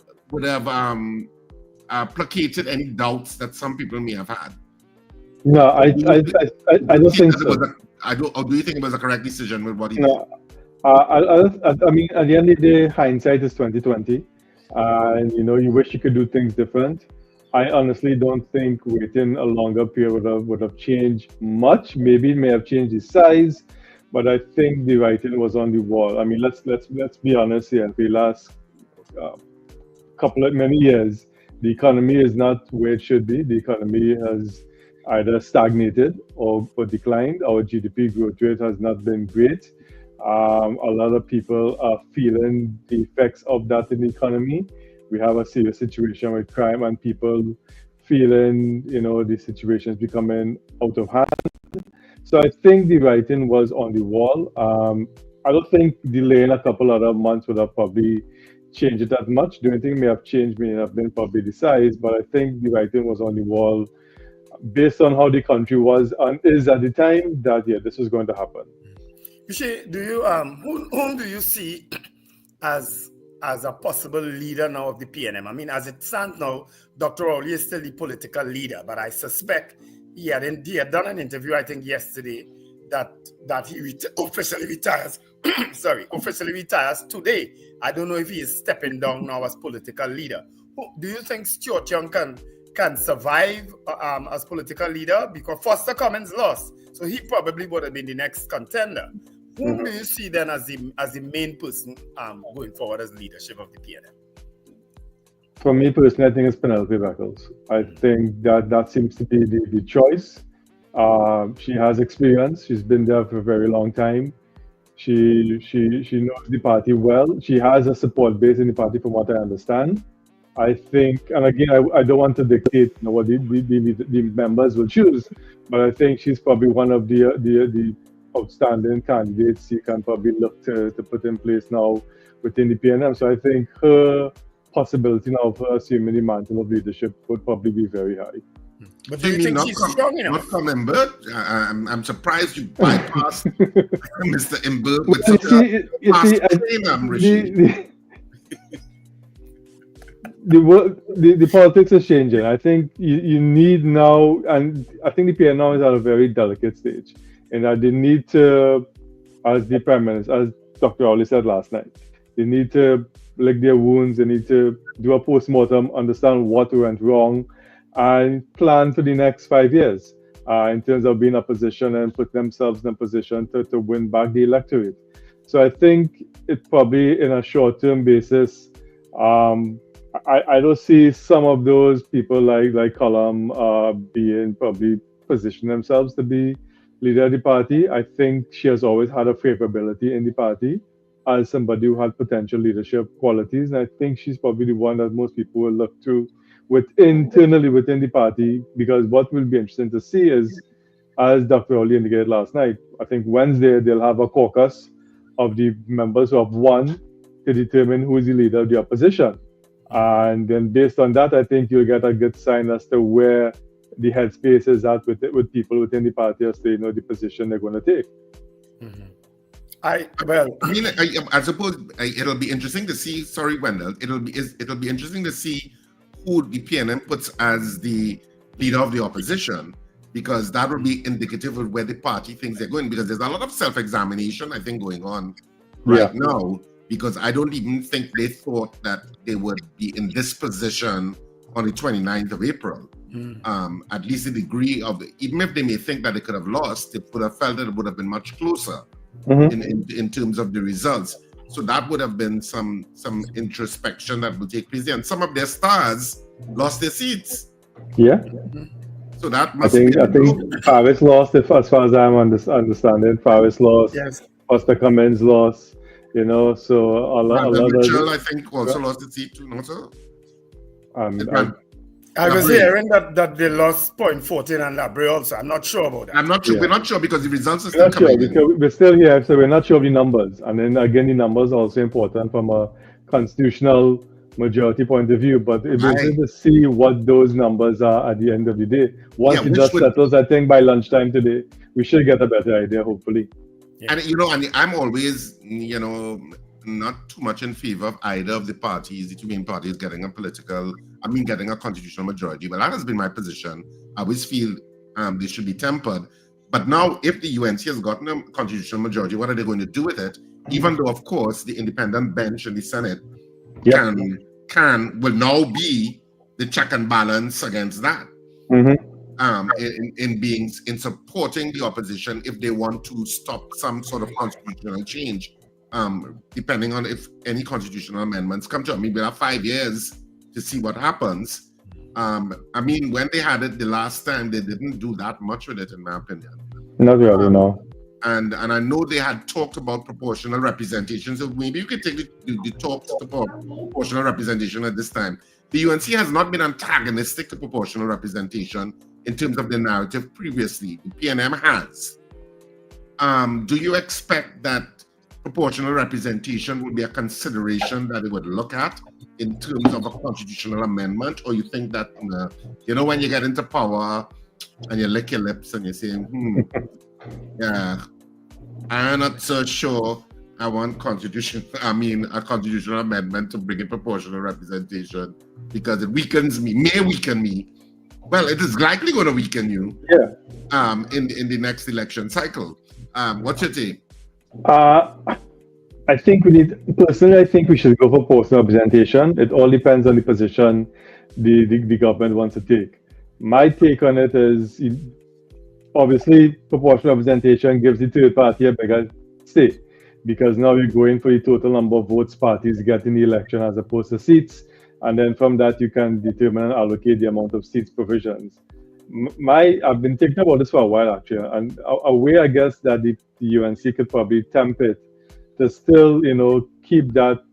placated any doubts that some people may have had? No, I don't think so. Or do you think it was a correct decision with what he did? No, I mean, at the end of the day, hindsight is 2020, and you wish you could do things different. I honestly don't think waiting a longer period would have changed much. Maybe it may have changed the size, but I think the writing was on the wall. I mean, let's be honest here. The last many years, the economy is not where it should be. The economy has either stagnated or declined. Our GDP growth rate has not been great. A lot of people are feeling the effects of that in the economy. We have a serious situation with crime and people feeling, the situation is becoming out of hand. So I think the writing was on the wall. I don't think delaying a couple other months would have probably changed it that much. The only thing may have changed may have been probably the size, but I think the writing was on the wall based on how the country was and is at the time that, this was going to happen. Rishi, do you whom do you see as a possible leader now of the PNM? I mean, as it stands now, Dr. Rowley is still the political leader, but I suspect he had done an interview, I think yesterday, that he officially retires. Officially retires today. I don't know if he is stepping down now as political leader. Do you think Stuart Young can survive as political leader? Because Foster Cummins lost, so he probably would have been the next contender. Whom do you see then as the main person going forward as leadership of the PNM? For me personally, I think it's Penelope Beckles. I think that seems to be the choice. She has experience. She's been there for a very long time. She knows the party well. She has a support base in the party, from what I understand. I think, and again, I don't want to dictate what the members will choose, but I think she's probably one of the outstanding candidates you can probably look to put in place now within the PNM. So I think her possibility now of her assuming the mantle of leadership would probably be very high. But do you think she's strong enough? Not from Imberg. I'm surprised you bypassed Mr. Imberg with Well, such a fast Rishi. The politics is changing. I think you need now, and I think the PNM is at a very delicate stage, and that they need to, as the Prime Minister, as Dr. Rowley said last night, they need to lick their wounds. They need to do a post-mortem, understand what went wrong, and plan for the next 5 years in terms of being in a position and put themselves in a position to win back the electorate. So I think it probably, in a short-term basis, I don't see some of those people like Colum being probably position themselves to be leader of the party. I think she has always had a favorability in the party as somebody who had potential leadership qualities, and I think she's probably the one that most people will look to internally within the party, because what will be interesting to see is, as Dr. Rowley indicated last night, I think Wednesday they'll have a caucus of the members who have won to determine who is the leader of the opposition. And then based on that, I think you'll get a good sign as to where the headspace is at with people within the party as to the position they're going to take. I suppose it'll be interesting to see. Sorry, Wendell. It'll be interesting to see who the PNM puts as the leader of the opposition, because that will be indicative of where the party thinks they're going. Because there's a lot of self-examination, I think, going on right now. Because I don't even think they thought that they would be in this position on the 29th of April. At least the degree of, even if they may think that they could have lost, they would have felt that it would have been much closer in terms of the results. So that would have been some introspection that will take place there. And some of their stars lost their seats. Yeah. So that I must think Faris lost, as far as I'm understanding. Faris lost. Yes. Foster Cummins lost. So a lot of Mitchell, I think, also lost the seat too, no, sir? I was hearing that they lost Point 14 and Labrie also. I'm not sure about that. I'm not sure. We're not sure because the results are We're still not coming sure, in. we're still here, so we're not sure of the numbers. And then again, the numbers are also important from a constitutional majority point of view. But it will be to see what those numbers are at the end of the day. Once it just settles, I think by lunchtime today, we should get a better idea, hopefully. And and I'm always, not too much in favor of either of the parties, the two main parties, getting a constitutional majority. But that has been my position. I always feel they should be tempered. But now, if the UNC has gotten a constitutional majority, what are they going to do with it? Even though, of course, the independent bench in the Senate will now be the check and balance against that. In supporting the opposition if they want to stop some sort of constitutional change, depending on if any constitutional amendments come to. We'll have 5 years to see what happens. When they had it the last time, they didn't do that much with it, in my opinion. Not really, no. And I know they had talked about proportional representation, so maybe you could take the talk about proportional representation at this time. The UNC has not been antagonistic to proportional representation in terms of the narrative previously. The PNM has. Do you expect that proportional representation would be a consideration that they would look at in terms of a constitutional amendment? Or you think that, when you get into power and you lick your lips and you're saying, I'm not so sure I want a constitutional amendment to bring in proportional representation because it weakens me, may weaken me. Well, it is likely going to weaken you in the next election cycle. What's your take? I think I think we should go for proportional representation. It all depends on the position the government wants to take. My take on it is, obviously, proportional representation gives the third party a bigger say, because now you're going for the total number of votes parties get in the election as opposed to seats. And then from that, you can determine and allocate the amount of seats provisions. I've been thinking about this for a while, actually, and a way, I guess, that the UNC could probably tempt it to still, keep that,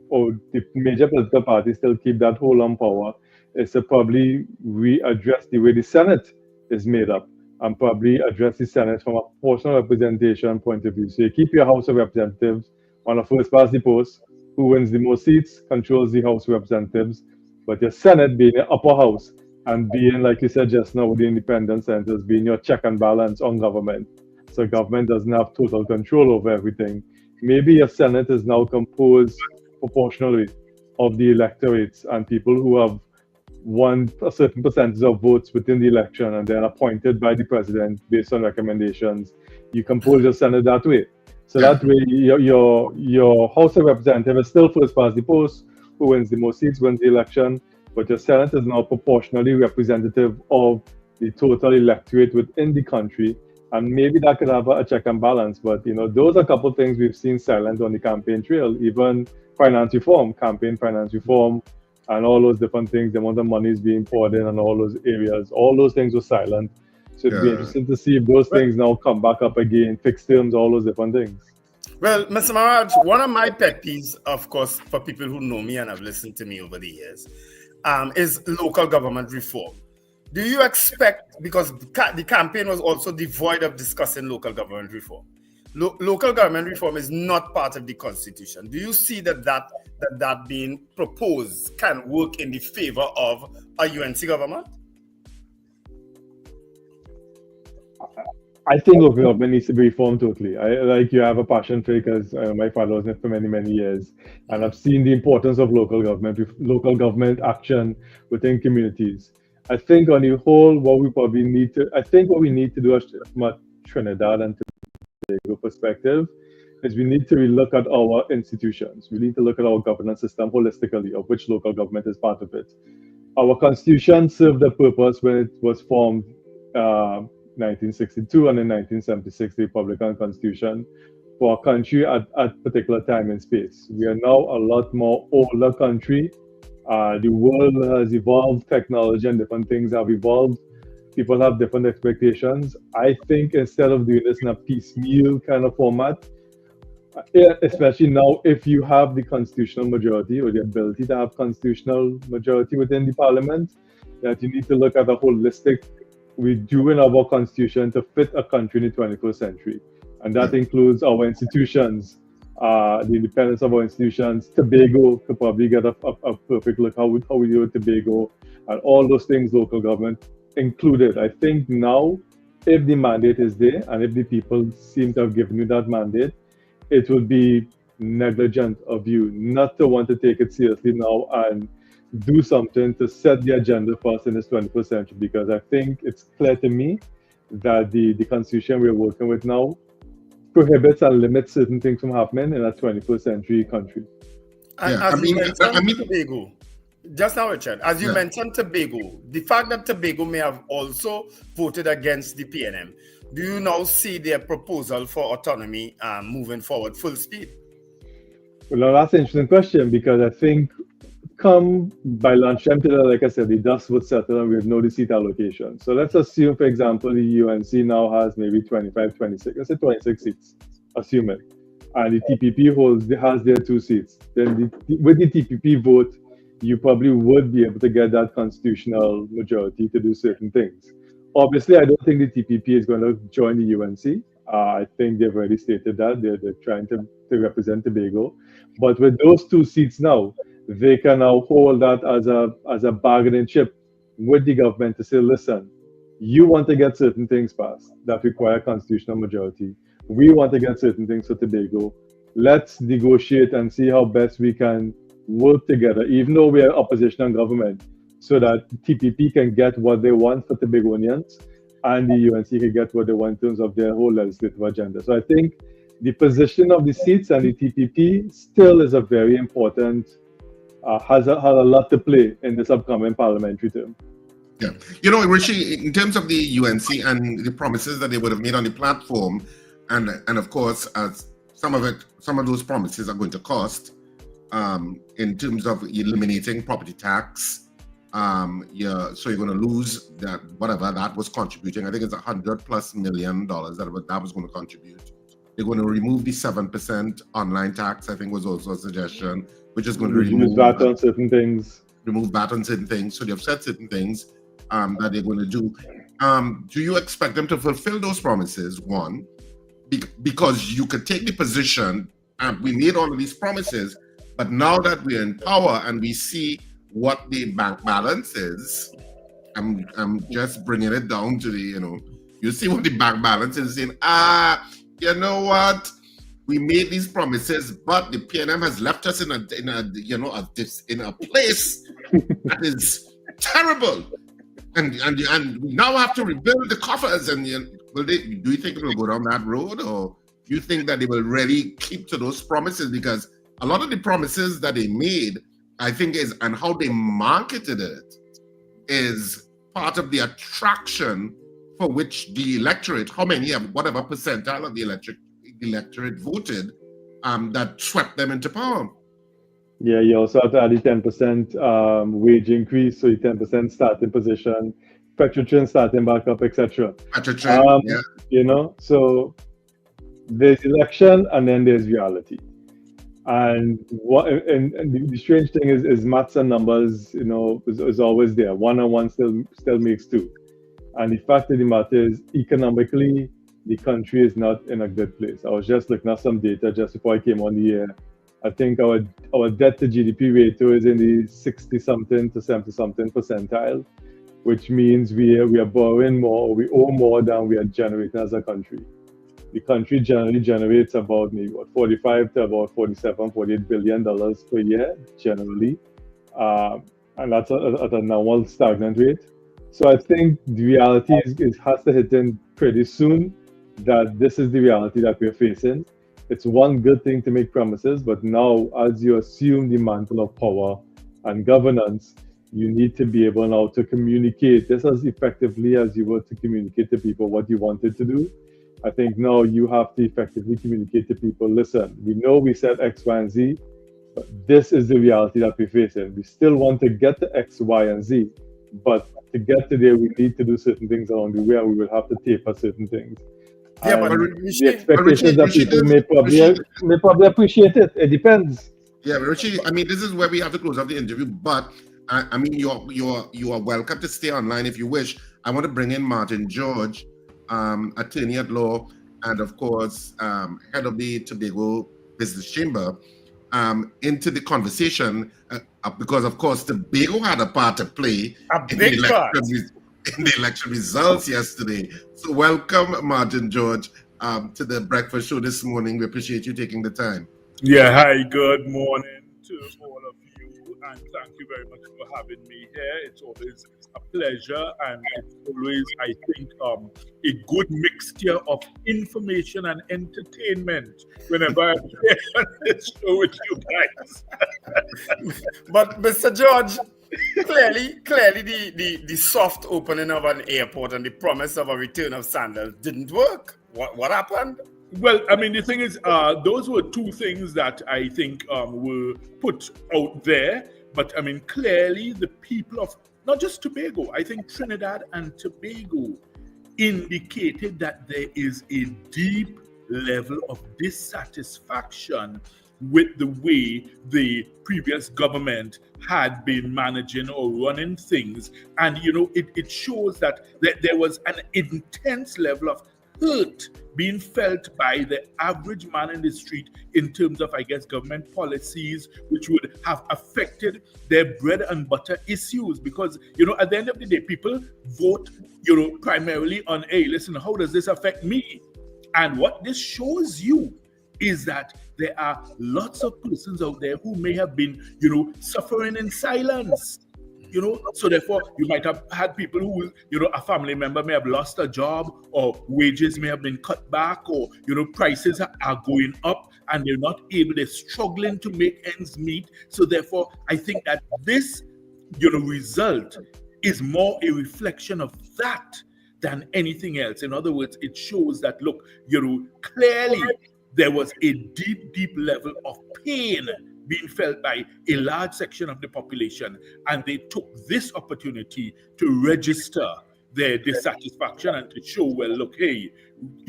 or the major political parties still keep that hold on power, is to probably readdress the way the Senate is made up. and probably address the Senate from a proportional representation point of view. So you keep your House of Representatives on a first past the post. Who wins the most seats controls the House of Representatives, but your Senate being your upper house and being, like you said just now, with the independent senators, being your check and balance on government. So government doesn't have total control over everything. Maybe your Senate is now composed proportionally of the electorates and people who have won a certain percentage of votes within the election and then appointed by the president based on recommendations. You compose your Senate that way. So that way your House of Representatives is still first past the post. Who wins the most seats wins the election, but your Senate is now proportionally representative of the total electorate within the country. And maybe that could have a check and balance. But, those are a couple of things we've seen silent on the campaign trail. Even finance reform, campaign finance reform, and all those different things, the amount of money is being poured in and all those areas, all those things were silent. So it'd be interesting to see if those things now come back up again, fixed terms, all those different things. Well, Mr. Maharaj, one of my pet peeves, of course, for people who know me and have listened to me over the years, is local government reform. Do you expect, because the campaign was also devoid of discussing local government reform, local government reform is not part of the Constitution. Do you see that being proposed can work in the favor of a UNC government? I think local government needs to be reformed totally. You have a passion for it because my father was in it for many, many years. And I've seen the importance of local government action within communities. I think on the whole, what we need to do from a Trinidad and Tobago perspective is we need to relook at our institutions. We need to look at our governance system holistically, of which local government is part of it. Our constitution served the purpose when it was formed 1962 and in 1976, the Republican Constitution, for a country at particular time and space. We are now a lot more older country. The world has evolved, technology and different things have evolved. People have different expectations. I think instead of doing this in a piecemeal kind of format, especially now if you have the constitutional majority or the ability to have constitutional majority within the parliament, that you need to look at a holistic redoing of our constitution to fit a country in the 21st century. And that includes our institutions, the independence of our institutions. Tobago could probably get a perfect look how we do with Tobago, and all those things, local government included. I think now, if the mandate is there and if the people seem to have given you that mandate, it would be negligent of you not to want to take it seriously now and do something to set the agenda for us in this 21st century, because I think it's clear to me that the constitution we're working with now prohibits and limits certain things from happening in a 21st century country. And as you mentioned Tobago, just now, Richard, as you mentioned Tobago, the fact that Tobago may have also voted against the PNM, do you now see their proposal for autonomy moving forward full speed? Well, that's an interesting question, because I think come by lunchtime today, like I said, the dust would settle and we would know the seat allocation. So let's assume, for example, the UNC now has maybe 25, 26, let's say 26 seats, assuming. And the TPP has their 2 seats. Then with the TPP vote, you probably would be able to get that constitutional majority to do certain things. Obviously, I don't think the TPP is going to join the UNC. I think they've already stated that. They're trying to represent Tobago. But with those 2 seats now, they can now hold that as a bargaining chip with the government to say, listen, you want to get certain things passed that require constitutional majority. We want to get certain things for Tobago. Let's negotiate and see how best we can work together, even though we are opposition and government, so that TPP can get what they want for Tobagonians and the UNC can get what they want in terms of their whole legislative agenda. So I think the position of the seats and the TPP still is a very important has a lot to play in this upcoming parliamentary term. Yeah. Rishi, in terms of the UNC and the promises that they would have made on the platform, and of course, as some of those promises are going to cost, in terms of eliminating property tax, so you're going to lose that, whatever that was contributing. I think it's $100+ million that was going to contribute. They're going to remove the 7% online tax, I think was also a suggestion, which is going to remove VAT on certain things. Remove VAT on certain things. So they've said certain things that they're going to do. do you expect them to fulfill those promises? One, because you could take the position, and we made all of these promises, but now that we're in power and we see what the bank balance is, I'm just bringing it down to the, you see what the bank balance is saying, you know what? We made these promises, but the PNM has left us in a place that is terrible. And we now have to rebuild the coffers. And do you think it will go down that road, or do you think that they will really keep to those promises? Because a lot of the promises that they made, I think, and how they marketed it is part of the attraction for which the electorate, whatever percentile of the electorate voted, that swept them into power. Yeah, you also have to add the 10% wage increase, so the 10% starting position, Petrotrin starting back up, etc. So there's election and then there's reality. And the strange thing is maths and numbers, is always there. 1 and 1 still makes 2. And the fact of the matter is, economically, the country is not in a good place. I was just looking at some data just before I came on the air. I think our debt to GDP ratio is in the 60-something to 70-something percentile, which means we are borrowing more, we owe more than we are generating as a country. The country generally generates about maybe 45 to about $47-48 billion per year, generally. And that's at a normal stagnant rate. So I think the reality has to hit in pretty soon that this is the reality that we're facing. It's one good thing to make promises, but now as you assume the mantle of power and governance, you need to be able now to communicate this as effectively as you were to communicate to people what you wanted to do. I think now you have to effectively communicate to people, listen, we know we said X, Y, and Z, but this is the reality that we're facing. We still want to get to X, Y, and Z, but to get to there, we need to do certain things along the way, and we will have to taper certain things. Yeah, but the expectations that people may probably appreciate it. It depends. Yeah, but Rishi, this is where we have to close up the interview, but you are welcome to stay online if you wish. I want to bring in Martin George, attorney at law, and of course, head of the Tobago Business Chamber, into the conversation, because of course, Tobago had a part to play in the election results yesterday. So welcome, Martin George, to the breakfast show this morning. We appreciate you taking the time. Yeah, hi, good morning to all of you, and thank you very much for having me here. It's always a pleasure, and it's always, I think, a good mixture of information and entertainment whenever I'm here on this show with you guys. But Mr. George, clearly the soft opening of an airport and the promise of a return of sandals didn't work. What happened? Well, the thing is, those were two things that I think were put out there. But clearly the people of not just Tobago, I think Trinidad and Tobago indicated that there is a deep level of dissatisfaction with the way the previous government had been managing or running things. And, it shows that there was an intense level of hurt being felt by the average man in the street in terms of, I guess, government policies, which would have affected their bread and butter issues. Because, at the end of the day, people vote, primarily on, hey, listen, how does this affect me? And what this shows you is that there are lots of persons out there who may have been, suffering in silence. So therefore, you might have had people who, a family member may have lost a job, or wages may have been cut back, or, prices are going up and they're struggling to make ends meet. So therefore, I think that this, result is more a reflection of that than anything else. In other words, it shows that, look, clearly there was a deep, deep level of pain being felt by a large section of the population, and they took this opportunity to register their dissatisfaction and to show, well, look, hey,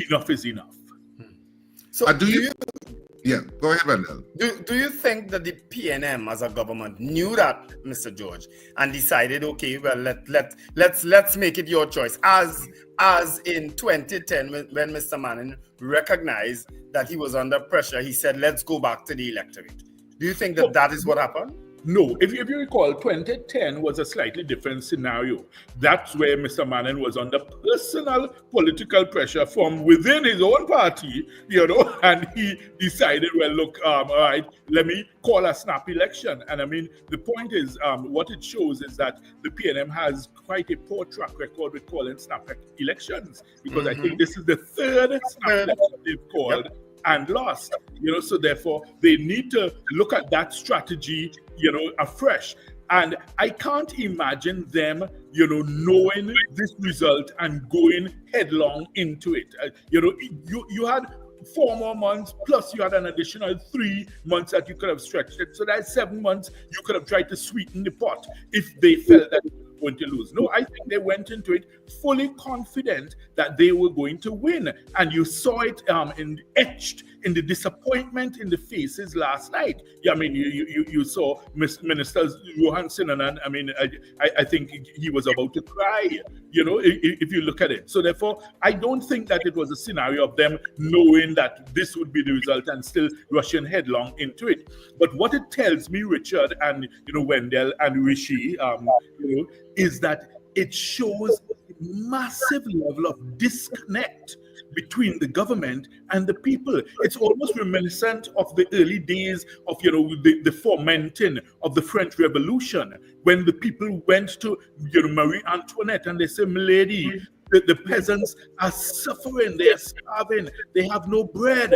enough is enough. So Yeah, go ahead, Wendell. Do you think that the PNM as a government knew that, Mr. George, and decided, okay, well, let's make it your choice, as in 2010 when Mr. Manning recognized that he was under pressure, he said, let's go back to the electorate. Do you think that is what happened? No, if you recall, 2010 was a slightly different scenario. That's where Mr. Manning was under personal political pressure from within his own party, and he decided, well, look, all right, let me call a snap election. And I mean, the point is, what it shows is that the PNM has quite a poor track record with calling snap elections, because I think this is the third snap election they've called. Yep. And lost, so therefore they need to look at that strategy, afresh. And I can't imagine them, knowing this result and going headlong into it. You had 4 more months, plus you had an additional 3 months that you could have stretched it. So that's 7 months you could have tried to sweeten the pot if they felt that they were going to lose. No, I think they went into it fully confident that they were going to win. And you saw it etched in the disappointment in the faces last night. I mean, you saw Minister Rohan Sinanan. I mean, I think he was about to cry, if you look at it. So therefore, I don't think that it was a scenario of them knowing that this would be the result and still rushing headlong into it. But what it tells me, Richard and Wendell and Rishi, is that it shows a massive level of disconnect between the government and the people. It's almost reminiscent of the early days of the fomenting of the French Revolution, when the people went to Marie Antoinette and they said, "Milady, the peasants are suffering, they are starving, they have no bread."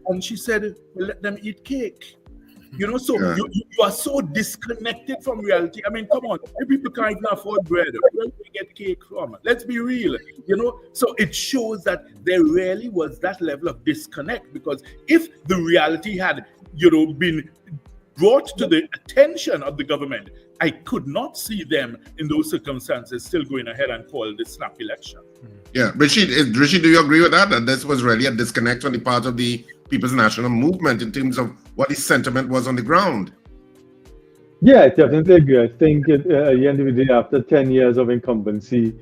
And she said, "Well, let them eat cake." So you are so disconnected from reality. I mean, come on, if people can't even afford bread, where do we get cake from? Let's be real, So it shows that there really was that level of disconnect, because if the reality had, been brought to the attention of the government, I could not see them in those circumstances still going ahead and call this snap election. Yeah, Rishi, do you agree with that? That this was really a disconnect on the part of the People's National Movement in terms of what the sentiment was on the ground? Yeah, I definitely agree. I think at the end of the day, after 10 years of incumbency,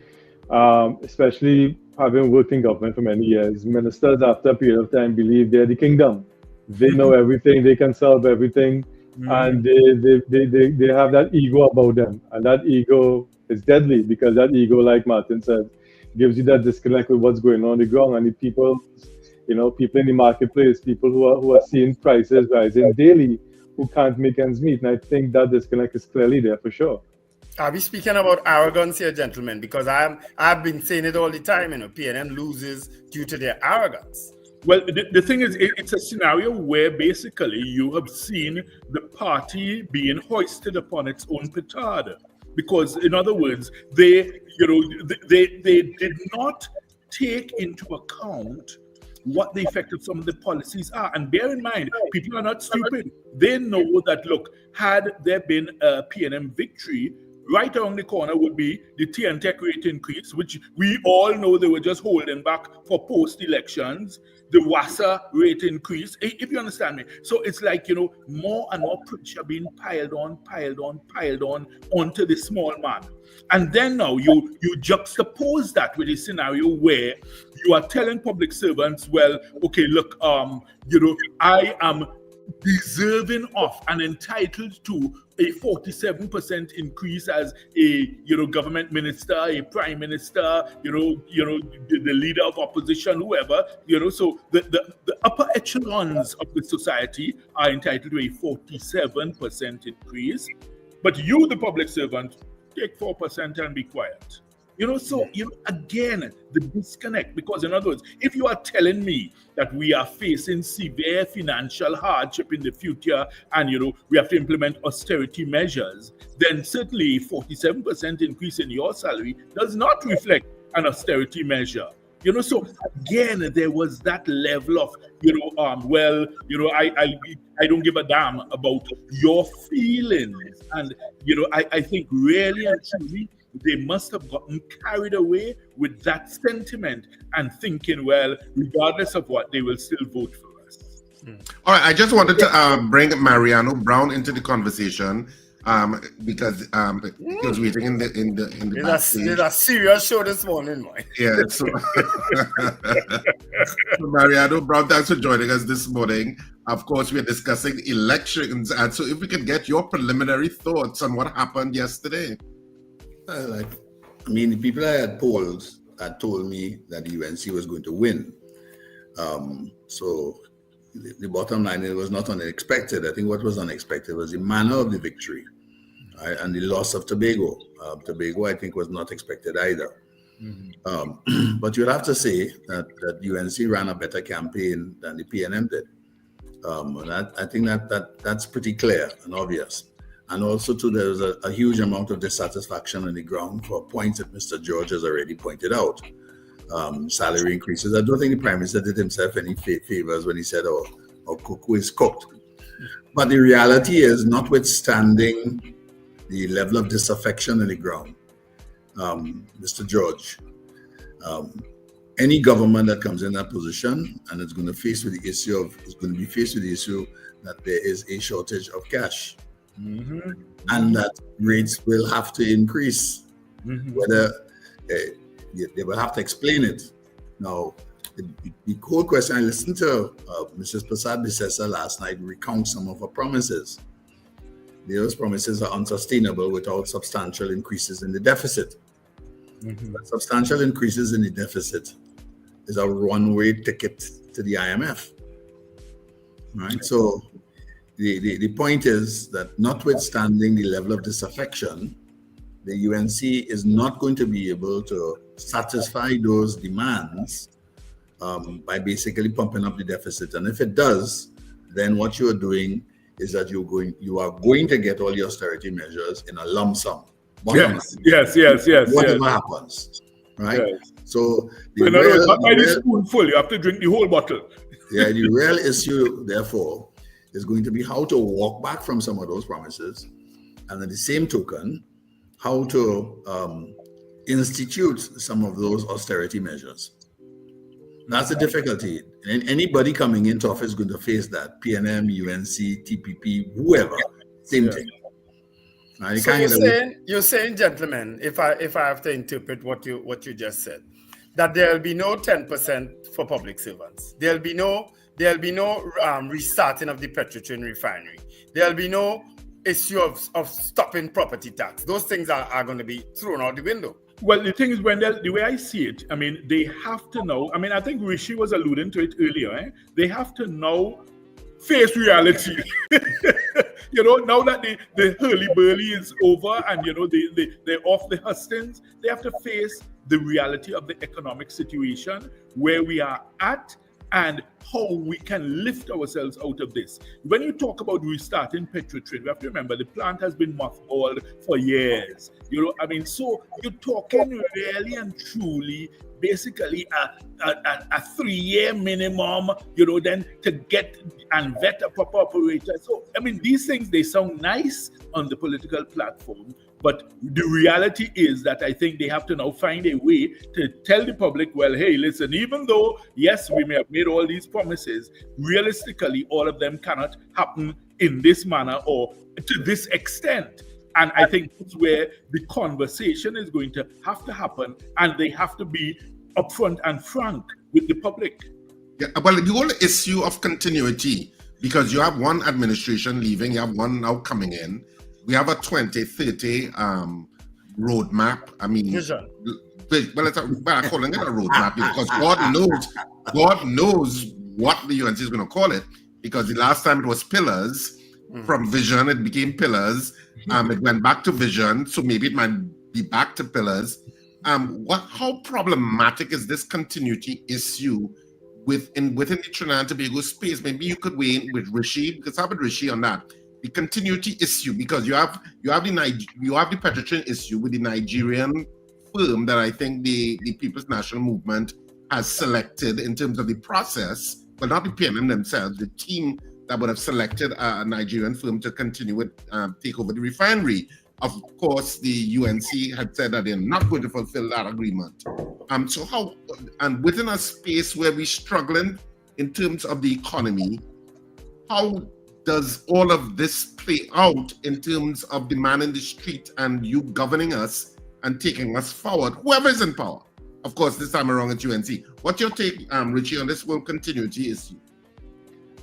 especially having worked in government for many years, ministers after a period of time believe they're the kingdom. They know everything, they can solve everything, and they have that ego about them. And that ego is deadly, because that ego, like Martin said, gives you that disconnect with what's going on the ground, and the people, people in the marketplace, people who are seeing prices rising daily, who can't make ends meet. And I think that disconnect is clearly there for sure. Are we speaking about arrogance here, gentlemen? Because I've been saying it all the time, PNM loses due to their arrogance. Well, the thing is, it's a scenario where basically you have seen the party being hoisted upon its own petard. Because, in other words, they did not take into account what the effect of some of the policies are. And bear in mind, people are not stupid. They know that, look, had there been a PNM victory, right around the corner would be the TNTEC rate increase, which we all know they were just holding back for post-elections, the WASA rate increase, if you understand me. So it's like, more and more pressure being piled on onto the small man. And then now you juxtapose that with a scenario where you are telling public servants, well, okay, look, I am deserving of and entitled to a 47% increase as a government minister, a prime minister, the leader of opposition, whoever, so the upper echelons of the society are entitled to a 47% increase, but you, the public servant, take 4% and be quiet. Again, the disconnect, because in other words, if you are telling me that we are facing severe financial hardship in the future and, we have to implement austerity measures, then certainly a 47% increase in your salary does not reflect an austerity measure. So again, there was that level of, I don't give a damn about your feelings. And, I think really and truly, they must have gotten carried away with that sentiment and thinking, well, regardless of what, they will still vote for us. All right, I just wanted to bring Mariano Browne into the conversation because he was waiting in the backstage. It's a serious show this morning, man. Yeah, so Mariano Browne, thanks for joining us this morning. Of course, we're discussing elections, and so if we could get your preliminary thoughts on what happened yesterday. The people I had polled had told me that the UNC was going to win. So the bottom line, it was not unexpected. I think what was unexpected was the manner of the victory, right, and the loss of Tobago. Tobago, I think, was not expected either. But you'd have to say that UNC ran a better campaign than the PNM did. And I think that's pretty clear and obvious. And also, too, there was a huge amount of dissatisfaction on the ground for points that Mr. George has already pointed out. Salary increases. I don't think the Prime Minister did himself any favors when he said, "Oh, cuckoo is cooked." But the reality is, notwithstanding the level of disaffection on the ground, Mr. George, any government that comes in that position and is going to be faced with the issue that there is a shortage of cash, and that rates will have to increase. Whether they will have to explain it. Now, the core question, I listened to Mrs. Prasad Bisesa last night recount some of her promises. Those promises are unsustainable without substantial increases in the deficit. But substantial increases in the deficit is a one-way ticket to the IMF. Right? So the point is that notwithstanding the level of disaffection, the UNC is not going to be able to satisfy those demands by basically pumping up the deficit. And if it does, then what you are doing is that you are going to get all the austerity measures in a lump sum. Yes. Whatever happens, right? Yes. So by the spoonful, you have to drink the whole bottle. Yeah, the real issue, therefore, is going to be how to walk back from some of those promises, and at the same token, how to institute some of those austerity measures. That's the difficulty. And anybody coming into office is going to face that. PNM, UNC, TPP, whoever, same thing. So you're saying, gentlemen, if I have to interpret what you just said, that there'll be no 10% for public servants. There'll be no restarting of the Petrotrin refinery. There'll be no issue of stopping property tax. Those things are going to be thrown out the window. Well, the thing is, the way I see it, they have to know. I think Rishi was alluding to it earlier. They have to now face reality. Now that the hurly-burly is over and, they're off the hustings, they have to face the reality of the economic situation, where we are at, and how we can lift ourselves out of this. When you talk about restarting Petrotrin, we have to remember the plant has been mothballed for years. So you're talking really and truly, basically a 3-year minimum, then to get and vet a proper operator. So, these things, they sound nice on the political platform, but the reality is that I think they have to now find a way to tell the public, well, hey, listen, even though, yes, we may have made all these promises, realistically, all of them cannot happen in this manner or to this extent. And I think that's where the conversation is going to have to happen, and they have to be upfront and frank with the public. Yeah, well, the whole issue of continuity, because you have one administration leaving, you have one now coming in. We have a 2030 roadmap. Vision. Well, I'm calling it a roadmap because God knows what the UNC is going to call it. Because the last time it was pillars, from vision it became pillars. It went back to vision, so maybe it might be back to pillars. How problematic is this continuity issue within the Trinidad and Tobago space? Maybe you could weigh in with Rishi, because I have with Rishi on that. The continuity issue, because you have the Petrotrin issue with the Nigerian firm that I think the People's National Movement has selected in terms of the process, but not the PNM themselves, the team that would have selected a Nigerian firm to continue with take over the refinery. Of course, the UNC had said that they're not going to fulfill that agreement. So how, and within a space where we're struggling in terms of the economy, how does all of this play out in terms of the man in the street and you governing us and taking us forward, whoever is in power? Of course, this time around at UNC. What's your take, Richie, on this world continuity issue?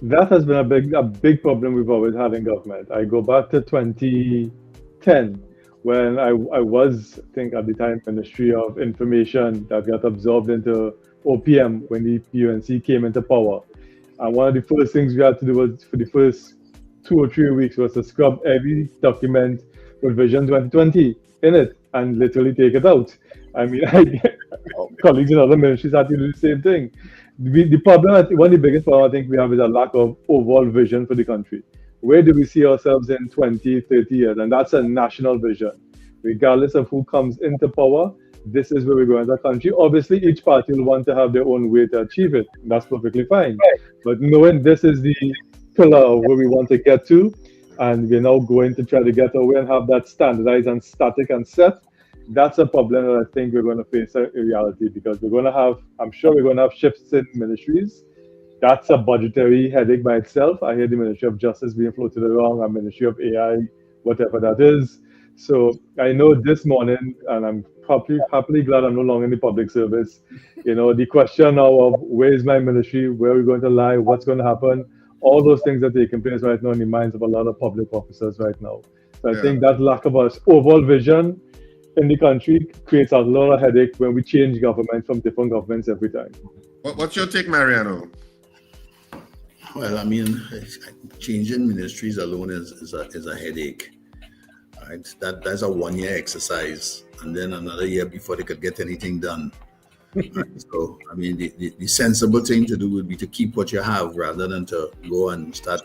That has been a big problem we've always had in government. I go back to 2010 when I was, I think at the time, Ministry of Information that got absorbed into OPM when the UNC came into power. And one of the first things we had to do was, for the first 2 or 3 weeks, was to scrub every document with Vision 2020 in it and literally take it out. I mean, colleagues in other ministries had to do the same thing. The problem, one of the biggest problems I think we have is a lack of overall vision for the country. Where do we see ourselves in 20, 30 years? And that's a national vision. Regardless of who comes into power, this is where we're going as a country. Obviously, each party will want to have their own way to achieve it. That's perfectly fine. But knowing this is the pillar where we want to get to, and we're now going to try to get away and have that standardized and static and set, that's a problem that I think we're going to face in reality, because we're going to have, I'm sure we're going to have shifts in ministries. That's a budgetary headache by itself. I hear the Ministry of Justice being floated around, a Ministry of AI, whatever that is. So I know this morning, and I'm happily glad I'm no longer in the public service. You know, the question now of where is my ministry, where are we going to lie, what's going to happen, all those things are taking place right now in the minds of a lot of public officers right now. So I think that lack of an overall vision in the country creates a lot of headache when we change government from different governments every time. What's your take, Mariano? Well, I mean, changing ministries alone is a headache. Right? That's a 1-year exercise, and then another year before they could get anything done. Right? So, I mean, the sensible thing to do would be to keep what you have rather than to go and start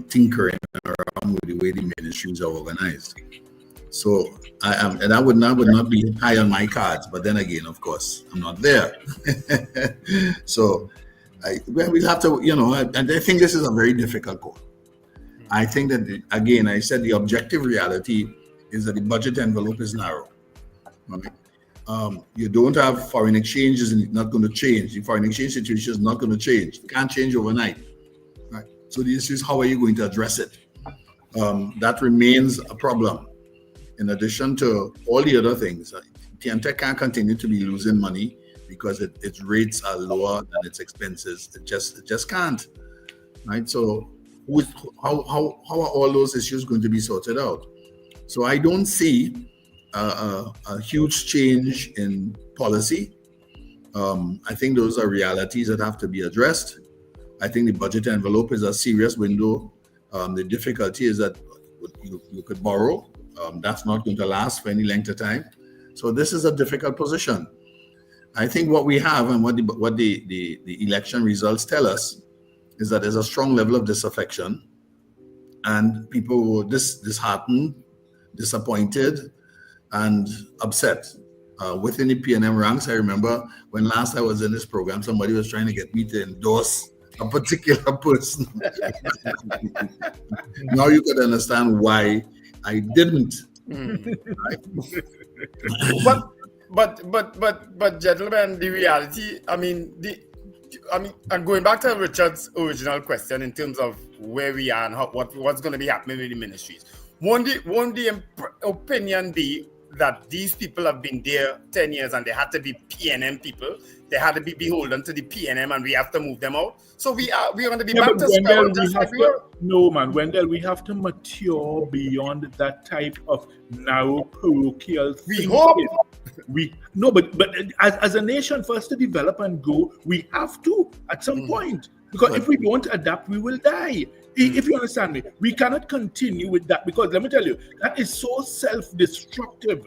tinkering around with the way the ministries are organized. So that would not be high on my cards. But then again, of course, I'm not there. So we'll have to, you know, and I think this is a very difficult goal. I think that, again, I said the objective reality is that the budget envelope is narrow. Right? You don't have foreign exchange, is not going to change. The foreign exchange situation is not going to change. It can't change overnight. Right? So the issue is, how are you going to address it? That remains a problem. In addition to all the other things, TMTech can't continue to be losing money because its rates are lower than its expenses. It just can't, right? So how are all those issues going to be sorted out? So I don't see a huge change in policy. I think those are realities that have to be addressed. I think the budget envelope is a serious window. The difficulty is that you could borrow. That's not going to last for any length of time. So this is a difficult position. I think what we have and what the election results tell us is that there's a strong level of disaffection, and people were disheartened, disappointed, and upset within the PNM ranks. I remember when last I was in this program, somebody was trying to get me to endorse a particular person. Now you could understand why I didn't. Right? But gentlemen, the reality, I mean, and going back to Richard's original question in terms of where we are and what's going to be happening with the ministries, won't the opinion be that these people have been there 10 years and they had to be PNM people? They had to be beholden to the PNM, and we have to move them out. So we're going to be back to square one just like we are. No, man, Wendell, we have to mature beyond that type of narrow parochial thinking. But as a nation, for us to develop and grow, we have to at some point. Because if we don't adapt, we will die. If you understand me, we cannot continue with that, because let me tell you, that is so self-destructive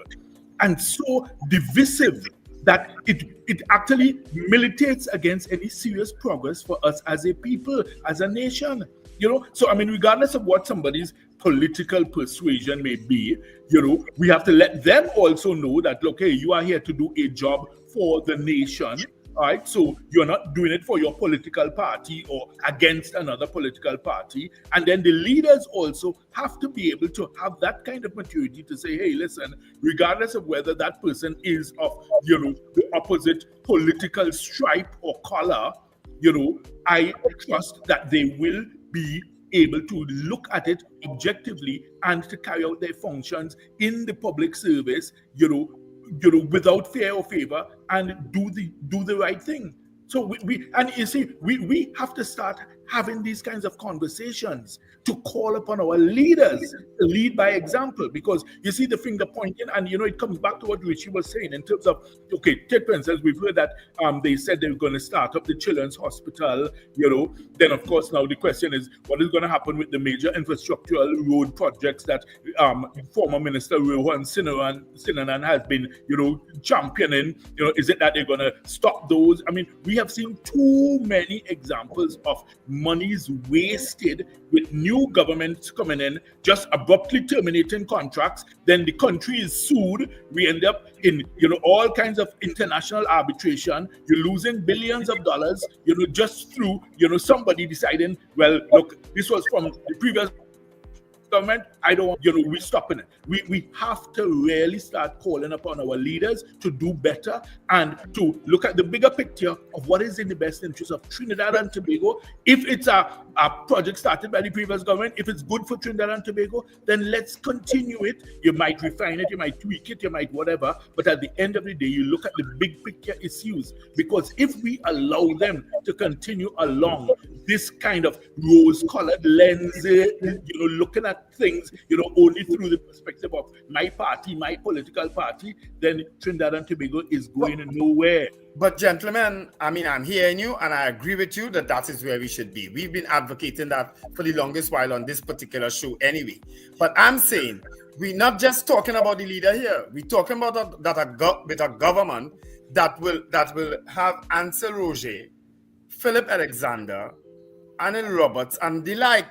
and so divisive that it actually militates against any serious progress for us as a people, as a nation. You know, so I mean, regardless of what somebody's political persuasion may be, you know, we have to let them also know that, look, hey, you are here to do a job for the nation. All right, so you're not doing it for your political party or against another political party. And then the leaders also have to be able to have that kind of maturity to say, hey, listen, regardless of whether that person is of, you know, the opposite political stripe or color, you know, I trust that they will be able to look at it objectively and to carry out their functions in the public service, without fear or favor, and do the right thing. So we have to start having these kinds of conversations to call upon our leaders to lead by example, because you see the finger pointing, and it comes back to what Rishi was saying in terms of, okay, take for instance, we've heard that they said they were going to start up the children's hospital, then of course now the question is, what is going to happen with the major infrastructural road projects that former Minister Rohan Sinanan has been championing? Is it that they're going to stop those? I mean, we have seen too many examples of monies wasted with new governments coming in, just abruptly terminating contracts. Then the country is sued. We end up in all kinds of international arbitration. You're losing billions of dollars, just through somebody deciding, well, look, this was from the previous government, I don't want, we're stopping it. We have to really start calling upon our leaders to do better and to look at the bigger picture of what is in the best interest of Trinidad and Tobago. If it's a project started by the previous government, if it's good for Trinidad and Tobago, then let's continue it. You might refine it, you might tweak it, you might whatever, but at the end of the day, you look at the big picture issues, because if we allow them to continue along this kind of rose-colored lens, looking at things, only through the perspective of my party, my political party, then Trinidad and Tobago is going nowhere. But gentlemen, I mean, I'm hearing you, and I agree with you that is where we should be. We've been advocating that for the longest while on this particular show anyway. But I'm saying, we're not just talking about the leader here. We're talking about with a government that will have Ansel Roger, Philip Alexander, Anil Roberts, and the like.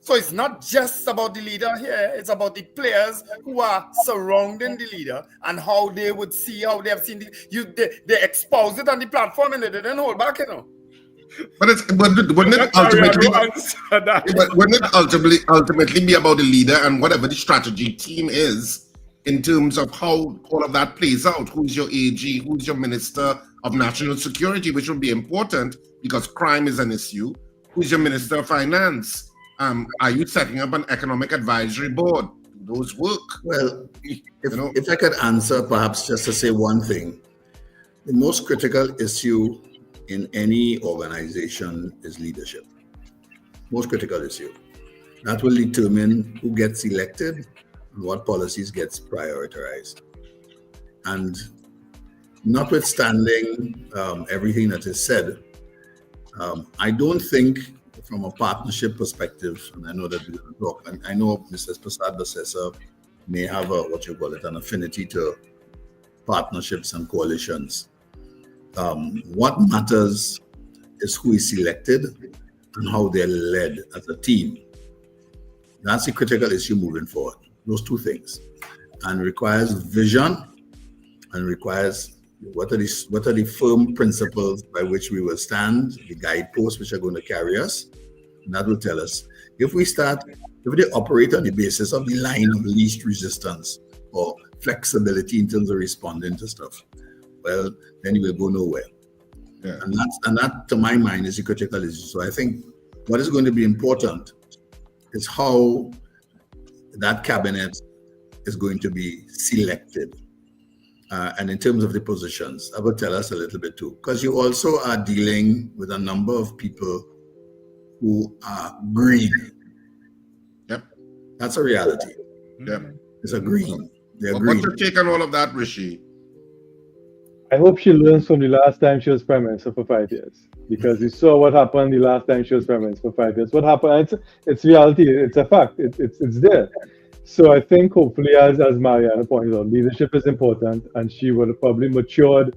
So it's not just about the leader here, it's about the players who are surrounding the leader and how they would see, how they have seen they exposed it on the platform and they didn't hold back, But wouldn't it ultimately be about the leader and whatever the strategy team is in terms of how all of that plays out? Who's your AG? Who's your Minister of National Security, which will be important because crime is an issue. Who's your Minister of Finance? Are you setting up an economic advisory board? Those work. Well, if I could answer, perhaps just to say one thing, the most critical issue in any organization is leadership. Most critical issue. That will determine who gets elected and what policies gets prioritized. And notwithstanding everything that is said, I don't think, from a partnership perspective, and I know that we're going to talk, and I know Mr. Prasad Basesa may have an affinity to partnerships and coalitions. What matters is who is selected and how they're led as a team. That's a critical issue moving forward. Those two things, and requires vision, and requires what are the firm principles by which we will stand, the guideposts which are going to carry us. And that will tell us if they operate on the basis of the line of least resistance or flexibility in terms of responding to stuff, well, then you will go nowhere. Yeah. And that, to my mind, is a critical issue. So I think what is going to be important is how that cabinet is going to be selected. And in terms of the positions, that will tell us a little bit too, because you also are dealing with a number of people who are green. Yep. That's a reality. Yep. It's a green. They're What's green. your take on all of that, Rishi? I hope she learns from the last time she was Prime Minister for 5 years, because you saw what happened the last time she was Prime Minister for 5 years. What happened? It's reality. It's a fact. It's there. So I think hopefully, as Mariano pointed out, leadership is important, and she would have probably matured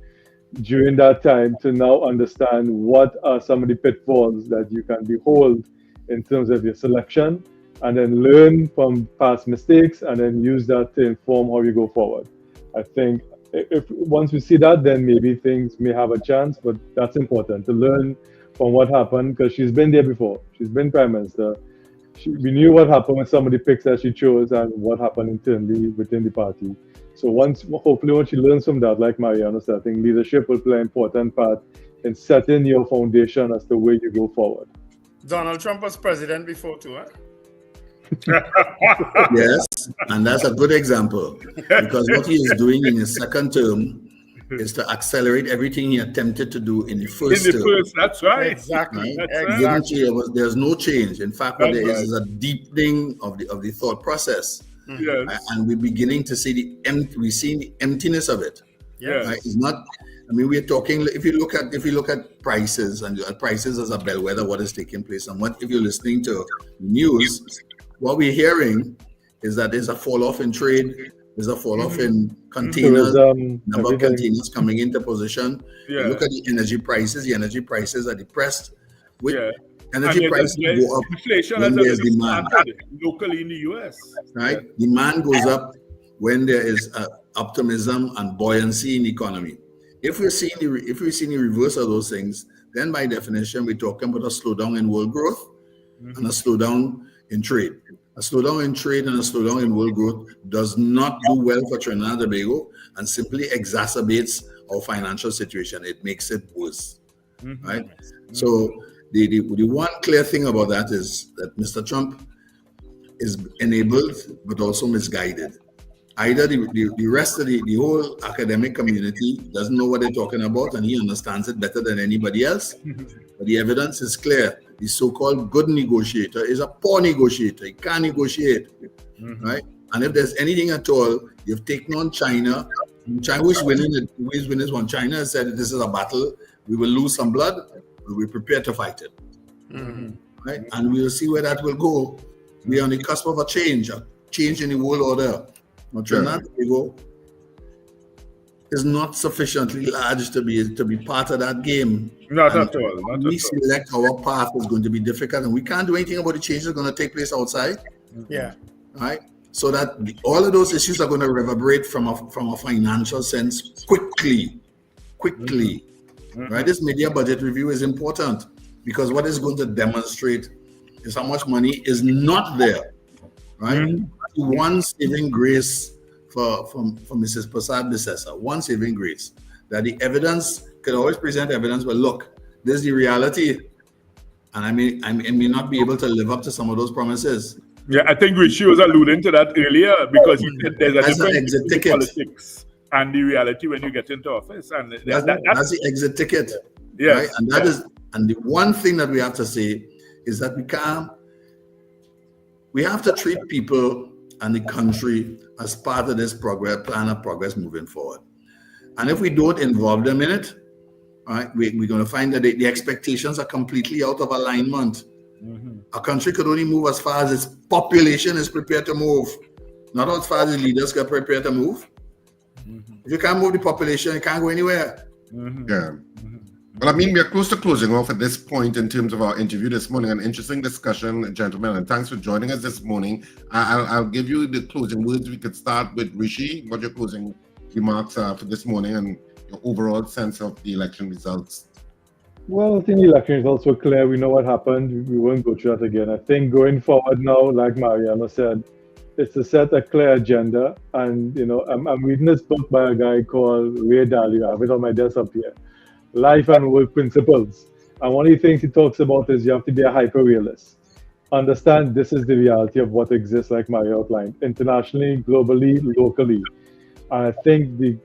during that time to now understand what are some of the pitfalls that you can behold in terms of your selection, and then learn from past mistakes and then use that to inform how you go forward. I think if once we see that, then maybe things may have a chance, but that's important to learn from what happened, because she's been there before. She's been Prime Minister. We knew what happened with some of the picks that she chose and what happened internally within the party. So hopefully when she learns from that, like Mariano said, I think leadership will play an important part in setting your foundation as to where you go forward. Donald Trump was president before too, huh? Yes, and that's a good example because what he is doing in his second term is to accelerate everything he attempted to do in the first term. That's right. Exactly. Right? Exactly. There's no change. In fact, what That's there is a deepening of the thought process. Yes. And we're beginning to see we're seeing the emptiness of it. Yes. Right? It's not. I mean, we're talking. If you look at prices and prices as a bellwether, what is taking place, and what if you're listening to news, what we're hearing is that there's a fall off in trade. There's a fall off in containers, number of containers coming into position. You look at the energy prices. The energy prices are depressed. With energy prices go up when there's demand. Locally in the US. Right? Demand goes up when there is optimism and buoyancy in the economy. If we're seeing the reverse of those things, then by definition, we're talking about a slowdown in world growth and a slowdown in trade. A slowdown in trade and a slowdown in world growth does not do well for Trinidad and Tobago and simply exacerbates our financial situation. It makes it worse, right? So the one clear thing about that is that Mr. Trump is enabled but also misguided. Either the rest of the whole academic community doesn't know what they're talking about and he understands it better than anybody else. But the evidence is clear. The so-called good negotiator is a poor negotiator. He can't negotiate, right? And if there's anything at all, you've taken on China. China who's winning this one. China has said this is a battle. We will lose some blood, but we're prepared to fight it, right? And we'll see where that will go. We're on the cusp of a change in the world order. But Trinidad and Tobago is not sufficiently large to be part of that game. Not at all. We select our path is going to be difficult, and we can't do anything about the changes that are going to take place outside. Yeah. Right. So that all of those issues are going to reverberate from a financial sense quickly. Right. This media budget review is important because what it's going to demonstrate is how much money is not there. Right. One saving grace for Mrs. Prasad Bissessa, one saving grace, that the evidence could always present evidence, but look, this is the reality, and I may not be able to live up to some of those promises. Yeah, I think Rishi was alluding to that earlier because he said there's a difference between politics and the reality when you get into office, and that's the exit ticket. Yes, right? And that is, and the one thing that we have to say is that we have to treat people and the country as part of this plan of progress moving forward. And if we don't involve them in it, right, we're going to find that the expectations are completely out of alignment. A country could only move as far as its population is prepared to move, not as far as the leaders are prepared to move. If you can't move the population, you can't go anywhere. Yeah. Well, I mean, we are close to closing off at this point in terms of our interview this morning. An interesting discussion, gentlemen, and thanks for joining us this morning. I'll give you the closing words. We could start with Rishi. What your closing remarks are for this morning and your overall sense of the election results? Well, I think the election results were clear. We know what happened. We won't go through that again. I think going forward now, like Mariano said, it's to set a clear agenda. And, I'm reading this book by a guy called Ray Dalio. I have it on my desk up here. Life and Work Principles. And one of the things he talks about is you have to be a hyper-realist. Understand this is the reality of what exists, like Mario outlined, internationally, globally, locally. And I think the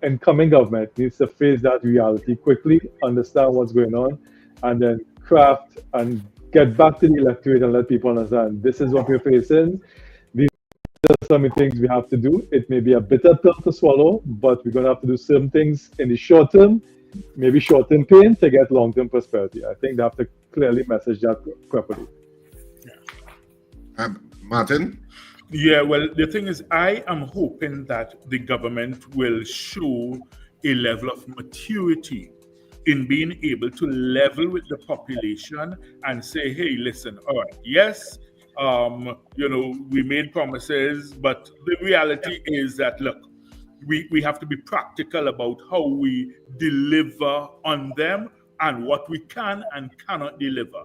incoming government needs to face that reality quickly, understand what's going on, and then craft and get back to the electorate and let people understand this is what we're facing. These are some of the things we have to do. It may be a bitter pill to swallow, but we're going to have to do some things in the short term, maybe short-term pain to get long-term prosperity. I think they have to clearly message that properly. Martin? Yeah, well, the thing is, I am hoping that the government will show a level of maturity in being able to level with the population and say, hey, listen, all right, yes, we made promises, but the reality is that, look, we have to be practical about how we deliver on them and what we can and cannot deliver.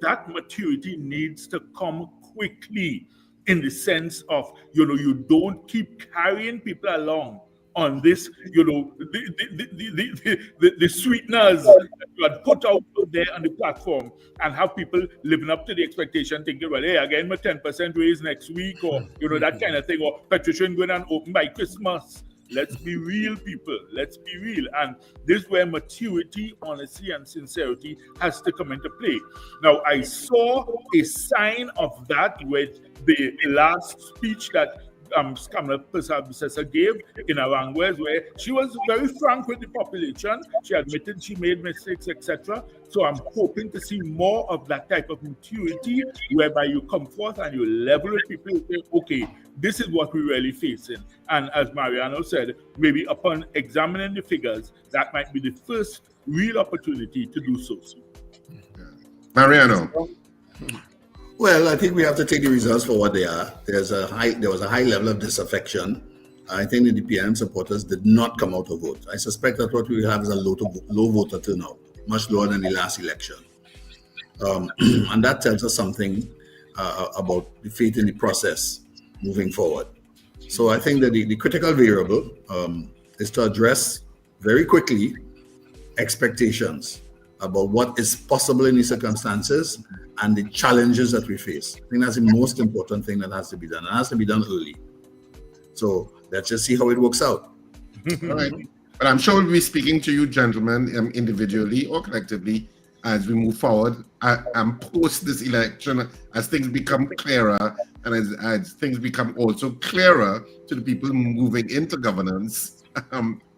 That maturity needs to come quickly in the sense of, you don't keep carrying people along on this, the sweeteners that you had put out there on the platform, and have people living up to the expectation, thinking, well, hey, again, my 10% raise next week, or that kind of thing, or petrol going and open by Christmas. Let's be real, people. Let's be real. And this is where maturity, honesty, and sincerity has to come into play. Now, I saw a sign of that with the last speech that Kamala Persad gave in Aranguez, where she was very frank with the population. She admitted she made mistakes, etc. So I'm hoping to see more of that type of maturity, whereby you come forth and you level with people and say, okay, this is what we're really facing. And as Mariano said, maybe upon examining the figures, that might be the first real opportunity to do so. Mariano. Well, I think we have to take the results for what they are. There was a high level of disaffection. I think the PNM supporters did not come out to vote. I suspect that what we have is a low voter turnout, much lower than the last election. And that tells us something about the faith in the process moving forward. So I think that the critical variable is to address very quickly expectations about what is possible in these circumstances and the challenges that we face. I think that's the most important thing that has to be done. It has to be done early. So let's just see how it works out. All right. But I'm sure we'll be speaking to you gentlemen individually or collectively as we move forward and post this election as things become clearer and as things become also clearer to the people moving into governance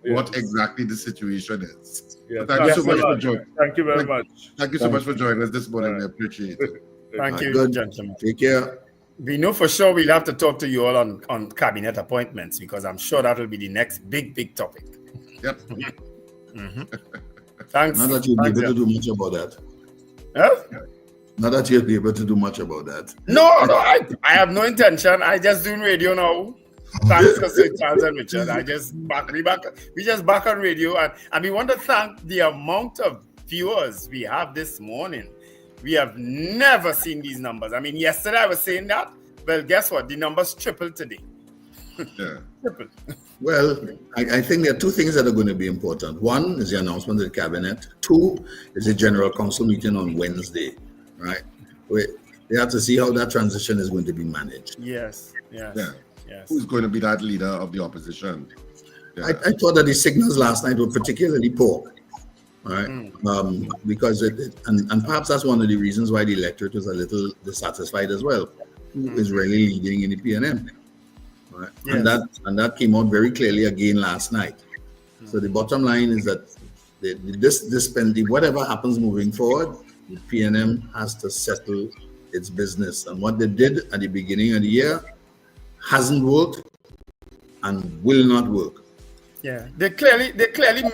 what exactly the situation is. Yeah, thank you so much for joining. Thank you very much. Thank you so much for joining us this morning. We appreciate it. Thank you, good. gentlemen. Take care. We know for sure we'll have to talk to you all on cabinet appointments, because I'm sure that will be the next big topic. Yep. Thanks. Not that you'll be able to do much about that. Huh? Not that you'll be able to do much about that. No, I have no intention. I just doing radio now. Thanks to Sir Charles and Richard. We just back on radio, and we want to thank the amount of viewers we have this morning. We have never seen these numbers. I mean, yesterday I was saying that. Well, guess what? The numbers tripled today. Yeah. Tripled. Well, I think there are two things that are going to be important. One is the announcement of the cabinet. Two is the general council meeting on Wednesday, right? We have to see how that transition is going to be managed. Yes. Yeah. Who's going to be that leader of the opposition? Yeah. I thought that the signals last night were particularly poor, right? Because and perhaps that's one of the reasons why the electorate was a little dissatisfied as well. Who is really leading in the PNM? Right? Yes. And that came out very clearly again last night. So the bottom line is that whatever happens moving forward, the PNM has to settle its business. And what they did at the beginning of the year hasn't worked and will not work. Yeah, they clearly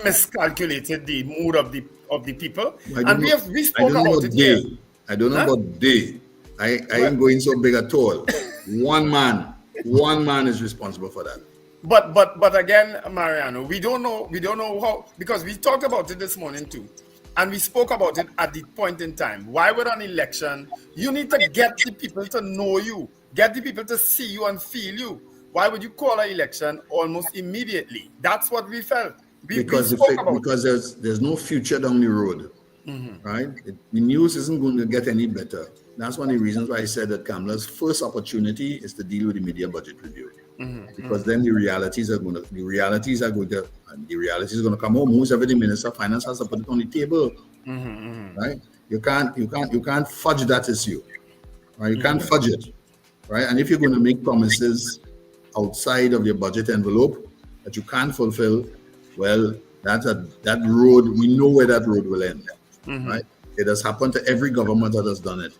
miscalculated the mood of the people, and we spoke about it here. I don't know about they. I ain't going so big at all. One man is responsible for that. But again, Mariano, we don't know how, because we talked about it this morning too, and we spoke about it at the point in time. Why would an election? You need to get the people to know you. Get the people to see you and feel you. Why would you call an election almost immediately? That's what we felt. Because there's no future down the road, right? The news isn't going to get any better. That's one of the reasons why I said that Kamala's first opportunity is to deal with the media budget review, because then the realities are going to come home. Who's ever the Minister of Finance has to put it on the table, right? You can't fudge that issue, right? You can't fudge it. Right, and if you're going to make promises outside of your budget envelope that you can't fulfill, well, that road, we know where that road will end. Right? It has happened to every government that has done it.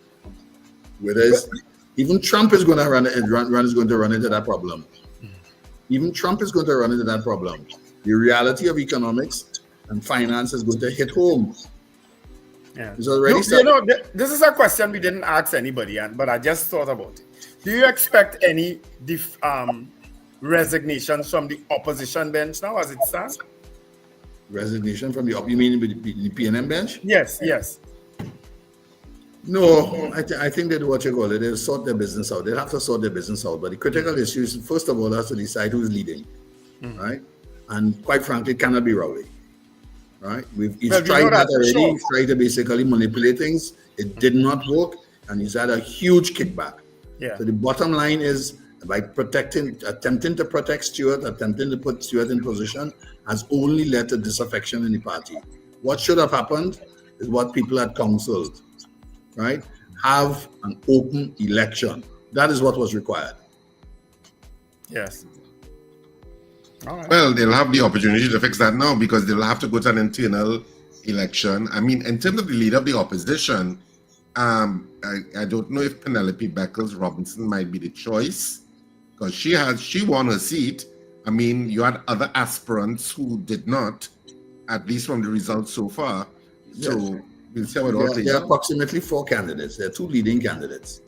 Even Trump is going to run into that problem. Even Trump is going to run into that problem. The reality of economics and finance is going to hit home. Yeah. This is a question we didn't ask anybody, but I just thought about it. Do you expect any resignations from the opposition bench now as it stands? Resignation from you mean the PNM bench? Yes. No, I think that what you call it, they'll sort their business out. They'll have to sort their business out. But the critical issue is, first of all, has to decide who's leading, right? and quite frankly, it cannot be Rowley. Right? He's Well, tried that already. sure. He's tried to basically manipulate things. It did not work, and he's had a huge kickback. Yeah. So the bottom line is, by attempting to protect Stewart, attempting to put Stewart in position, has only led to disaffection in the party. What should have happened is what people had counseled, right? Have an open election. That is what was required. Yes. All right. Well, they'll have the opportunity to fix that now because they'll have to go to an internal election. I mean, in terms of the leader of the opposition, I don't know if Penelope Beckles-Robinson might be the choice because she won her seat. I mean, you had other aspirants who did not, at least from the results so far. So we'll see how it all plays There are out. approximately 4 candidates. There are 2 leading candidates.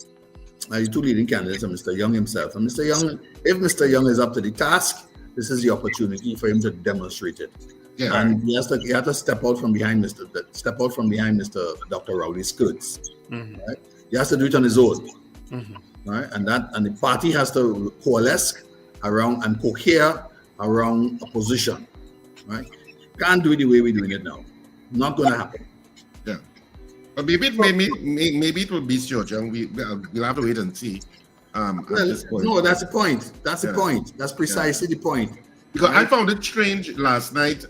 The 2 leading candidates are Mr. Young himself. And Mr. Young, if Mr. Young is up to the task, this is the opportunity for him to demonstrate it. Yeah. And he has to step out from behind Mr. Dr. Rowley's skirts. Mm-hmm. Right? He has to do it on his own. Mm-hmm. Right? And the party has to coalesce around and cohere around a position. Right? Can't do it the way we're doing it now. Not going to happen. Yeah. But maybe it will be Stuart Young. We'll have to wait and see. At this point. No, that's the point. That's the point. That's precisely the point. Because I found it strange last night,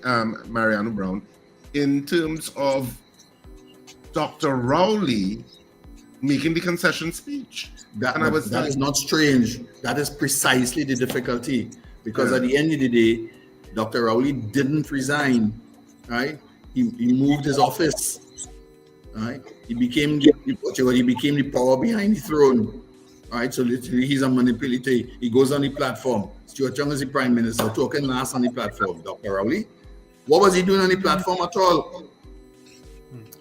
Mariano Browne, in terms of Dr. Rowley making the concession speech. That is not strange. That is precisely the difficulty. Because at the end of the day, Dr. Rowley didn't resign, right? He moved his office, right? He became the power behind the throne, right? So literally, he's a manipulator. He goes on the platform. Stuart Young is the prime minister, talking last on the platform. Dr. Rowley, what was he doing on the platform at all?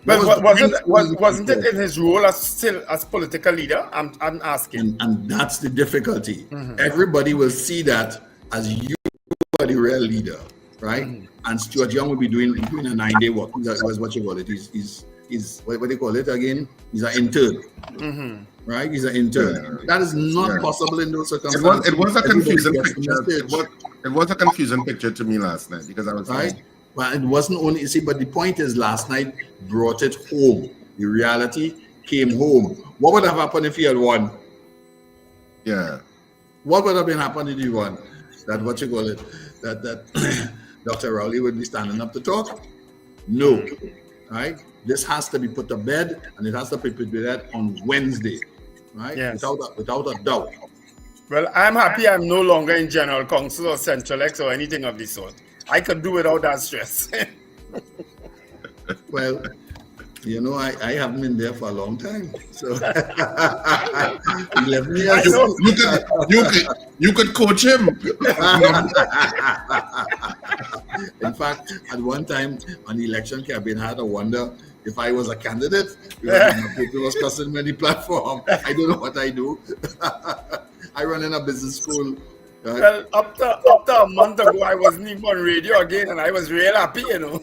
Well, wasn't it in his role as political leader? I'm asking. And that's the difficulty. Mm-hmm. Everybody will see that as you are the real leader, right? Mm-hmm. And Stuart Young will be doing a 9-day work. That's what you call it. He's what do you call it again? He's an intern. Mm-hmm. Right? He's an intern. That is not possible in those circumstances. It was a confusing picture. It was a confusing picture to me last night because I was right. But it wasn't only, but the point is last night brought it home. The reality came home. What would have happened if he had won? Yeah. What would have been happening if he won? That what you call it? That Dr. Rowley would be standing up to talk? No. Right? This has to be put to bed, and it has to be put to bed on Wednesday. Right? Yes. Without a doubt. Well, I'm happy I'm no longer in General Council or Central X or anything of the sort. I could do without that stress. Well, you know, I haven't been there for a long time. So 11 years. You could coach him. In fact, at one time on the election campaign, I had to wonder if I was a candidate. People was cussing me on the platform. I don't know what I do. I run in a business school. Well, up to a month ago, I wasn't even on radio again, and I was real happy, you know.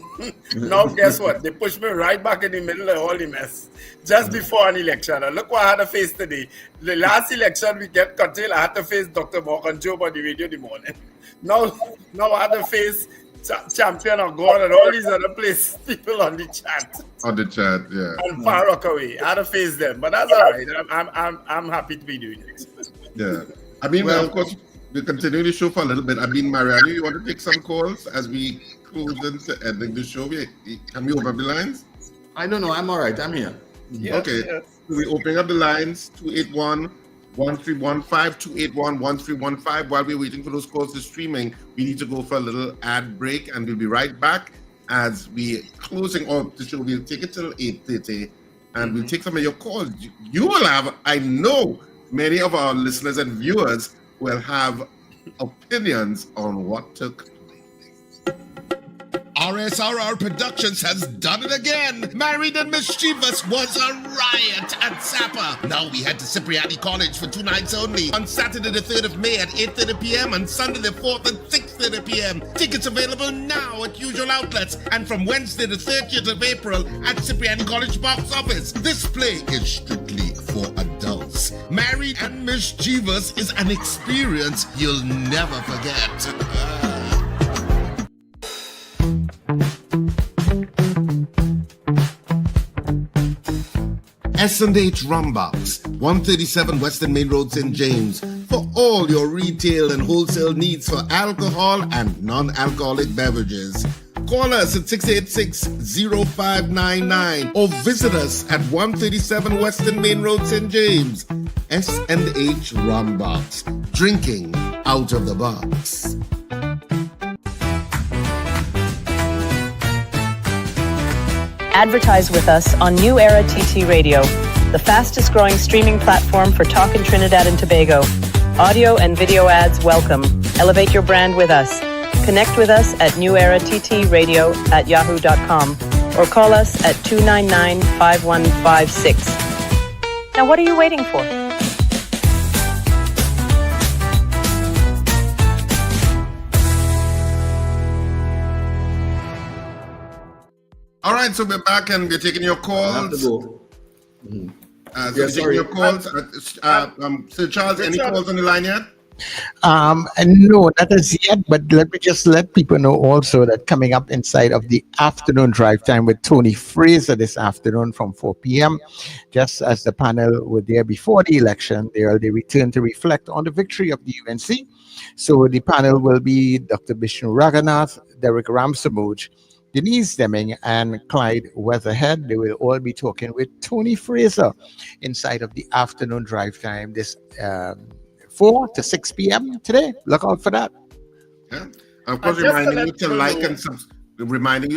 Now, guess what? They pushed me right back in the middle of all the mess, just before an election. And look what I had to face today. The last election we get curtailed, I had to face Dr. Morgan Job on the radio in the morning. Now I had to face Champion of God and all these other people on the chat. On the chat, yeah. And Far Rockaway. I had to face them, but that's all right. I'm happy to be doing it. Yeah. I mean, well, of course, we'll continue the show for a little bit. I mean, Mariano, you want to take some calls as we close into ending the show? Can we open up the lines? I don't know. I'm all right. I'm here. Yes, okay. Yes. So we're opening up the lines, 281-1315, 281-1315. While we're waiting for those calls to streaming, we need to go for a little ad break, and we'll be right back as we're closing off the show. We'll take it till 8:30, and we'll take some of your calls. You will have, I know, many of our listeners and viewers will have opinions on what took place. RSRR Productions has done it again. Married and Mischievous was a riot at Sapa. Now we head to Cipriani College for 2 nights only. On Saturday the 3rd of May at 8:30 p.m. and Sunday the 4th at 6:30 p.m. Tickets available now at usual outlets and from Wednesday the 30th of April at Cipriani College box office. This play is strictly for adults. Married and Mischievous is an experience you'll never forget. S&H Rum Box, 137 Western Main Road, St. James, for all your retail and wholesale needs for alcohol and non-alcoholic beverages. Call us at 686-0599 or visit us at 137 Western Main Road, St. James. S&H Rum Box, drinking out of the box. Advertise with us on New Era TT Radio, the fastest growing streaming platform for talk in Trinidad and Tobago. Audio and video ads welcome. Elevate your brand with us. Connect with us at newerattradio@yahoo.com or call us at 299-5156. Now what are you waiting for? All right, so we're back and we're taking your calls. I have to go. We're taking your calls. Sir Charles, any calls on the line yet? No, not as yet, but let me just let people know also that coming up inside of the afternoon drive time with Tony Fraser this afternoon from 4 p.m., just as the panel were there before the election, they returned to reflect on the victory of the UNC. So the panel will be Dr. Vishnu Raghunath, Derek Ramsamouj, Denise Deming, and Clyde Weatherhead. They will all be talking with Tony Fraser inside of the afternoon drive time this 4 to 6 p.m. today. Look out for that. Yeah. Of course, reminding you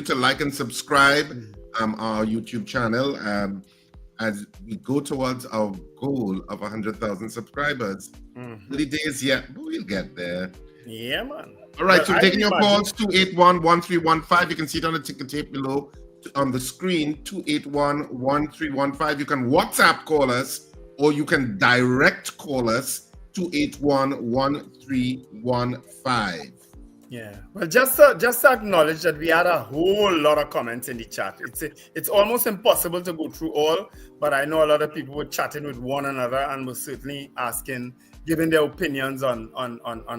to like and subscribe our YouTube channel as we go towards our goal of 100,000 subscribers. The days yet, but we'll get there. Yeah, man. All right, so taking your calls, 281-1315. You can see it on the ticket tape below on the screen, 281-1315. You can WhatsApp call us or you can direct call us, 281-1315. Yeah, well, just to acknowledge that we had a whole lot of comments in the chat. It's almost impossible to go through all, but I know a lot of people were chatting with one another and were certainly giving their opinions on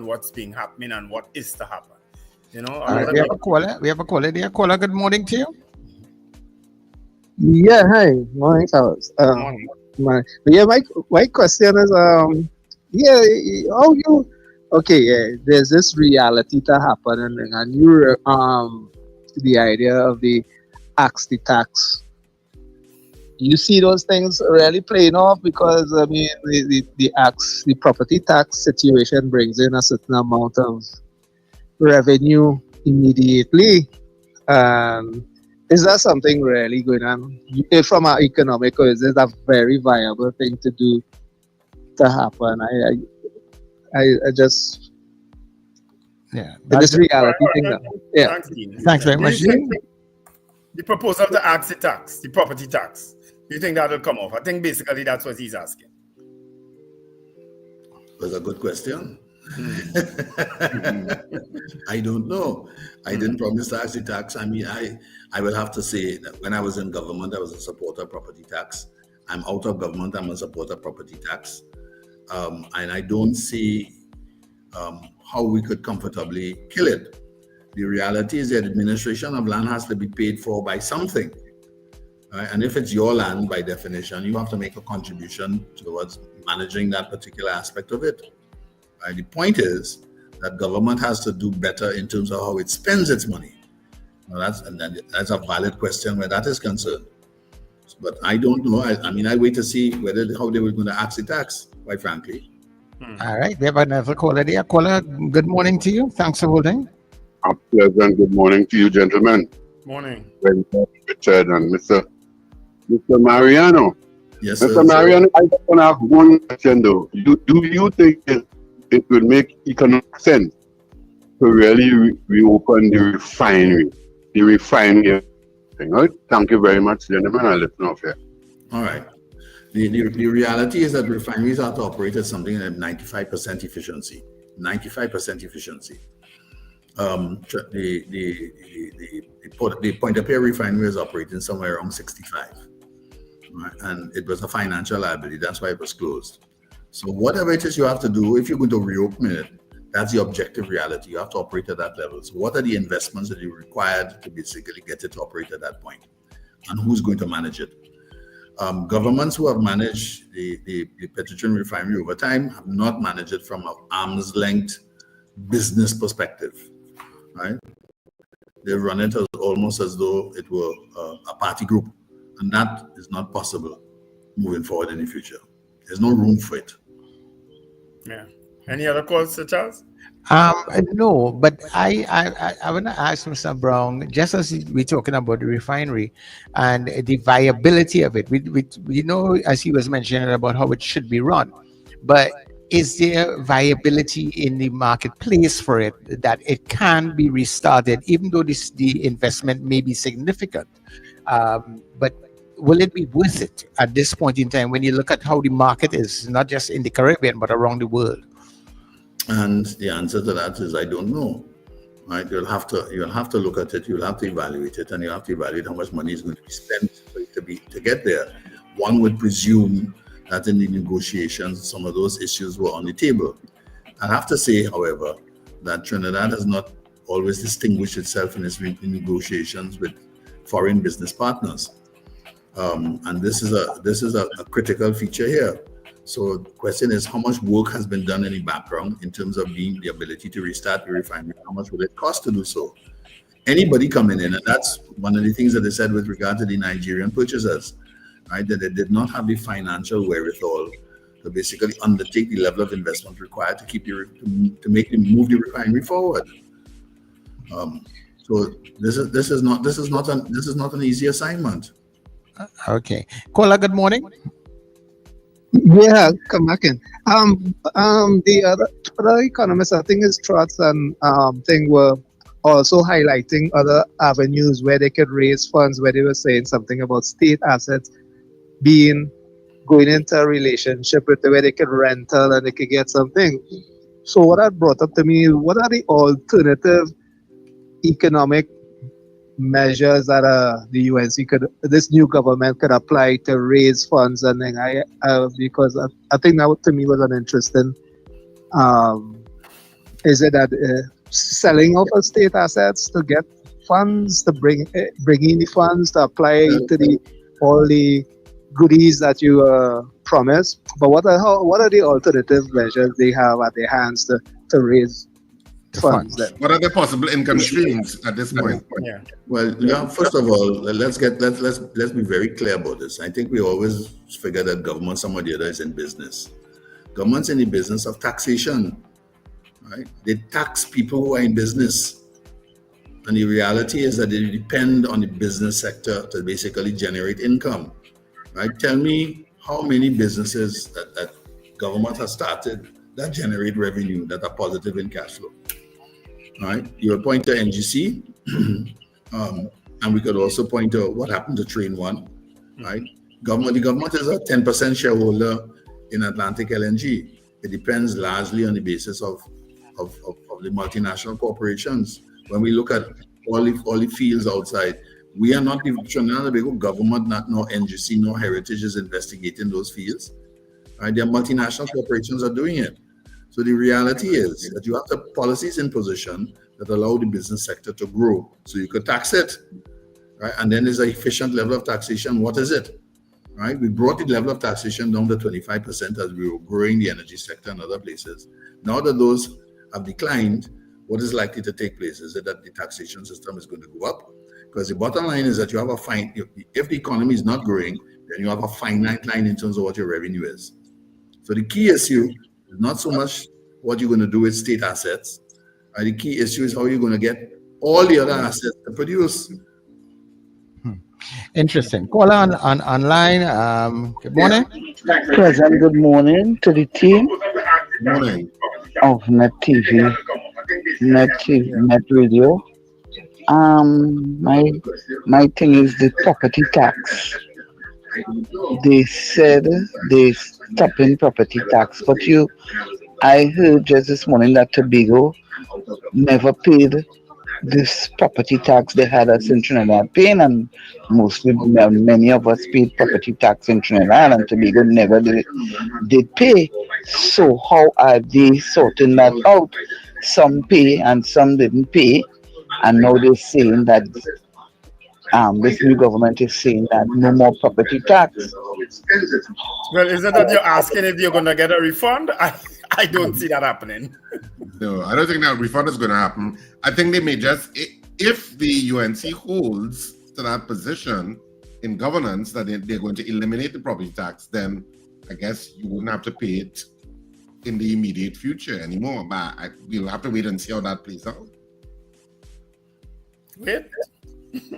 what's been happening and what is to happen. You know, all right, we have a caller there. Caller, good morning to you. Yeah, hi, morning, fellas. My question is, there's this reality to happen, and you the idea of the axe the tax. You see those things really playing off because I mean the property tax situation brings in a certain amount of revenue immediately. Is that something really going on from an economic, or is this a very viable thing to do to happen? I just this reality thing. Yeah, thanks very much. The proposal to axe the tax, the property tax. Do you think that'll come off? I think basically that's what he's asking. That's a good question. I don't know. I didn't promise to ask the tax. I mean, I will have to say that when I was in government, I was a supporter of property tax. I'm out of government, I'm a supporter of property tax. And I don't see how we could comfortably kill it. The reality is the administration of land has to be paid for by something. Right? And if it's your land, by definition, you have to make a contribution towards managing that particular aspect of it. Right? The point is that government has to do better in terms of how it spends its money. Now that's a valid question where that is concerned. But I don't know. I mean, I wait to see how they were going to axe the tax, quite frankly. All right, we have another caller there. Caller, good morning to you. Thanks for holding. A pleasant good morning to you, gentlemen. Morning. Richard and Mr. Mariano. Yes, Mr. Mariano, I just want to ask one question though. Do you think it will make economic sense to really reopen the refinery? Right? Thank you very much, gentlemen. I'll listen off here. All right. The reality is that refineries are to operate at something like 95% efficiency. 95% efficiency. The Point-of-Care refinery is operating somewhere around 65. Right? And it was a financial liability. That's why it was closed. So whatever it is you have to do, if you're going to reopen it, that's the objective reality. You have to operate at that level. So what are the investments that you required to basically get it to operate at that point? And who's going to manage it? Governments who have managed the petroleum refinery over time have not managed it from an arm's length business perspective, right? They run it almost as though it were a party group, and that is not possible moving forward in the future. There's no room for it. Yeah. Any other calls, Sir Charles? No, but I want to ask Mr. Brown, just as we're talking about the refinery and the viability of it, we know, as he was mentioning, about how it should be run, but is there viability in the marketplace for it, that it can be restarted, even though the investment may be significant? But will it be worth it at this point in time when you look at how the market is, not just in the Caribbean, but around the world? And the answer to that is I don't know. Right? You'll have to look at it, you'll have to evaluate it, and you'll have to evaluate how much money is going to be spent for it to get there. One would presume that in the negotiations, some of those issues were on the table. I have to say, however, that Trinidad has not always distinguished itself in its negotiations with foreign business partners. And this is a critical feature here. So the question is, how much work has been done in the background in terms of the ability to restart the refinery? How much will it cost to do so? Anybody coming in, and that's one of the things that they said with regard to the Nigerian purchasers, right? That they did not have the financial wherewithal to basically undertake the level of investment required to keep to move the refinery forward. So this is not an easy assignment. Okay, Kola, good morning. Yeah, come back in. The other economists, I think, is Trotz and thing were also highlighting other avenues where they could raise funds, where they were saying something about state assets going into a relationship with where they could rental and they could get something. So what that brought up to me is, what are the alternative economic measures that the UNC this new government could apply to raise funds? And then because I think that to me was an interesting, is it that selling off of state assets to get funds, to bring in the funds to apply to all the goodies that you promised? But what are the alternative measures they have at their hands to raise funds? What are the possible income streams at this point? Yeah. Well, first of all, let's be very clear about this. I think we always figure that government, some or the other, is in business. Government's in the business of taxation, right? They tax people who are in business. And the reality is that they depend on the business sector to basically generate income, right? Tell me how many businesses that government has started that generate revenue, that are positive in cash flow. Right, you will point to NGC, and we could also point to what happened to Train 1. Right, the government is a 10% shareholder in Atlantic LNG. It depends largely on the basis of the multinational corporations. When we look at all the fields outside, we are not the Trinidad and Tobago government, nor NGC, nor Heritage is investigating those fields. Right, their multinational corporations are doing it. So the reality is that you have the policies in position that allow the business sector to grow. So you could tax it, right? And then there's an efficient level of taxation. What is it, right? We brought the level of taxation down to 25% as we were growing the energy sector and other places. Now that those have declined, what is likely to take place is that the taxation system is going to go up. Because the bottom line is that you have if the economy is not growing, then you have a finite line in terms of what your revenue is. So the key issue, not so much what you're going to do with state assets. The key issue is how you're going to get all the other assets to produce. Interesting. Call on online. Good morning. Present. Good morning to the team. Good morning. Of Net TV, Net Radio. My thing is the property tax. They said they stopping property tax, but I heard just this morning that Tobago never paid this property tax they had us in Trinidad paying, and many of us paid property tax in Trinidad, and Tobago never did pay. So how are they sorting that out? Some pay and some didn't pay, and now they're saying that this new government is saying that no more property tax. Well, is it that you're asking if you're going to get a refund? I don't see that happening. No, I don't think that refund is going to happen. I think they may just, if the UNC holds to that position in governance that they're going to eliminate the property tax, then I guess you wouldn't have to pay it in the immediate future anymore. But we'll have to wait and see how that plays out. Wait.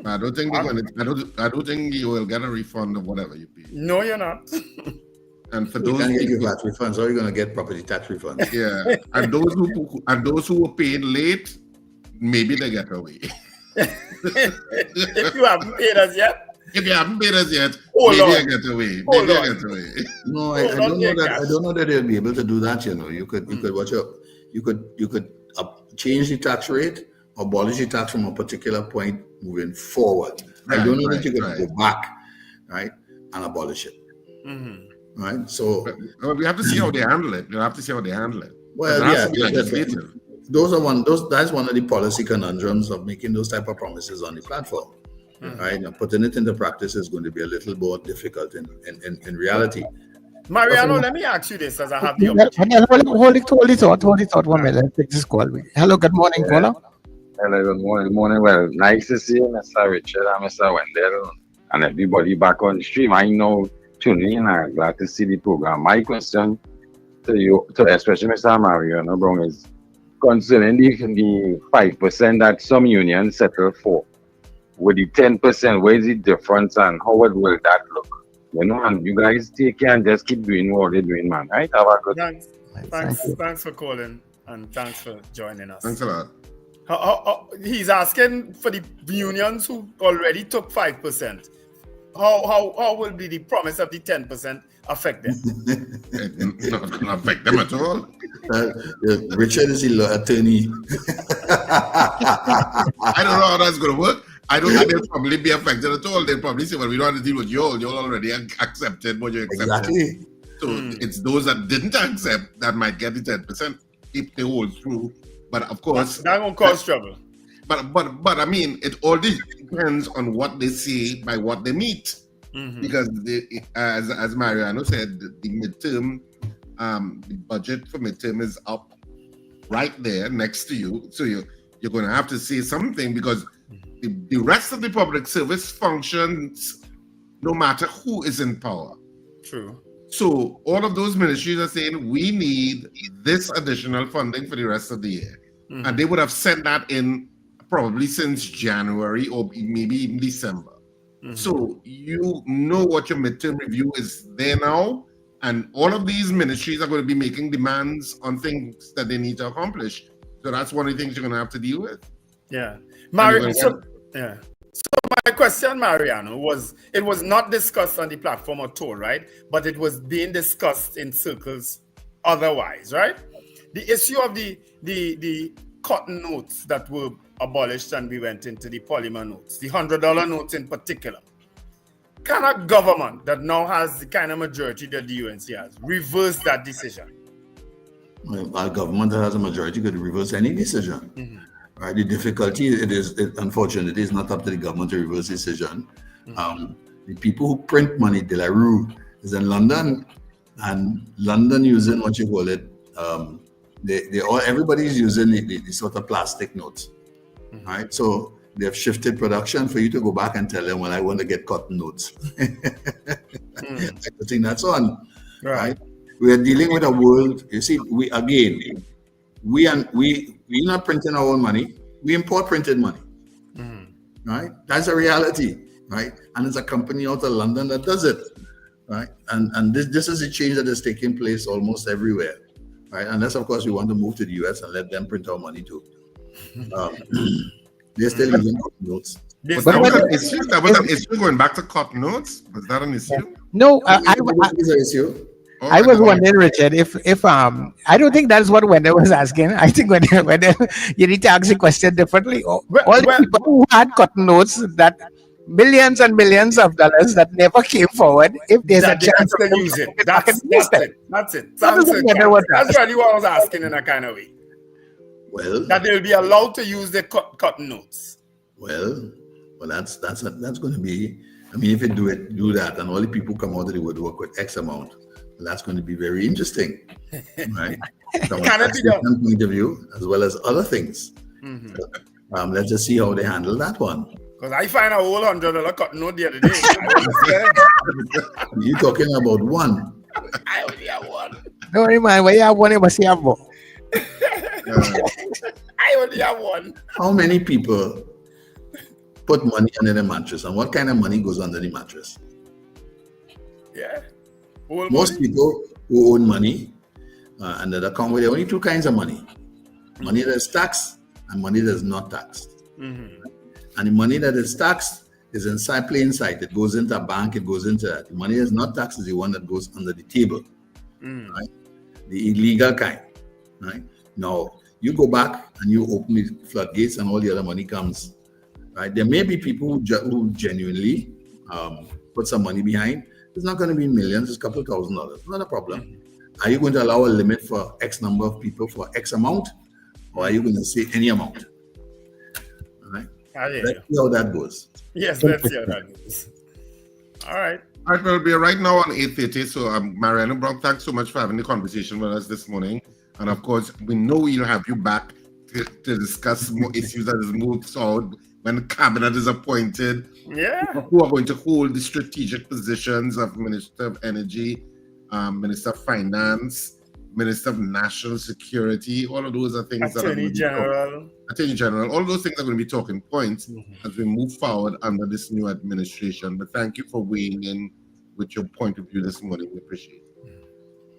I don't think they're going to. I don't think you will get a refund of whatever you pay. No, you're not. And for You those can't get VAT refunds, or you're going to get property tax refunds. yeah, and those who were paid late, maybe they get away. If you haven't paid us yet. If you haven't paid us yet, Hold maybe on. I get away. Hold Maybe on. I get away. No, I don't know that. I don't know that they'll be able to do that. You know, you could watch out. You could change the tax rate, abolish the tax from a particular point moving forward. I don't know that you could go back, right, and abolish it. Right. So we have to see how they handle it. You have to see how they handle it. well, It has yeah, to be legislative. that's one of the policy conundrums of making those type of promises on the platform. Right. Now, putting it into practice is going to be a little more difficult in reality. Mariano, let me ask you this as I have the opportunity. Hold it thought 1 minute. Let's take this call. Hello, good morning, caller. Hello, good morning. Well, nice to see you, Mr. Richard and Mr. Wendell, and everybody back on the stream. I know tuning in. I'm glad to see the program. My question to you, especially Mr. Mariano Browne, is concerning the 5% that some unions settle for. With the 10%, where is the difference and how will that look? You know, and you guys take care and just keep doing what you're doing, man. Right? Have a good Thanks for calling and thanks for joining us. Thanks a lot. He's asking for the unions who already took 5%. How will be the promise of the 10% affect them? It's not going to affect them at all. Richard is the attorney. I don't know how that's going to work. I don't think they'll probably be affected at all. They'll probably say, well, we don't have to deal with you all. You all already accepted what you accepted. Exactly. So it's those that didn't accept that might get the 10% if they hold through. But of course, that won't cause trouble. But I mean, it all depends on what they say by what they meet. Because as Mariano said, the midterm, the budget for midterm is up right there next to you. So you're going to have to say something because the rest of the public service functions no matter who is in power. True. So all of those ministries are saying we need this additional funding for the rest of the year. And they would have sent that in probably since January or maybe even December. So you know what your midterm review is there now. And all of these ministries are going to be making demands on things that they need to accomplish. So that's one of the things you're going to have to deal with. Yeah. So my question, Mariano, it was not discussed on the platform at all, right? But it was being discussed in circles otherwise, right? The issue of the cotton notes that were abolished and we went into the polymer notes, the $100 notes in particular. Can a government that now has the kind of majority that the UNC has reverse that decision? Well, a government that has a majority could reverse any decision. Right? The difficulty unfortunately, is not up to the government to reverse decision. The people who print money, De La Rue, is in London, and London using what you call it. Everybody's using the sort of plastic notes, right? So they've shifted production for you to go back and tell them, well, I want to get cotton notes. I think that's on, right? We are dealing with a world. You see, we're not printing our own money. We import printed money, right? That's a reality, right? And it's a company out of London that does it, right? And this is a change that is taking place almost everywhere. Right, unless of course we want to move to the US and let them print our money too. They're still using cotton notes. That was an issue going back to cotton notes. Was that an issue? No, I was wondering, Richard, if I don't think that's what Wendell was asking. I think Wendell, you need to ask the question differently. All the people who had cotton notes, that millions and millions of dollars that never came forward, if there's a chance to use it. That's it. That's really what I was asking in a kind of way. Well, that they'll be allowed to use the cotton notes. Well, Well, that's going to be. I mean, if you do that, and all the people come out of the woodwork with X amount, well, that's going to be very interesting, right? From a taxation point of view, as well as other things. Mm-hmm. So, let's just see how they handle that one. Because I find a whole $100 cut note the other day. You're talking about one. I only have one. No, man, where you have one, you must have more. I only have one. How many people put money under the mattress, and what kind of money goes under the mattress? Yeah. Most people who own money under the account, there are only two kinds of money. Money that is taxed and money that is not taxed. Mm-hmm. And the money that is taxed is inside plain sight. It goes into a bank, it goes into that. The money that is not taxed is the one that goes under the table. Right? The illegal kind. Right? Now, you go back and you open the floodgates and all the other money comes. Right? There may be people who genuinely put some money behind. It's not going to be millions, it's a couple of $1,000s. Not a problem. Are you going to allow a limit for X number of people for X amount? Or are you going to say any amount? All right? Let's see how that goes. Yes, let's see how that goes. All right. All right, we'll be right now on 8:30. So, Mariano Browne, thanks so much for having the conversation with us this morning. And of course, we know we'll have you back to discuss more issues that is moved forward when the cabinet is appointed. Yeah. Who are going to hold the strategic positions of Minister of Energy, Minister of Finance, Minister of National Security. All of those are things Attorney General. Attorney General. All of those things are going to be talking points as we move forward under this new administration. But thank you for weighing in with your point of view this morning. We appreciate it.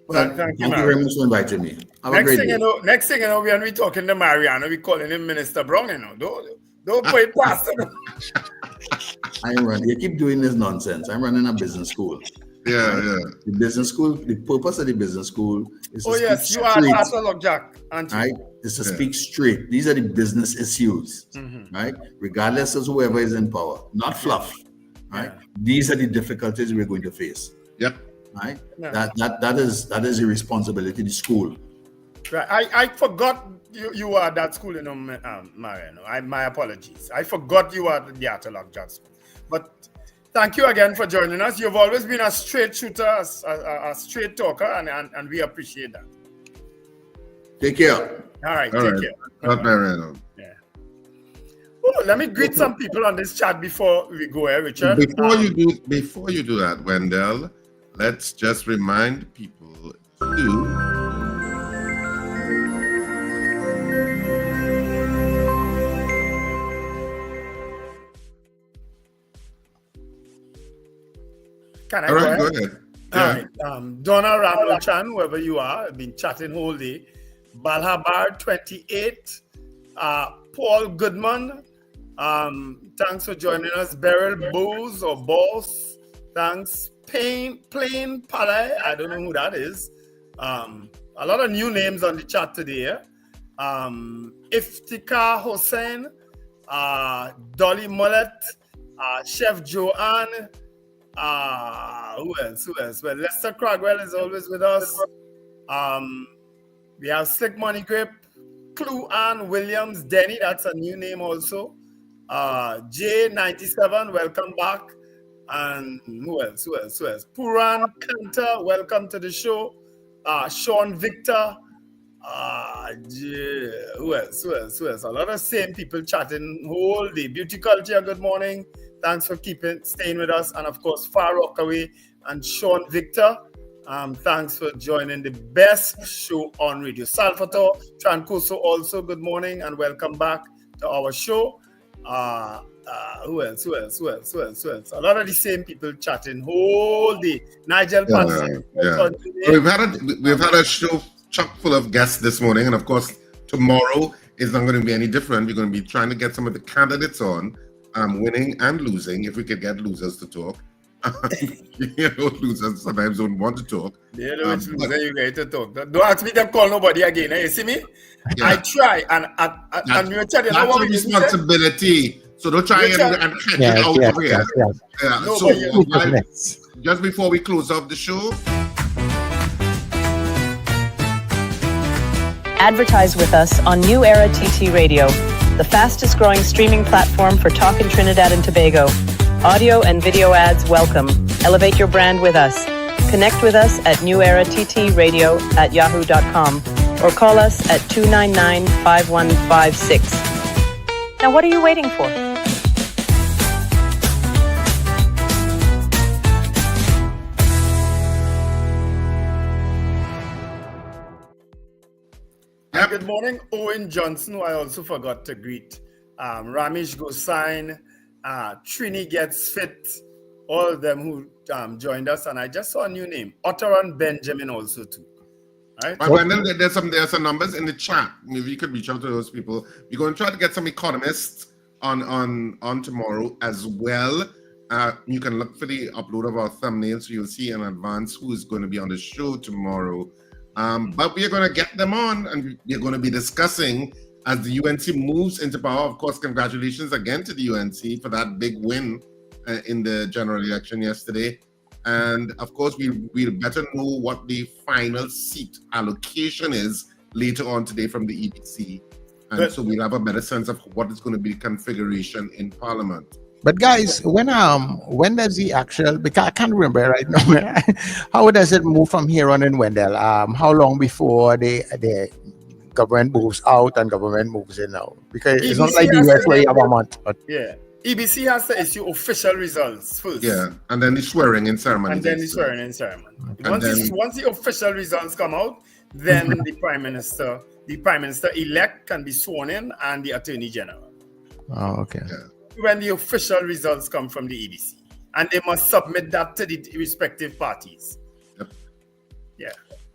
Well, thank you very much for inviting me. Next thing you know, when we talking to Mariano, we calling him Minister Browne, you know. Don't put it past him. You keep doing this nonsense. I'm running a business school. Yeah. The business school, the purpose of the business school is you are Catalog Jack, aren't you? Right? Is to speak straight. These are the business issues, right? Regardless of whoever is in power, not fluff, right? Yeah. These are the difficulties we're going to face. Yep. Right? Yeah. That is the responsibility of the school. Right. I forgot you are that school, you know, Mariano. My apologies. I forgot you are the Catalog Jack school. But thank you again for joining us. You've always been a straight shooter, a straight talker, and we appreciate that. Take care. All right, take care. Not Mariano. Yeah. Oh, let me greet some people on this chat before we go, Richard. Before you do that, Wendell, let's just remind people to Can I go ahead? All right. Donna Ramlochan, whoever you are, I've been chatting whole day. Balhabar 28, Paul Goodman, thanks for joining us. Beryl Bose or Boss, thanks. Plain Palay, I don't know who that is. A lot of new names on the chat today. Iftikhar Hossain, Dolly Mullet, Chef Joanne. Who else? Well, Lester Cragwell is always with us. We have Slick Money Grip, Clue Ann Williams, Denny, that's a new name also. J97, welcome back. And who else? Puran Kanta, welcome to the show. Sean Victor. Who else? A lot of same people chatting whole day. Beauty Culture, good morning. Thanks for staying with us. And of course, Far Rockaway and Sean Victor. Thanks for joining the best show on radio. Salvatore Trancoso also, good morning and welcome back to our show. Who else? A lot of the same people chatting whole day. Nigel Patterson. We've had a show chock full of guests this morning, and of course, tomorrow is not going to be any different. We're going to be trying to get some of the candidates on, winning and losing, if we could get losers to talk. Losers sometimes don't want to talk. You know which loser you get to talk. Don't ask me to call nobody again. You see me? Yeah. I try, and you tell you that's a responsibility. So don't try and catch it out over here. Yeah. So just before we close off the show, advertise with us on New Era TT Radio. the fastest growing streaming platform for talk in Trinidad and Tobago. Audio and video ads welcome. Elevate your brand with us. Connect with us at newera@yahoo.com or call us at 299-5156. Now what are you waiting for? Good morning, Owen Johnson, who I also forgot to greet. Ramesh Gosain, Trini Gets Fit, all of them who joined us. And I just saw a new name, Otteran Benjamin also too. Right? But Wendell, there's some numbers in the chat. Maybe you could reach out to those people. We're going to try to get some economists on tomorrow as well. You can look for the upload of our thumbnail, so you'll see in advance who is going to be on the show tomorrow. But we are going to get them on, and we're going to be discussing as the UNC moves into power. Of course, congratulations again to the UNC for that big win in the general election yesterday. And of course, we'll better know what the final seat allocation is later on today from the EBC. And so we'll have a better sense of what is going to be the configuration in Parliament. But guys, when does the actual, because I can't remember right now, how does it move from here on in Wendell? How long before the government moves out and government moves in now? Because it's not like the US where you have a month. But yeah. EBC has to issue official results first. Yeah, and then the swearing-in ceremony. And then the swearing-in ceremony. Once the official results come out, then the Prime Minister-elect can be sworn in and the Attorney General. Oh, okay. Yeah. When the official results come from the EBC. And they must submit that to the respective parties. Yep. Yeah.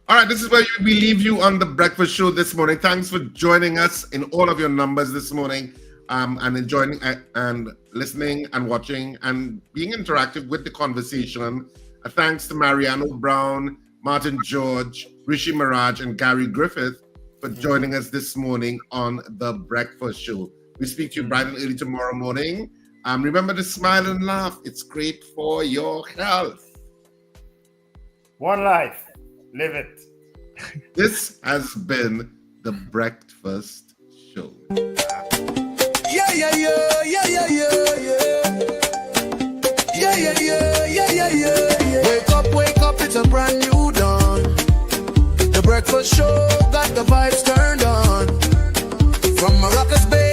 All right, this is where we leave you on the breakfast show this morning. Thanks for joining us in all of your numbers this morning. And enjoying and listening and watching and being interactive with the conversation. Thanks to Mariano Browne, Martin George, Rishi Maharaj, and Gary Griffith for joining us this morning on The Breakfast Show. We speak to you bright and early tomorrow morning. Remember to smile and laugh. It's great for your health. One life. Live it. This has been The Breakfast Show. Yeah, yeah, yeah, yeah, yeah, yeah, yeah. Yeah, yeah, yeah, yeah, yeah, yeah. Wake up, it's a brand new dawn. The breakfast show got the vibes turned on. From Maracas Bay